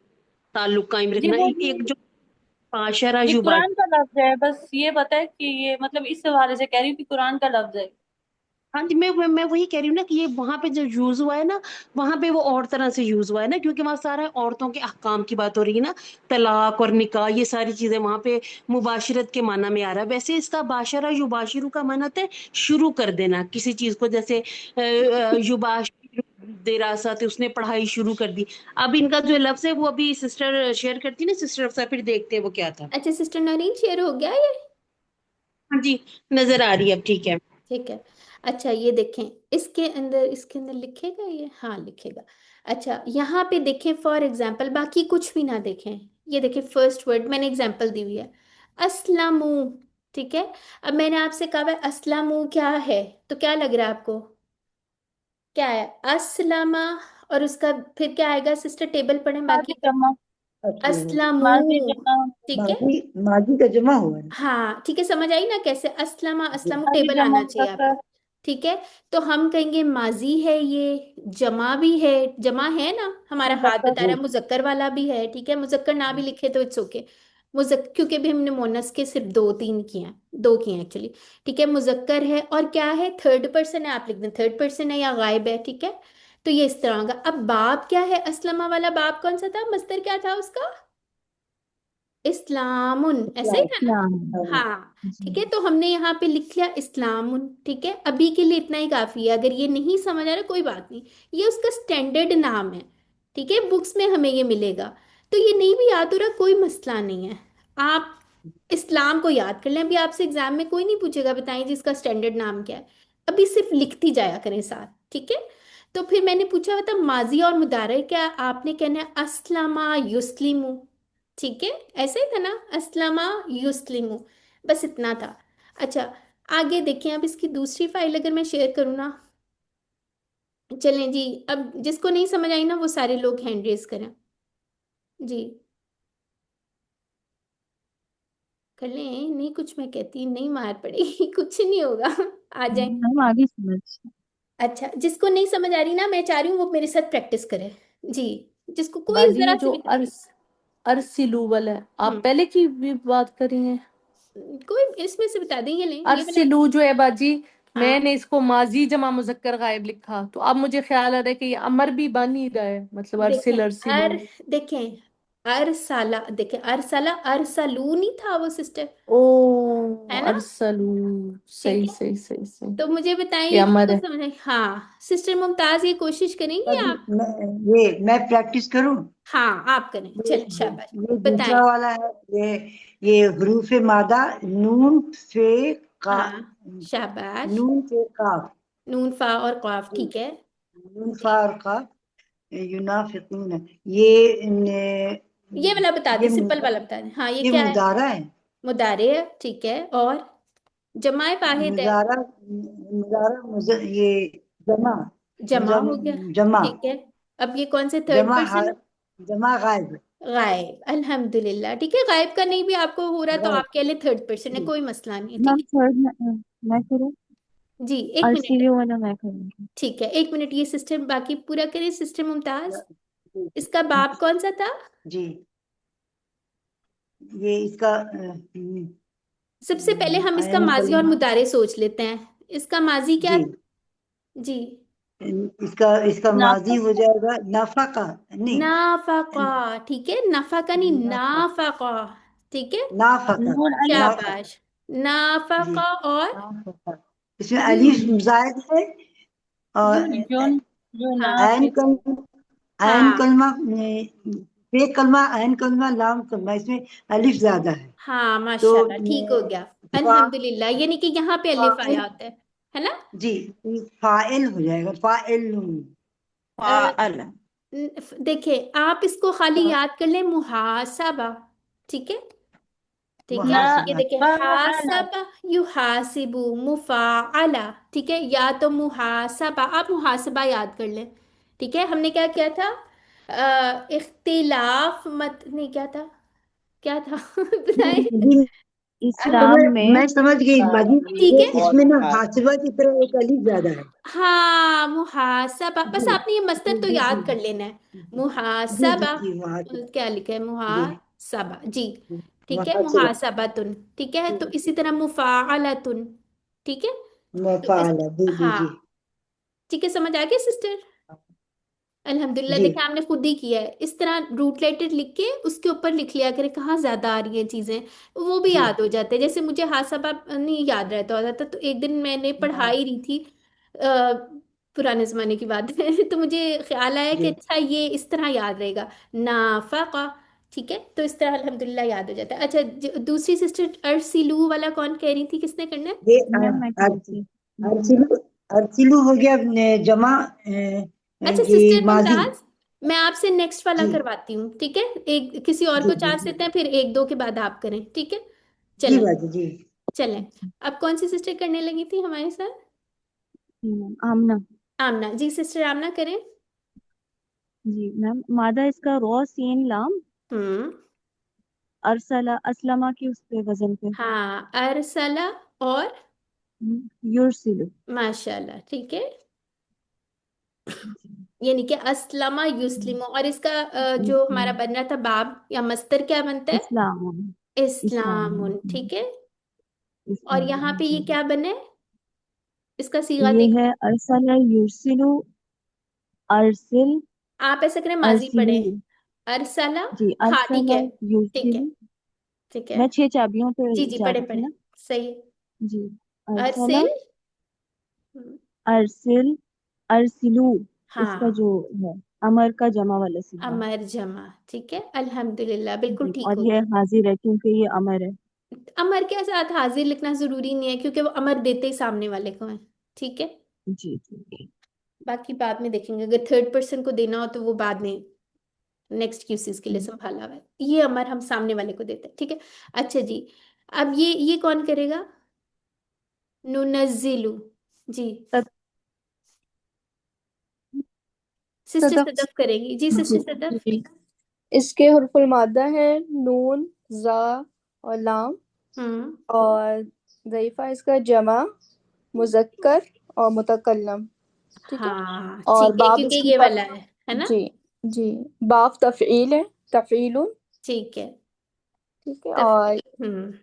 Speaker 4: ताल्लुक कायम
Speaker 11: जी
Speaker 4: रखना,
Speaker 11: वो
Speaker 4: एक जो बाशरा
Speaker 11: ये
Speaker 4: युबा।
Speaker 11: कुरान का लफ्ज है, बस ये पता है कि ये मतलब इस हवाले से कह रही हूँ कि कुरान का लफ्ज है।
Speaker 4: हाँ जी, मैं वही कह रही हूँ ना कि ये वहां पे जो यूज हुआ है ना, वहां पे वो और तरह से यूज हुआ है ना, क्योंकि वहां सारा औरतों के अहकाम की बात हो रही है ना, तलाक और निकाह, ये सारी चीजें वहां पे मुबाशरत के माना में आ रहा है। वैसे इसका बाशरा युबाशिरु का माना है शुरू कर देना किसी चीज को, जैसे युबाशिरु दिरासत, उसने पढ़ाई शुरू कर दी। अब इनका जो लफ्ज है वो अभी सिस्टर शेयर करती ना, सिस्टर अफसा, फिर देखते हैं वो क्या था।
Speaker 3: अच्छा सिस्टर नरीन, शेयर हो गया ये।
Speaker 4: हाँ जी, नजर आ रही है अब, ठीक है।
Speaker 3: ठीक है। अच्छा ये देखें, इसके अंदर लिखेगा ये, हाँ लिखेगा। अच्छा यहाँ पे देखें फॉर एग्जाम्पल, बाकी कुछ भी ना देखें, ये देखें फर्स्ट वर्ड मैंने एग्जाम्पल दी हुई है, अस्लामू। ठीक है। अब मैंने आपसे कहा है अस्लामू क्या है, तो क्या लग रहा है आपको, क्या है, अस्लामा, और उसका फिर क्या आएगा सिस्टर, टेबल पढ़ें
Speaker 11: माजी
Speaker 3: बाकी का,
Speaker 11: जमा,
Speaker 7: असलम।
Speaker 3: अस्लामू।
Speaker 11: माजी जमा,
Speaker 3: ठीक है।
Speaker 7: माजी माजी का जमा हुआ है।
Speaker 3: हाँ ठीक है, समझ आई ना कैसे, अस्लामा, अस्लामू
Speaker 11: माजी
Speaker 3: टेबल
Speaker 11: जमा
Speaker 3: आना चाहिए
Speaker 11: मुजक्कर।
Speaker 3: आपका। ठीक है, तो हम कहेंगे माजी है, ये जमा भी है, जमा है ना, हमारा हाथ बता रहा है, मुजक्कर वाला भी है, ठीक है, मुजक्कर ना भी लिखे तो इट्स ओके। मुजक्कर, क्योंकि भी हमने मोनस के सिर्फ दो तीन किए हैं, दो किए हैं एक्चुअली। ठीक है, मुजक्कर है और क्या है, थर्ड पर्सन है, आप लिख दें थर्ड पर्सन है या गायब है, ठीक है। तो ये इस तरह होगा। अब बाब क्या है, असलमा वाला बाब कौन सा था, मस्दर क्या था उसका, इस्लामुन, ऐसा ही था ना।
Speaker 8: इस्लाम।
Speaker 3: हाँ,
Speaker 8: जी।
Speaker 3: ठीक है, तो हमने यहाँ पे लिख लिया इस्लामुन, ठीक है, अभी के लिए इतना ही काफी है। अगर ये नहीं समझ आ रहा कोई बात नहीं, ये उसका स्टैंडर्ड नाम है, ठीक है, बुक्स में हमें ये मिलेगा। तो ये नहीं भी याद हो रहा कोई मसला नहीं है, आप इस्लाम को याद कर लें। अभी आपसे एग्जाम में कोई नहीं पूछेगा बताएं जी इसका स्टैंडर्ड नाम क्या है, अभी सिर्फ लिखती जाया करें साथ, ठीक है। तो फिर मैंने पूछा था माजी और मुदारे क्या, आपने कहना है अस्लमा युस्लिमु, ठीक है, ऐसे ही था ना, अस्लमा युस्लिमु, बस इतना था। अच्छा, आगे देखें, अब इसकी दूसरी फाइल अगर मैं शेयर करूँ ना, चलें जी, अब जिसको नहीं समझ आई ना वो सारे लोग हैंड रेज करें जी, कर लें, नहीं कुछ मैं कहती नहीं मार पड़ेगी कुछ नहीं होगा, आ जाए।
Speaker 8: हम आगे समझ।
Speaker 3: अच्छा, जिसको नहीं समझ आ रही ना, मैं चाह रही हूँ वो मेरे साथ प्रैक्टिस करे जी, जिसको कोई
Speaker 5: बाजी
Speaker 3: जरा
Speaker 5: ये
Speaker 3: सी
Speaker 5: जो
Speaker 3: भी तकलीफ।
Speaker 5: अरसिलू वाला है, आप
Speaker 3: हम्म,
Speaker 5: पहले की भी बात कर रही हैं।
Speaker 3: कोई इसमें से बता दें, ये लें ये वाला।
Speaker 5: अरसिलू जो है बाजी,
Speaker 3: हाँ,
Speaker 5: मैंने इसको माजी जमा मुजक्कर गायब लिखा, तो अब मुझे ख्याल आ रहा है कि ये अमर भी बन ही रहा है, मतलब
Speaker 3: देखें,
Speaker 5: अरसिलू।
Speaker 3: देखें अरसाला, देखें अरसाला, अरसलू नहीं था वो सिस्टर,
Speaker 5: ओ,
Speaker 3: है ना,
Speaker 5: अरसलू,
Speaker 3: ठीक
Speaker 5: सही
Speaker 3: है।
Speaker 5: सही सही सही।
Speaker 3: तो मुझे बताएं
Speaker 5: ये
Speaker 3: ये
Speaker 5: अमर
Speaker 3: किसको
Speaker 5: है।
Speaker 3: समझ आई, हाँ सिस्टर मुमताज ये कोशिश करेंगी
Speaker 7: अभी
Speaker 3: आप।
Speaker 7: मैं प्रैक्टिस करूं।
Speaker 3: हाँ आप करें,
Speaker 7: ये
Speaker 3: चल शाबाश,
Speaker 7: ये
Speaker 3: बताएं।
Speaker 7: दूसरा वाला है। ये हरूफ मादा, नून फे का,
Speaker 3: हाँ शाबाश,
Speaker 7: नून फे काफ।
Speaker 3: नून फा और कॉफ,
Speaker 7: जी,
Speaker 3: ठीक है
Speaker 7: नून
Speaker 3: जी।
Speaker 7: फा और काफ, युनाफिकून। ये
Speaker 3: ये वाला बता दें,
Speaker 7: ये
Speaker 3: सिंपल वाला बता दें, हाँ ये
Speaker 7: ये
Speaker 3: क्या है,
Speaker 7: मुजारा है।
Speaker 3: मुदारे है, ठीक है, और जमाए वाहिद है,
Speaker 7: मुजारा, ये जमा,
Speaker 3: जमा हो गया,
Speaker 7: जमा,
Speaker 3: ठीक है। अब ये कौन से थर्ड
Speaker 7: जमा
Speaker 3: पर्सन,
Speaker 7: जमा गायब।
Speaker 3: गायब, अल्हम्दुलिल्लाह, ठीक है, गायब का नहीं भी आपको हो रहा तो
Speaker 7: गायब।
Speaker 3: आप कह ले थर्ड पर्सन है,
Speaker 7: जी,
Speaker 3: कोई मसला नहीं है, ठीक
Speaker 8: मैम थर्ड मैं करूँ?
Speaker 3: है जी। एक मिनट,
Speaker 8: आरसीयू वाला मैं करूँगी।
Speaker 3: ठीक है, एक मिनट, ये सिस्टम बाकी पूरा करें, सिस्टर मुमताज।
Speaker 7: जी,
Speaker 3: इसका बाप कौन सा था,
Speaker 7: जी। ये इसका
Speaker 3: सबसे पहले हम इसका
Speaker 7: आयन
Speaker 3: माजी और
Speaker 7: कलमा।
Speaker 3: मुदारे सोच लेते हैं, इसका माजी क्या
Speaker 7: जी,
Speaker 3: था जी,
Speaker 7: इसका इसका माजी हो जाएगा नफा का, नहीं,
Speaker 3: नाफाका, ठीक है, नफा का नहीं,
Speaker 7: नफा,
Speaker 3: नाफाका, ठीक है,
Speaker 7: नाफा का,
Speaker 8: नून अलिफ।
Speaker 7: नाफा।
Speaker 3: शाबाश,
Speaker 7: जी,
Speaker 3: नाफाका, और
Speaker 7: नाफा। इसमें अलीफ
Speaker 3: यून,
Speaker 7: जायद है। और
Speaker 3: यून,
Speaker 8: जोन
Speaker 3: हाँ
Speaker 7: आयन
Speaker 8: जोनाफिक।
Speaker 7: कलमा, आयन
Speaker 3: हाँ
Speaker 7: कलमा, बे कलमा, आयन कलमा, लाम कलमा, इसमें अलिफ ज्यादा है।
Speaker 3: हाँ,
Speaker 7: तो
Speaker 3: माशाल्लाह, ठीक हो गया,
Speaker 7: फा,
Speaker 3: अल्हम्दुलिल्लाह, यानी कि यहाँ पे अलिफ
Speaker 7: फाइल,
Speaker 3: आया होता है ना।
Speaker 7: जी, फाइल हो जाएगा, फाइल।
Speaker 3: अ,
Speaker 1: फाअल।
Speaker 3: देखिए आप इसको खाली याद कर लें, मुहासबा, ठीक है, ठीक है,
Speaker 8: ना
Speaker 3: ये
Speaker 7: मुहासबा।
Speaker 3: देखिए,
Speaker 8: फाअला।
Speaker 3: हासबा युहासिबु मुफाअला, ठीक है, या तो मुहासबा, आप मुहासबा याद कर लें, ठीक है। हमने क्या किया था, इख्तिलाफ मत नहीं, क्या था, क्या था बताएं,
Speaker 7: जी,
Speaker 8: इस्लाम में
Speaker 7: मैं समझ गई माजी।
Speaker 3: ठीक
Speaker 7: ये
Speaker 3: है,
Speaker 7: इसमें ना हासिबा की तरह एक अलीफ ज्यादा है।
Speaker 3: हाँ मुहासबा, बस
Speaker 7: जी,
Speaker 3: आपने ये मस्तर
Speaker 7: जी,
Speaker 3: तो
Speaker 7: जी,
Speaker 3: याद
Speaker 7: जी,
Speaker 3: कर लेना है,
Speaker 7: जी, जी,
Speaker 3: मुहासबा,
Speaker 7: जी, वहाँ से।
Speaker 3: क्या लिखा है,
Speaker 7: जी,
Speaker 3: मुहासबा जी, ठीक है,
Speaker 7: वहाँ से।
Speaker 3: मुहासबातुन, ठीक है, तो इसी तरह मुफाअलतुन, ठीक है, तो इस,
Speaker 7: मफाला, जी, जी,
Speaker 3: हाँ,
Speaker 7: जी,
Speaker 3: ठीक है, समझ आ गया सिस्टर, अल्हम्दुलिल्लाह,
Speaker 7: जी,
Speaker 3: देखा हमने खुद ही किया है, इस तरह रूट लेटर लिख के उसके ऊपर लिख लिया करें कहाँ ज्यादा आ रही हैं चीजें, वो भी
Speaker 7: जी,
Speaker 3: याद हो जाते हैं। जैसे मुझे हासाबा नहीं याद रहता होता था, तो एक दिन मैंने पढ़ा ही रही थी, अ, पुराने जमाने की बात है तो मुझे ख्याल आया कि
Speaker 7: जी।
Speaker 3: अच्छा ये इस तरह याद रहेगा, नाफाका, ठीक है, तो इस तरह अल्हम्दुलिल्लाह याद हो जाता है। अच्छा, दूसरी सिस्टर अरसिलू वाला कौन कह रही थी, किसने करना है,
Speaker 7: ये
Speaker 8: मैम मैं कह रही थी।
Speaker 7: अरसिलू, अरसिलू हो गया जमा,
Speaker 3: अच्छा
Speaker 7: ये
Speaker 3: सिस्टर
Speaker 7: माजी।
Speaker 3: मुमताज, मैं आपसे नेक्स्ट वाला
Speaker 7: जी,
Speaker 3: करवाती हूँ, ठीक है, एक किसी और
Speaker 7: जी,
Speaker 3: को
Speaker 7: जी,
Speaker 3: चांस देते हैं, फिर एक दो के बाद आप करें, ठीक है,
Speaker 7: जी
Speaker 3: चलें,
Speaker 7: बाजी, जी,
Speaker 3: चलें। अब कौन सी सिस्टर करने लगी थी हमारे साथ,
Speaker 8: जी मैम आमना।
Speaker 3: आमना जी, सिस्टर आमना करें।
Speaker 8: जी मैम मादा इसका रॉ सीन लाम।
Speaker 3: हम्म,
Speaker 8: अरसला असलमा की उस पे वजन पे।
Speaker 3: हाँ, अरसला, और
Speaker 10: युरसिलु।
Speaker 3: माशाल्लाह, ठीक है। यानी कि अस्लमा युस्लिमो, और इसका जो हमारा बन रहा था बाब या मस्तर, क्या बनता है?
Speaker 10: इस्लाम। इस्लाम।
Speaker 3: इस्लामुन, ठीक है। और यहाँ
Speaker 10: इस्लाम
Speaker 3: पे ये
Speaker 10: जी।
Speaker 3: क्या बने, इसका सीगा
Speaker 10: ये
Speaker 3: देखो।
Speaker 10: है अरसला युरसिलु। अरसिल।
Speaker 3: आप ऐसा करें, माजी
Speaker 10: अरसिलु।
Speaker 3: पढ़े। अरसला।
Speaker 10: जी
Speaker 3: हाँ ठीक
Speaker 10: अरसला
Speaker 3: है, ठीक है,
Speaker 10: युरसिलु।
Speaker 3: ठीक है।
Speaker 10: मैं 6 चाबियों पे
Speaker 3: जी जी,
Speaker 10: जा
Speaker 3: पढ़े
Speaker 10: रही थी
Speaker 3: पढ़े,
Speaker 10: ना।
Speaker 3: सही है।
Speaker 10: जी अरसला।
Speaker 3: अरसिल। हम्म,
Speaker 10: अरसिल। अरसिलू। इसका
Speaker 3: हाँ,
Speaker 10: जो है अमर का जमा वाला सीगा है।
Speaker 3: अमर जमा, ठीक है, अल्हम्दुलिल्लाह, बिल्कुल
Speaker 10: जी
Speaker 3: ठीक
Speaker 10: और
Speaker 3: हो
Speaker 10: ये
Speaker 3: गया।
Speaker 10: हाजिर है क्योंकि ये अमर है।
Speaker 3: अमर के साथ हाजिर लिखना जरूरी नहीं है, क्योंकि वो अमर देते ही सामने वाले को है, ठीक है।
Speaker 10: जी जी।
Speaker 3: बाकी बाद में देखेंगे, अगर थर्ड पर्सन को देना हो तो वो बाद में नेक्स्ट क्यूसीज के लिए
Speaker 10: हम्म।
Speaker 3: संभाला हुआ है। ये अमर हम सामने वाले को देते हैं, ठीक है। अच्छा जी, अब ये कौन करेगा? नुनज़िलु। जी,
Speaker 10: तद
Speaker 3: सिस्टर
Speaker 12: सदफ।
Speaker 3: सदफ करेगी, जी
Speaker 10: जी
Speaker 3: सिस्टर सदफ।
Speaker 12: जी, इसके हुर्फुल मादा हैं नून, जा और लाम।
Speaker 3: हम्म,
Speaker 12: और ज़ईफ़ा इसका जमा, मुज़क्कर और मुतकल्लम। ठीक है।
Speaker 3: हाँ
Speaker 12: और
Speaker 3: ठीक है,
Speaker 12: बाब
Speaker 3: क्योंकि
Speaker 12: इसकी
Speaker 3: ये वाला है ना।
Speaker 12: जी जी। बाफ तफ़ईल है, तफ़ईलुन।
Speaker 3: ठीक है,
Speaker 12: ठीक है।
Speaker 3: तफरीक,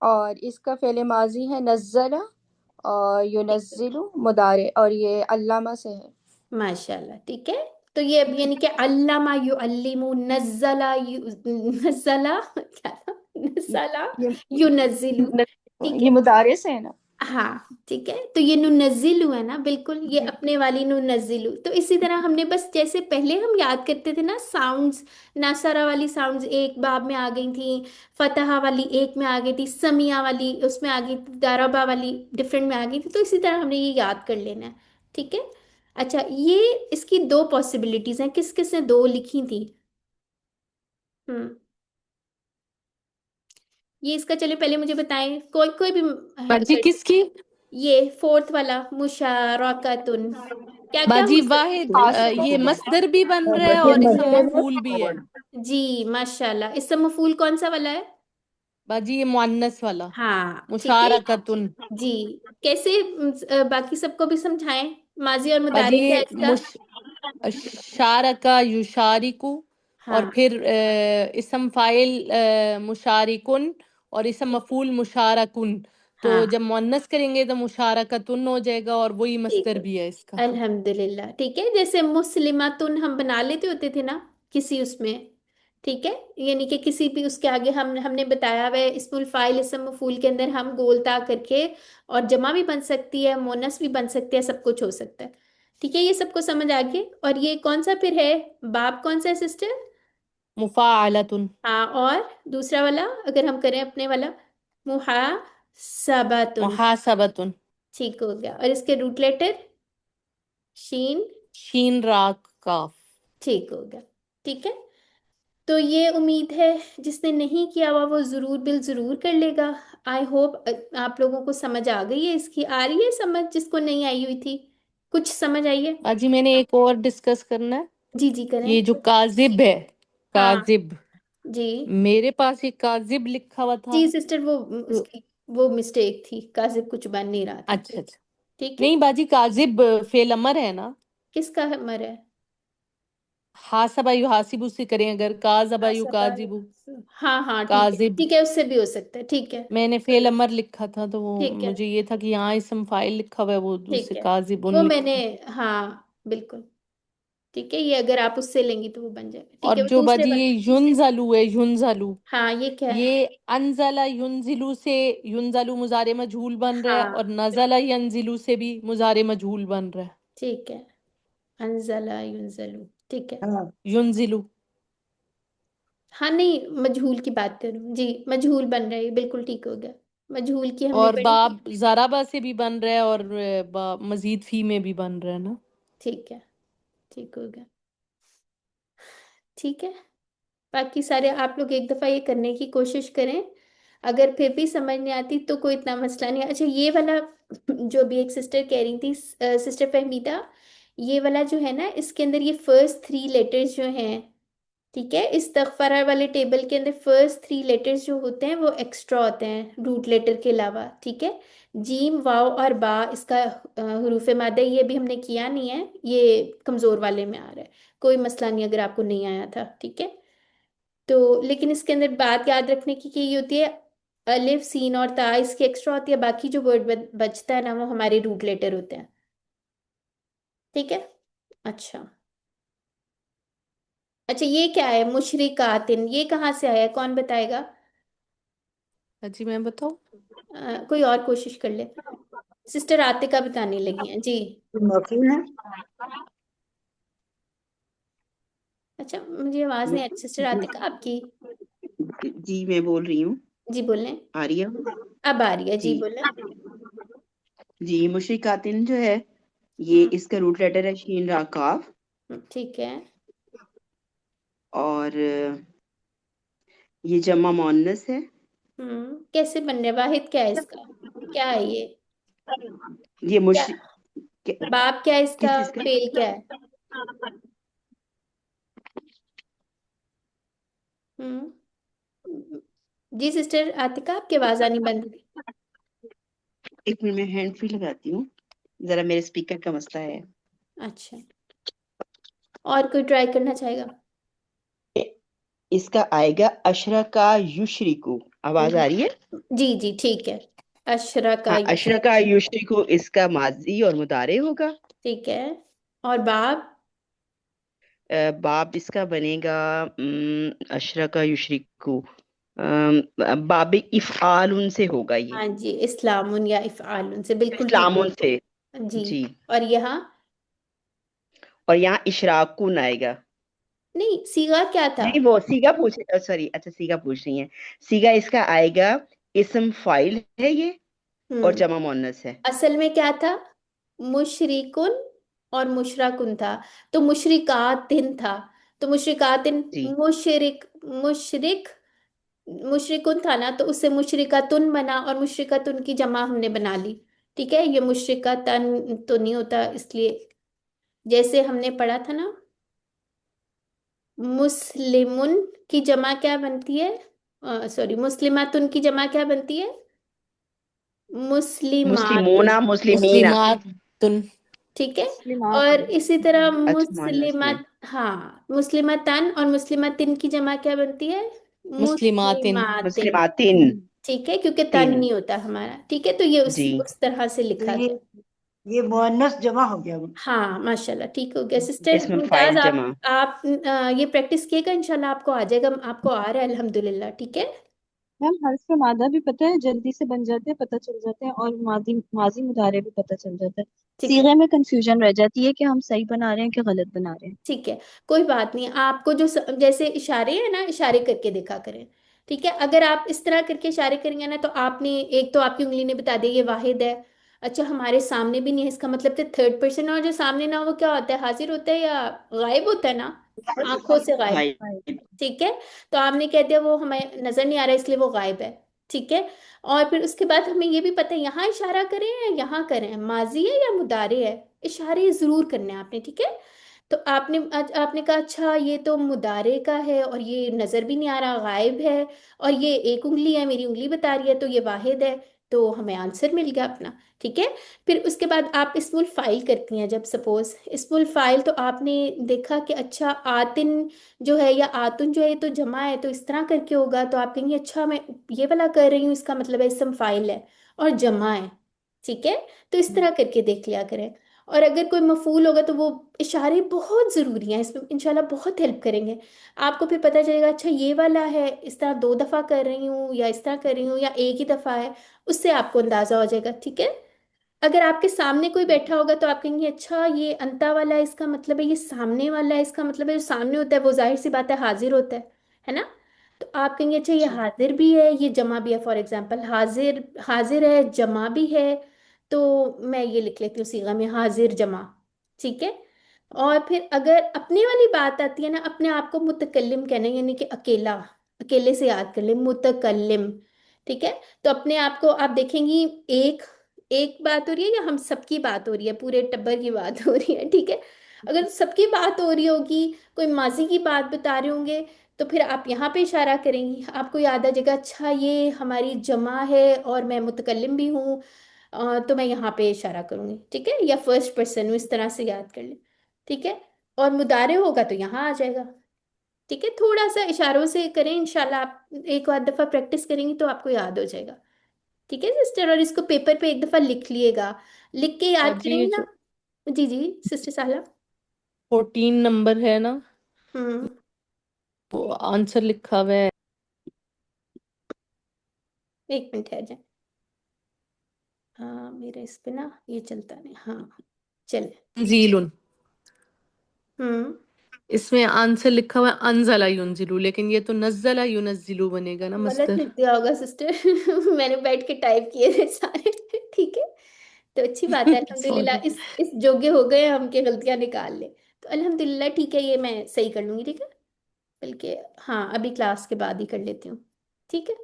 Speaker 12: और इसका फ़ेल माजी है नज़्ज़ला, और
Speaker 3: ठीक है,
Speaker 12: युनज़्ज़िलु मुदारे, और ये अल्लामा से है।
Speaker 3: माशाल्लाह, ठीक है। तो ये अब यानी कि अल्लामा युअल्लिमु, नज़्ज़ला नज़्ज़ला क्या था, नज़्ज़ला
Speaker 12: ये
Speaker 3: युनज़्ज़िलु, ठीक
Speaker 12: ये
Speaker 3: है।
Speaker 12: मुदारे से है ना।
Speaker 3: हाँ ठीक है, तो ये नुनज़िलु है ना, बिल्कुल ये
Speaker 12: जी
Speaker 3: अपने वाली नुनज़िलु। तो इसी तरह हमने बस जैसे पहले हम याद करते थे ना साउंड्स, नासरा वाली साउंड्स एक बाब में आ गई थी, फतहा वाली एक में आ गई थी, समिया वाली उसमें आ गई थी, दारबा वाली डिफरेंट में आ गई थी। तो इसी तरह हमने ये याद कर लेना है, ठीक है। अच्छा, ये इसकी दो पॉसिबिलिटीज हैं, किस किस ने दो लिखी थी? हम्म, ये इसका चलिए पहले मुझे बताएं, कोई कोई भी
Speaker 5: बाजी
Speaker 3: कर,
Speaker 5: किसकी?
Speaker 3: ये फोर्थ वाला मुशारकतुन, क्या क्या
Speaker 5: बाजी
Speaker 3: हो
Speaker 5: वाहिद,
Speaker 3: सकता
Speaker 5: ये मस्दर भी बन रहा है
Speaker 3: है?
Speaker 5: और इसम मफूल भी है।
Speaker 3: जी माशाल्लाह, इसम मफूल कौन सा वाला है?
Speaker 5: बाजी ये मुअन्नस वाला,
Speaker 3: हाँ ठीक है।
Speaker 5: मुशारकतुन।
Speaker 3: जी, कैसे बाकी सबको भी समझाएं, माजी और
Speaker 5: बाजी
Speaker 3: मुदारिक है
Speaker 5: ये
Speaker 3: इसका।
Speaker 5: शारका युशारिकु, और
Speaker 3: हाँ
Speaker 5: फिर इसम फाइल मुशारिकुन, और इसम मफूल मुशारकुन। तो
Speaker 3: हाँ,
Speaker 5: जब मुअन्नस करेंगे तो मुशारकतुन हो जाएगा, और वही
Speaker 3: ठीक
Speaker 5: मस्दर
Speaker 3: है,
Speaker 5: भी है इसका।
Speaker 3: अल्हम्दुलिल्लाह, ठीक है। जैसे मुस्लिमातुन हम बना लेते होते थे ना किसी उसमें, ठीक है। यानी कि किसी भी उसके आगे हमने बताया हुआ है इस्मुल फाइल इस्म मफूल के अंदर हम गोलता करके, और जमा भी बन सकती है, मोनस भी बन सकती है, सब कुछ हो सकता है, ठीक है। ये सबको समझ आ गए। और ये कौन सा फिर है, बाप कौन सा है सिस्टर?
Speaker 5: मुफाअलतुन।
Speaker 3: हाँ, और दूसरा वाला अगर हम करें अपने वाला, मुहासबातुन,
Speaker 5: मुहासबतुन।
Speaker 3: ठीक हो गया। और इसके रूट लेटर शीन,
Speaker 5: शीन राग काफ।
Speaker 3: ठीक हो गया, ठीक है। तो ये उम्मीद है जिसने नहीं किया हुआ वो जरूर बिल जरूर कर लेगा। आई होप आप लोगों को समझ आ गई है, इसकी आ रही है समझ, जिसको नहीं आई हुई थी कुछ समझ आई है?
Speaker 5: बाजी मैंने एक और डिस्कस करना है।
Speaker 3: जी जी करें।
Speaker 5: ये जो काजिब है,
Speaker 3: हाँ
Speaker 5: काजिब,
Speaker 3: जी,
Speaker 5: मेरे पास ये काजिब लिखा हुआ था।
Speaker 3: जी सिस्टर, वो
Speaker 5: तो
Speaker 3: उसकी वो मिस्टेक थी, काजिब कुछ बन नहीं रहा था,
Speaker 5: अच्छा अच्छा,
Speaker 3: ठीक है।
Speaker 5: नहीं बाजी काजिब फेल अमर है ना।
Speaker 3: किसका हमर है?
Speaker 5: हासबा यू हासिबू से करें अगर, काजबा यू
Speaker 3: आसबा,
Speaker 5: काजिबू।
Speaker 3: हाँ हाँ ठीक है,
Speaker 5: काजिब
Speaker 3: ठीक है, उससे भी हो सकता है, ठीक है।
Speaker 5: मैंने फेल अमर लिखा था, तो वो
Speaker 3: ठीक है,
Speaker 5: मुझे ये था कि यहाँ इसम फाइल लिखा हुआ है, वो
Speaker 3: ठीक
Speaker 5: दूसरे
Speaker 3: है,
Speaker 5: काजिबुन
Speaker 3: वो मैंने,
Speaker 5: लिखा।
Speaker 3: हाँ बिल्कुल, ठीक है। ये अगर आप उससे लेंगी तो वो बन जाएगा, ठीक
Speaker 5: और
Speaker 3: है। वो
Speaker 5: जो
Speaker 3: दूसरे
Speaker 5: बाजी ये
Speaker 3: वाले,
Speaker 5: युनजलू है, युनजलू,
Speaker 3: हाँ ये क्या है?
Speaker 5: ये अनजला युनजिलू से, युनजलू मुजारे मजहूल बन रहा है,
Speaker 3: हाँ
Speaker 5: और नजला यंजिलू से भी मुजारे मजहूल बन रहा है।
Speaker 3: ठीक है, अनजला युनजलू, ठीक है।
Speaker 7: हाँ
Speaker 5: युनजिलू।
Speaker 3: हाँ नहीं, मजहूल की बात करूँ जी, मजहूल बन रहा है, बिल्कुल ठीक हो गया। मजहूल की हमने
Speaker 5: और
Speaker 3: पढ़ी थी,
Speaker 5: बाब जराबा से भी बन रहा है, और मजीद फी में भी बन रहा है ना।
Speaker 3: ठीक है, ठीक हो गया, ठीक है। बाकी सारे आप लोग एक दफ़ा ये करने की कोशिश करें, अगर फिर भी समझ नहीं आती तो कोई इतना मसला नहीं है। अच्छा, ये वाला जो भी एक सिस्टर कह रही थी, सिस्टर फहमीदा, ये वाला जो है ना, इसके अंदर ये फर्स्ट थ्री लेटर्स जो हैं, ठीक है, इस्तगफारा वाले टेबल के अंदर फर्स्ट 3 लेटर्स जो होते हैं वो एक्स्ट्रा होते हैं रूट लेटर के अलावा। ठीक है, जीम वाव और बा इसका हरूफ मादा ये भी हमने किया नहीं है, ये कमजोर वाले में आ रहा है, कोई मसला नहीं अगर आपको नहीं आया था। ठीक है, तो लेकिन इसके अंदर बात याद रखने की ये होती है, अलिफ सीन और ता इसकी एक्स्ट्रा होती है, बाकी जो वर्ड बचता है ना वो हमारे रूट लेटर होते हैं। ठीक है, अच्छा अच्छा, ये क्या है मुशरिकातिन, ये कहाँ से आया है, कौन बताएगा?
Speaker 5: जी मैं बताऊँ?
Speaker 3: कोई और कोशिश कर ले। सिस्टर आतिका बताने लगी हैं जी।
Speaker 7: मफूल है।
Speaker 3: अच्छा, मुझे आवाज नहीं आई सिस्टर आतिका आपकी।
Speaker 6: जी मैं बोल रही हूँ।
Speaker 3: जी बोलें।
Speaker 6: आ रही है?
Speaker 3: अब आ रही है जी,
Speaker 6: जी
Speaker 3: बोलें।
Speaker 6: जी, मुशरिकातिन जो है ये इसका रूट लेटर है शीन रा काफ।
Speaker 3: ठीक है,
Speaker 6: और ये जमा मुअन्नस है।
Speaker 3: कैसे बन रहा है, वाहिद क्या है इसका, क्या है ये,
Speaker 6: ये
Speaker 3: क्या बाप क्या है
Speaker 6: किस
Speaker 3: इसका,
Speaker 6: चीज का?
Speaker 3: फेल क्या है? हम्म जी सिस्टर आतिका आपकी आवाज आनी बंद हो गई।
Speaker 6: एक मिनट में हैंड फ्री लगाती हूँ, जरा मेरे स्पीकर का मसला है।
Speaker 3: अच्छा, और कोई ट्राई करना चाहेगा?
Speaker 6: इसका आएगा अशरा का युशरिकु। आवाज आ रही है?
Speaker 3: जी जी ठीक है, अशरा का
Speaker 6: हाँ, अशरा का युशरिकु इसका माजी और मुदारे होगा।
Speaker 3: ठीक है, और बाप?
Speaker 6: बाब इसका बनेगा अशरा का युशरिकु, बाब इफ़आल से होगा ये।
Speaker 3: हाँ जी, इस्लामुन या इफ़आलुन से, बिल्कुल ठीक
Speaker 6: इस्लामुन से।
Speaker 3: है जी।
Speaker 6: जी,
Speaker 3: और यहाँ?
Speaker 6: और यहाँ इशराकुन आएगा।
Speaker 3: नहीं, सीगा क्या था?
Speaker 6: नहीं, वो सीगा पूछ, सॉरी, अच्छा सीगा पूछ रही है। सीगा इसका आएगा, इस्म फाइल है ये, और
Speaker 3: हम्म
Speaker 6: जमा मुअन्नस है।
Speaker 3: असल में क्या था, मुशरिकुन और मुशरकुन था, तो मुशरिकातिन था, तो मुशरिकातिन
Speaker 6: जी
Speaker 3: मुशरिक मुशरिक मुशरिकुन था ना, तो उससे मुशरिकातुन बना और मुशरिकातुन की जमा हमने बना ली। ठीक है, ये मुशरिकातन तो नहीं होता, इसलिए जैसे हमने पढ़ा था ना, मुस्लिमुन की जमा क्या बनती है, सॉरी मुस्लिमातुन की जमा क्या बनती है, मुस्लिमातुन।
Speaker 6: मुस्लिमोना मुस्लिमीना।
Speaker 5: मुस्लिमातुन।
Speaker 3: ठीक है,
Speaker 12: मुस्लिमात
Speaker 3: और इसी तरह
Speaker 6: अच्छा, मुअन्नस में
Speaker 3: मुस्लिमत, हाँ मुस्लिमतन और मुस्लिमतिन की जमा क्या बनती है,
Speaker 5: मुस्लिमातिन।
Speaker 3: मुस्लिमातिन।
Speaker 6: मुस्लिमातिन।
Speaker 3: ठीक है, क्योंकि तन
Speaker 6: तिन।
Speaker 3: नहीं होता हमारा। ठीक है, तो ये
Speaker 6: जी
Speaker 3: उस तरह से
Speaker 7: तो
Speaker 3: लिखा जाए।
Speaker 7: ये मुअन्नस जमा हो गया।
Speaker 3: हाँ माशाल्लाह, ठीक हो गया सिस्टर
Speaker 6: इसमें
Speaker 3: मुमताज।
Speaker 6: फाइल जमा।
Speaker 3: आप ये प्रैक्टिस किएगा, इंशाल्लाह आपको आ जाएगा, आपको आ रहा है अल्हम्दुलिल्लाह। ठीक है,
Speaker 10: मैम हर्फ के मादा भी पता है जल्दी से बन जाते हैं, पता चल जाते हैं, और माजी माजी मुदारे भी पता चल जाता है।
Speaker 3: ठीक है,
Speaker 10: सीगे में कंफ्यूजन रह जाती है कि हम सही बना रहे हैं कि गलत बना रहे हैं।
Speaker 3: ठीक है, कोई बात नहीं, आपको जो जैसे इशारे हैं ना, इशारे करके देखा करें। ठीक है, अगर आप इस तरह करके इशारे करेंगे ना, तो आपने एक तो आपकी उंगली ने बता दिया ये वाहिद है। अच्छा, हमारे सामने भी नहीं है, इसका मतलब तो थर्ड पर्सन, और जो सामने ना वो क्या होता है, हाजिर होता है या गायब होता है ना, आंखों से गायब।
Speaker 6: गायब।
Speaker 3: ठीक है, तो आपने कह दिया वो हमें नजर नहीं आ रहा इसलिए वो गायब है। ठीक है, और फिर उसके बाद हमें ये भी पता है यहाँ इशारा करें या यहाँ करें, माजी है या मुदारे है, इशारे जरूर करने हैं आपने। ठीक है, तो आपने आज आपने कहा अच्छा ये तो मुदारे का है और ये नजर भी नहीं आ रहा, गायब है, और ये एक उंगली है, मेरी उंगली बता रही है, तो ये वाहिद है, तो हमें आंसर मिल गया अपना। ठीक है, फिर उसके बाद आप इसमुल फाइल करती हैं, जब सपोज इसमुल फाइल, तो आपने देखा कि अच्छा आतिन जो है या आतुन जो है ये तो जमा है, तो इस तरह करके होगा, तो आप कहेंगे अच्छा मैं ये वाला कर रही हूँ, इसका मतलब है इसम फाइल है और जमा है। ठीक है, तो इस तरह करके देख लिया करें। और अगर कोई मफूल होगा तो वो इशारे बहुत ज़रूरी हैं, इसमें इंशाल्लाह बहुत हेल्प करेंगे आपको। फिर पता चलेगा अच्छा ये वाला है, इस तरह 2 दफ़ा कर रही हूँ या इस तरह कर रही हूँ या एक ही दफ़ा है, उससे आपको अंदाज़ा हो जाएगा। ठीक है, अगर आपके सामने कोई बैठा होगा तो आप कहेंगे अच्छा ये अंता वाला है, इसका मतलब है ये सामने वाला है, इसका मतलब है जो सामने होता है वो जाहिर सी बात है हाजिर होता है ना। तो आप कहेंगे अच्छा ये
Speaker 7: जी
Speaker 3: हाजिर भी है ये जमा भी है, फॉर एग्जांपल हाजिर हाजिर है जमा भी है, तो मैं ये लिख लेती हूँ सीगा में हाजिर जमा। ठीक है, और फिर अगर अपने वाली बात आती है ना, अपने आप को मुतकल्लिम कहना है, यानी कि अकेला, अकेले से याद कर ले मुतकल्लिम। ठीक है, तो अपने आप को आप देखेंगी, एक एक बात हो रही है या हम सबकी बात हो रही है, पूरे टब्बर की बात हो रही है। ठीक है, अगर सबकी बात हो रही होगी, कोई माजी की बात बता रहे होंगे, तो फिर आप यहाँ पे इशारा करेंगी, आपको याद आ जाएगा अच्छा ये हमारी जमा है और मैं मुतकल्लिम भी हूँ, तो मैं यहाँ पे इशारा करूंगी, ठीक है, या फर्स्ट पर्सन हूँ, इस तरह से याद कर ले, ठीक है। और मुदारे होगा तो यहाँ आ जाएगा, ठीक है। थोड़ा सा इशारों से करें, इंशाल्लाह आप एक आध दफा प्रैक्टिस करेंगी तो आपको याद हो जाएगा, ठीक है सिस्टर। और इसको पेपर पे एक दफा लिख लिएगा, लिख के याद
Speaker 5: बाजी ये
Speaker 3: करेंगे ना।
Speaker 5: जो
Speaker 3: जी जी सिस्टर साला।
Speaker 5: 14 नंबर है ना,
Speaker 3: हम्म।
Speaker 5: वो आंसर लिखा हुआ है।
Speaker 3: एक मिनट है जाए, हाँ मेरे इस पे ना ये चलता नहीं, हाँ चले।
Speaker 5: जीलुन,
Speaker 3: हम्म।
Speaker 5: इसमें आंसर लिखा हुआ है अनजला युनजिलु, लेकिन ये तो नज़ला युनजिलु बनेगा ना
Speaker 3: गलत
Speaker 5: मस्दर।
Speaker 3: लिख दिया होगा सिस्टर मैंने बैठ के टाइप किए थे सारे ठीक है। तो अच्छी बात है,
Speaker 5: सॉरी।
Speaker 3: अल्हम्दुलिल्लाह इस जोगे हो गए हम के गलतियां निकाल ले। तो अल्हम्दुलिल्लाह ठीक है, ये मैं सही कर लूंगी, ठीक है। बल्कि हाँ अभी क्लास के बाद ही कर लेती हूँ, ठीक है।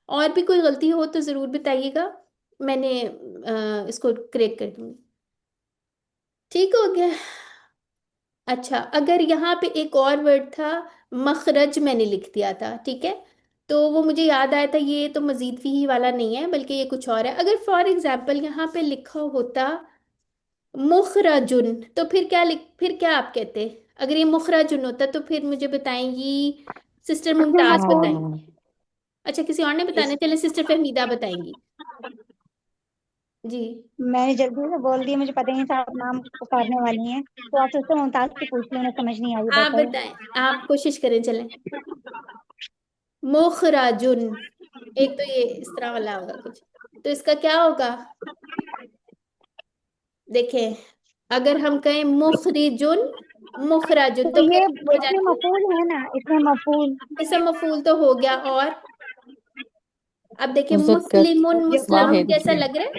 Speaker 3: और भी कोई गलती हो तो ज़रूर बताइएगा, मैंने इसको करेक्ट कर दूंगी, ठीक हो गया। अच्छा अगर यहाँ पे एक और वर्ड था, मखरज मैंने लिख दिया था, ठीक है, तो वो मुझे याद आया था ये तो मजीद फीही वाला नहीं है बल्कि ये कुछ और है। अगर फॉर एग्जाम्पल यहाँ पे लिखा होता मुखराजुन, तो फिर क्या आप कहते, अगर ये मुखराजुन होता तो फिर मुझे बताएंगी सिस्टर
Speaker 9: इसमें
Speaker 3: मुमताज
Speaker 9: मफूल
Speaker 3: बताएंगी। अच्छा किसी और ने बताना, चले सिस्टर फहमीदा बताएंगी जी।
Speaker 9: मैंने जल्दी से बोल दिया, मुझे पता ही नहीं था आप नाम पुकारने वाली हैं, तो आप सिस्टर मुमताज से पूछ लो, उन्हें समझ नहीं आई
Speaker 3: आप
Speaker 9: बताओ।
Speaker 3: बताएं, आप कोशिश करें, चलें। मुखराजुन, एक तो ये इस तरह वाला होगा कुछ, तो इसका क्या होगा, देखें, अगर हम कहें मुखरिजुन मुखराजुन
Speaker 9: तो
Speaker 3: तो
Speaker 9: ये
Speaker 3: फिर हो
Speaker 9: इसमें
Speaker 3: जाती है
Speaker 9: मफूल है ना, इसमें मफूल।
Speaker 3: इसम मफूल तो हो गया। और अब देखिए
Speaker 5: मुज़क्कर
Speaker 3: मुस्लिमुन,
Speaker 7: ये
Speaker 3: मुस्लिमुन
Speaker 5: वाहिद।
Speaker 3: कैसा लग रहा है,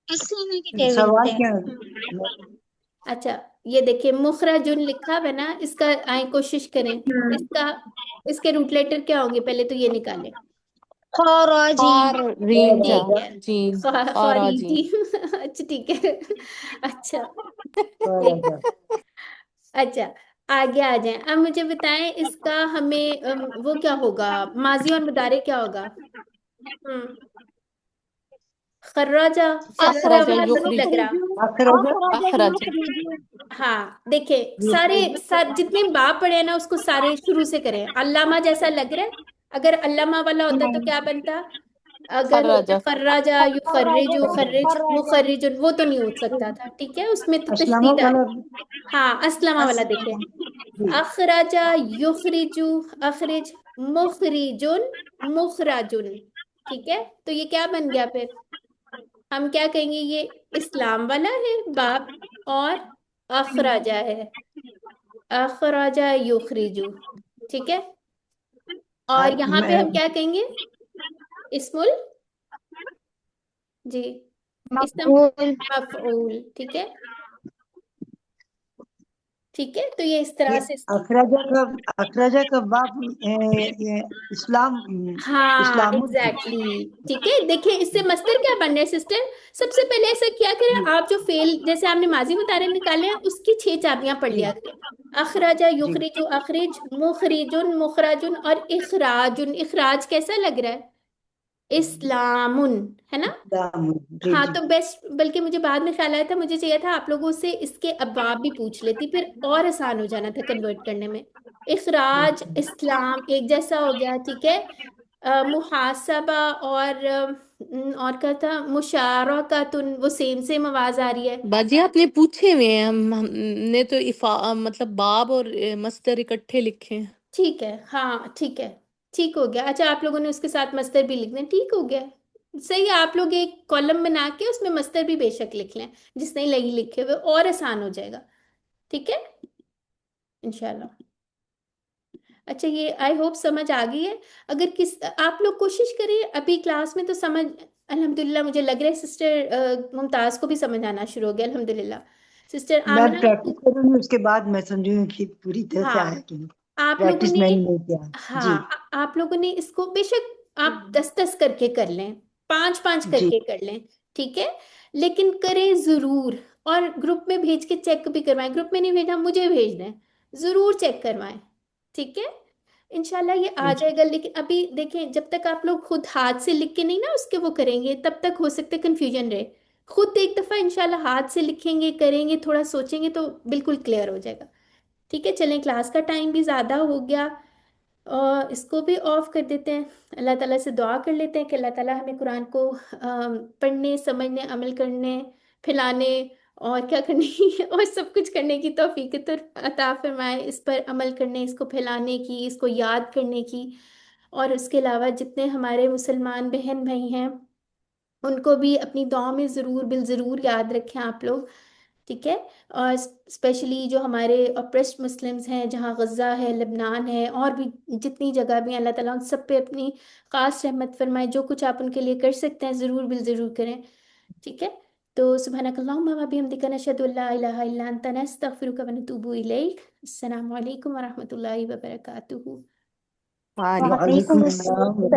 Speaker 9: इससे में की टेबल
Speaker 7: सवाल
Speaker 9: लिखते हैं।
Speaker 7: क्या?
Speaker 3: अच्छा ये देखिए मुखराजुन लिखा हुआ है ना, इसका आए कोशिश करें, इसका इसके रूट लेटर क्या होंगे, पहले तो ये निकालें।
Speaker 9: खराजी।
Speaker 5: खार रीम जा
Speaker 3: ठीक है,
Speaker 5: जीन खाराजी।
Speaker 3: खारिजी अच्छा ठीक है अच्छा ठीक, अच्छा आगे आ जाएं। अब मुझे बताएं इसका हमें वो क्या होगा, माजी और मुदारे क्या होगा। हम्म। खर्राजा, खर्राजा
Speaker 5: अखरजा
Speaker 3: वाला तो नहीं लग
Speaker 5: युखरिज,
Speaker 3: रहा।
Speaker 7: अखरज।
Speaker 5: अखरज।
Speaker 3: हाँ देखिए सारे जितने बाप पढ़े हैं ना उसको सारे शुरू से करें, अल्लामा जैसा लग रहा है। अगर अल्लामा वाला होता तो
Speaker 9: नहीं,
Speaker 3: क्या बनता, अगर होता
Speaker 5: खर्रजा।
Speaker 3: खर्राजा
Speaker 9: खराजा
Speaker 3: युखर्रिजु
Speaker 9: नहीं,
Speaker 3: खर्रिज
Speaker 9: खराजा।
Speaker 3: मुखर्रिजुन, वो तो नहीं हो सकता था, ठीक है, उसमें तो
Speaker 7: असलमा
Speaker 3: तशदीद
Speaker 7: वाला।
Speaker 3: हाँ अस्लमा वाला देखें,
Speaker 7: जी।
Speaker 3: अखराजा युखरिजु अखरिज मुखरिजुन मुखराजुन, ठीक है। तो ये क्या बन गया फिर, हम क्या कहेंगे, ये इस्लाम वाला है बाप, और अखराजा है, अखराजा युखरिजु, ठीक है। और यहाँ पे हम क्या कहेंगे, इस्मुल, जी इसम
Speaker 9: मफूल।
Speaker 3: मफऊल, ठीक है, ठीक है। तो ये इस तरह
Speaker 7: ये
Speaker 3: से इसकी,
Speaker 7: अखरजा का बाप ये इस्लाम
Speaker 3: हाँ
Speaker 7: इस्लाम।
Speaker 3: Exactly exactly. ठीक है, देखिए इससे मस्तर क्या बन रहा है सिस्टर। सबसे पहले ऐसा क्या करें, आप जो फेल जैसे आपने माजी मुतारे निकाले हैं उसकी 6 चाबियां पढ़
Speaker 7: जी
Speaker 3: लिया करें, अखराजा
Speaker 7: जी।
Speaker 3: युखरिजु अखरिज मुखरिजुन मुखराजुन और इखराजुन, इखराज कैसा लग रहा है, इस्लामुन, है ना।
Speaker 7: इस्लाम। जी
Speaker 3: हाँ
Speaker 7: जी।
Speaker 3: तो बेस्ट, बल्कि मुझे बाद में ख्याल आया था, मुझे चाहिए था आप लोगों से इसके अबाब भी पूछ लेती, फिर और आसान हो जाना था कन्वर्ट करने में। इखराज इस्लाम एक जैसा हो गया, ठीक है। मुहासबा और क्या था, मुशारकतुन, वो सेम सेम आवाज आ रही है।
Speaker 5: बाजी आपने पूछे हुए हैं, हमने तो मतलब बाब और मस्दर इकट्ठे लिखे हैं।
Speaker 3: ठीक है हाँ ठीक है, ठीक हो गया। अच्छा आप लोगों ने उसके साथ मस्तर भी लिख दें, ठीक हो गया, सही है। आप लोग एक कॉलम बना के उसमें मस्तर भी बेशक लिख लें, जिसने नहीं लिखे हुए, और आसान हो जाएगा, ठीक है इंशाल्लाह। अच्छा ये आई होप समझ आ गई है। अगर किस आप लोग कोशिश करें, अभी क्लास में तो समझ अल्हम्दुलिल्लाह मुझे लग रहा है सिस्टर मुमताज को भी समझ आना शुरू हो गया अल्हम्दुलिल्लाह। सिस्टर
Speaker 7: मैं
Speaker 3: आमना,
Speaker 7: प्रैक्टिस करूंगी, उसके बाद मैं समझूंगी कि पूरी तरह से आया
Speaker 3: हाँ
Speaker 7: कि नहीं।
Speaker 3: आप लोगों
Speaker 7: प्रैक्टिस
Speaker 3: ने,
Speaker 7: मैंने नहीं किया।
Speaker 3: हाँ
Speaker 7: जी
Speaker 3: आप लोगों ने इसको बेशक आप 10-10 करके कर लें, 5-5
Speaker 7: जी।
Speaker 3: करके कर लें, ठीक है, लेकिन करें जरूर। और ग्रुप में भेज के चेक भी करवाएं। ग्रुप में नहीं भेजना, मुझे भेज दें, ज़रूर चेक करवाएं। ठीक है, इंशाल्लाह ये आ जाएगा। लेकिन अभी देखें, जब तक आप लोग खुद हाथ से लिख के नहीं ना उसके वो करेंगे, तब तक हो सकता है कंफ्यूजन रहे। खुद एक दफ़ा इंशाल्लाह हाथ से लिखेंगे, करेंगे, थोड़ा सोचेंगे तो बिल्कुल क्लियर हो जाएगा। ठीक है, चलें, क्लास का टाइम भी ज़्यादा हो गया और इसको भी ऑफ कर देते हैं। अल्लाह ताला से दुआ कर लेते हैं कि अल्लाह ताला हमें कुरान को पढ़ने, समझने, अमल करने, फैलाने और क्या करने की और सब कुछ करने की तौफीक तो अता फरमाए, इस पर अमल करने, इसको फैलाने की, इसको याद करने की। और उसके अलावा जितने हमारे मुसलमान बहन भाई हैं उनको भी अपनी दुआ में ज़रूर बिल ज़रूर याद रखें आप लोग। ठीक है, और स्पेशली जो हमारे अप्रेस्ड मुस्लिम्स हैं, जहाँ गज़ा है, लबनान है, और भी जितनी जगह भी हैं, अल्लाह ताला उन सब पे अपनी ख़ास रहमत फरमाए। जो कुछ आप उनके लिए कर सकते हैं ज़रूर बिल ज़रूर करें। ठीक है, तो सुब्हानकल्लाहुम्मा व बिहम्दिका नशहदु अल्ला इलाहा इल्ला अंता नस्तगफिरुका व नतूबु इलैक। अस्सलामु अलैकुम व रहमतुल्लाहि व बरकातुहू।
Speaker 7: वालेकुम अस्सलाम।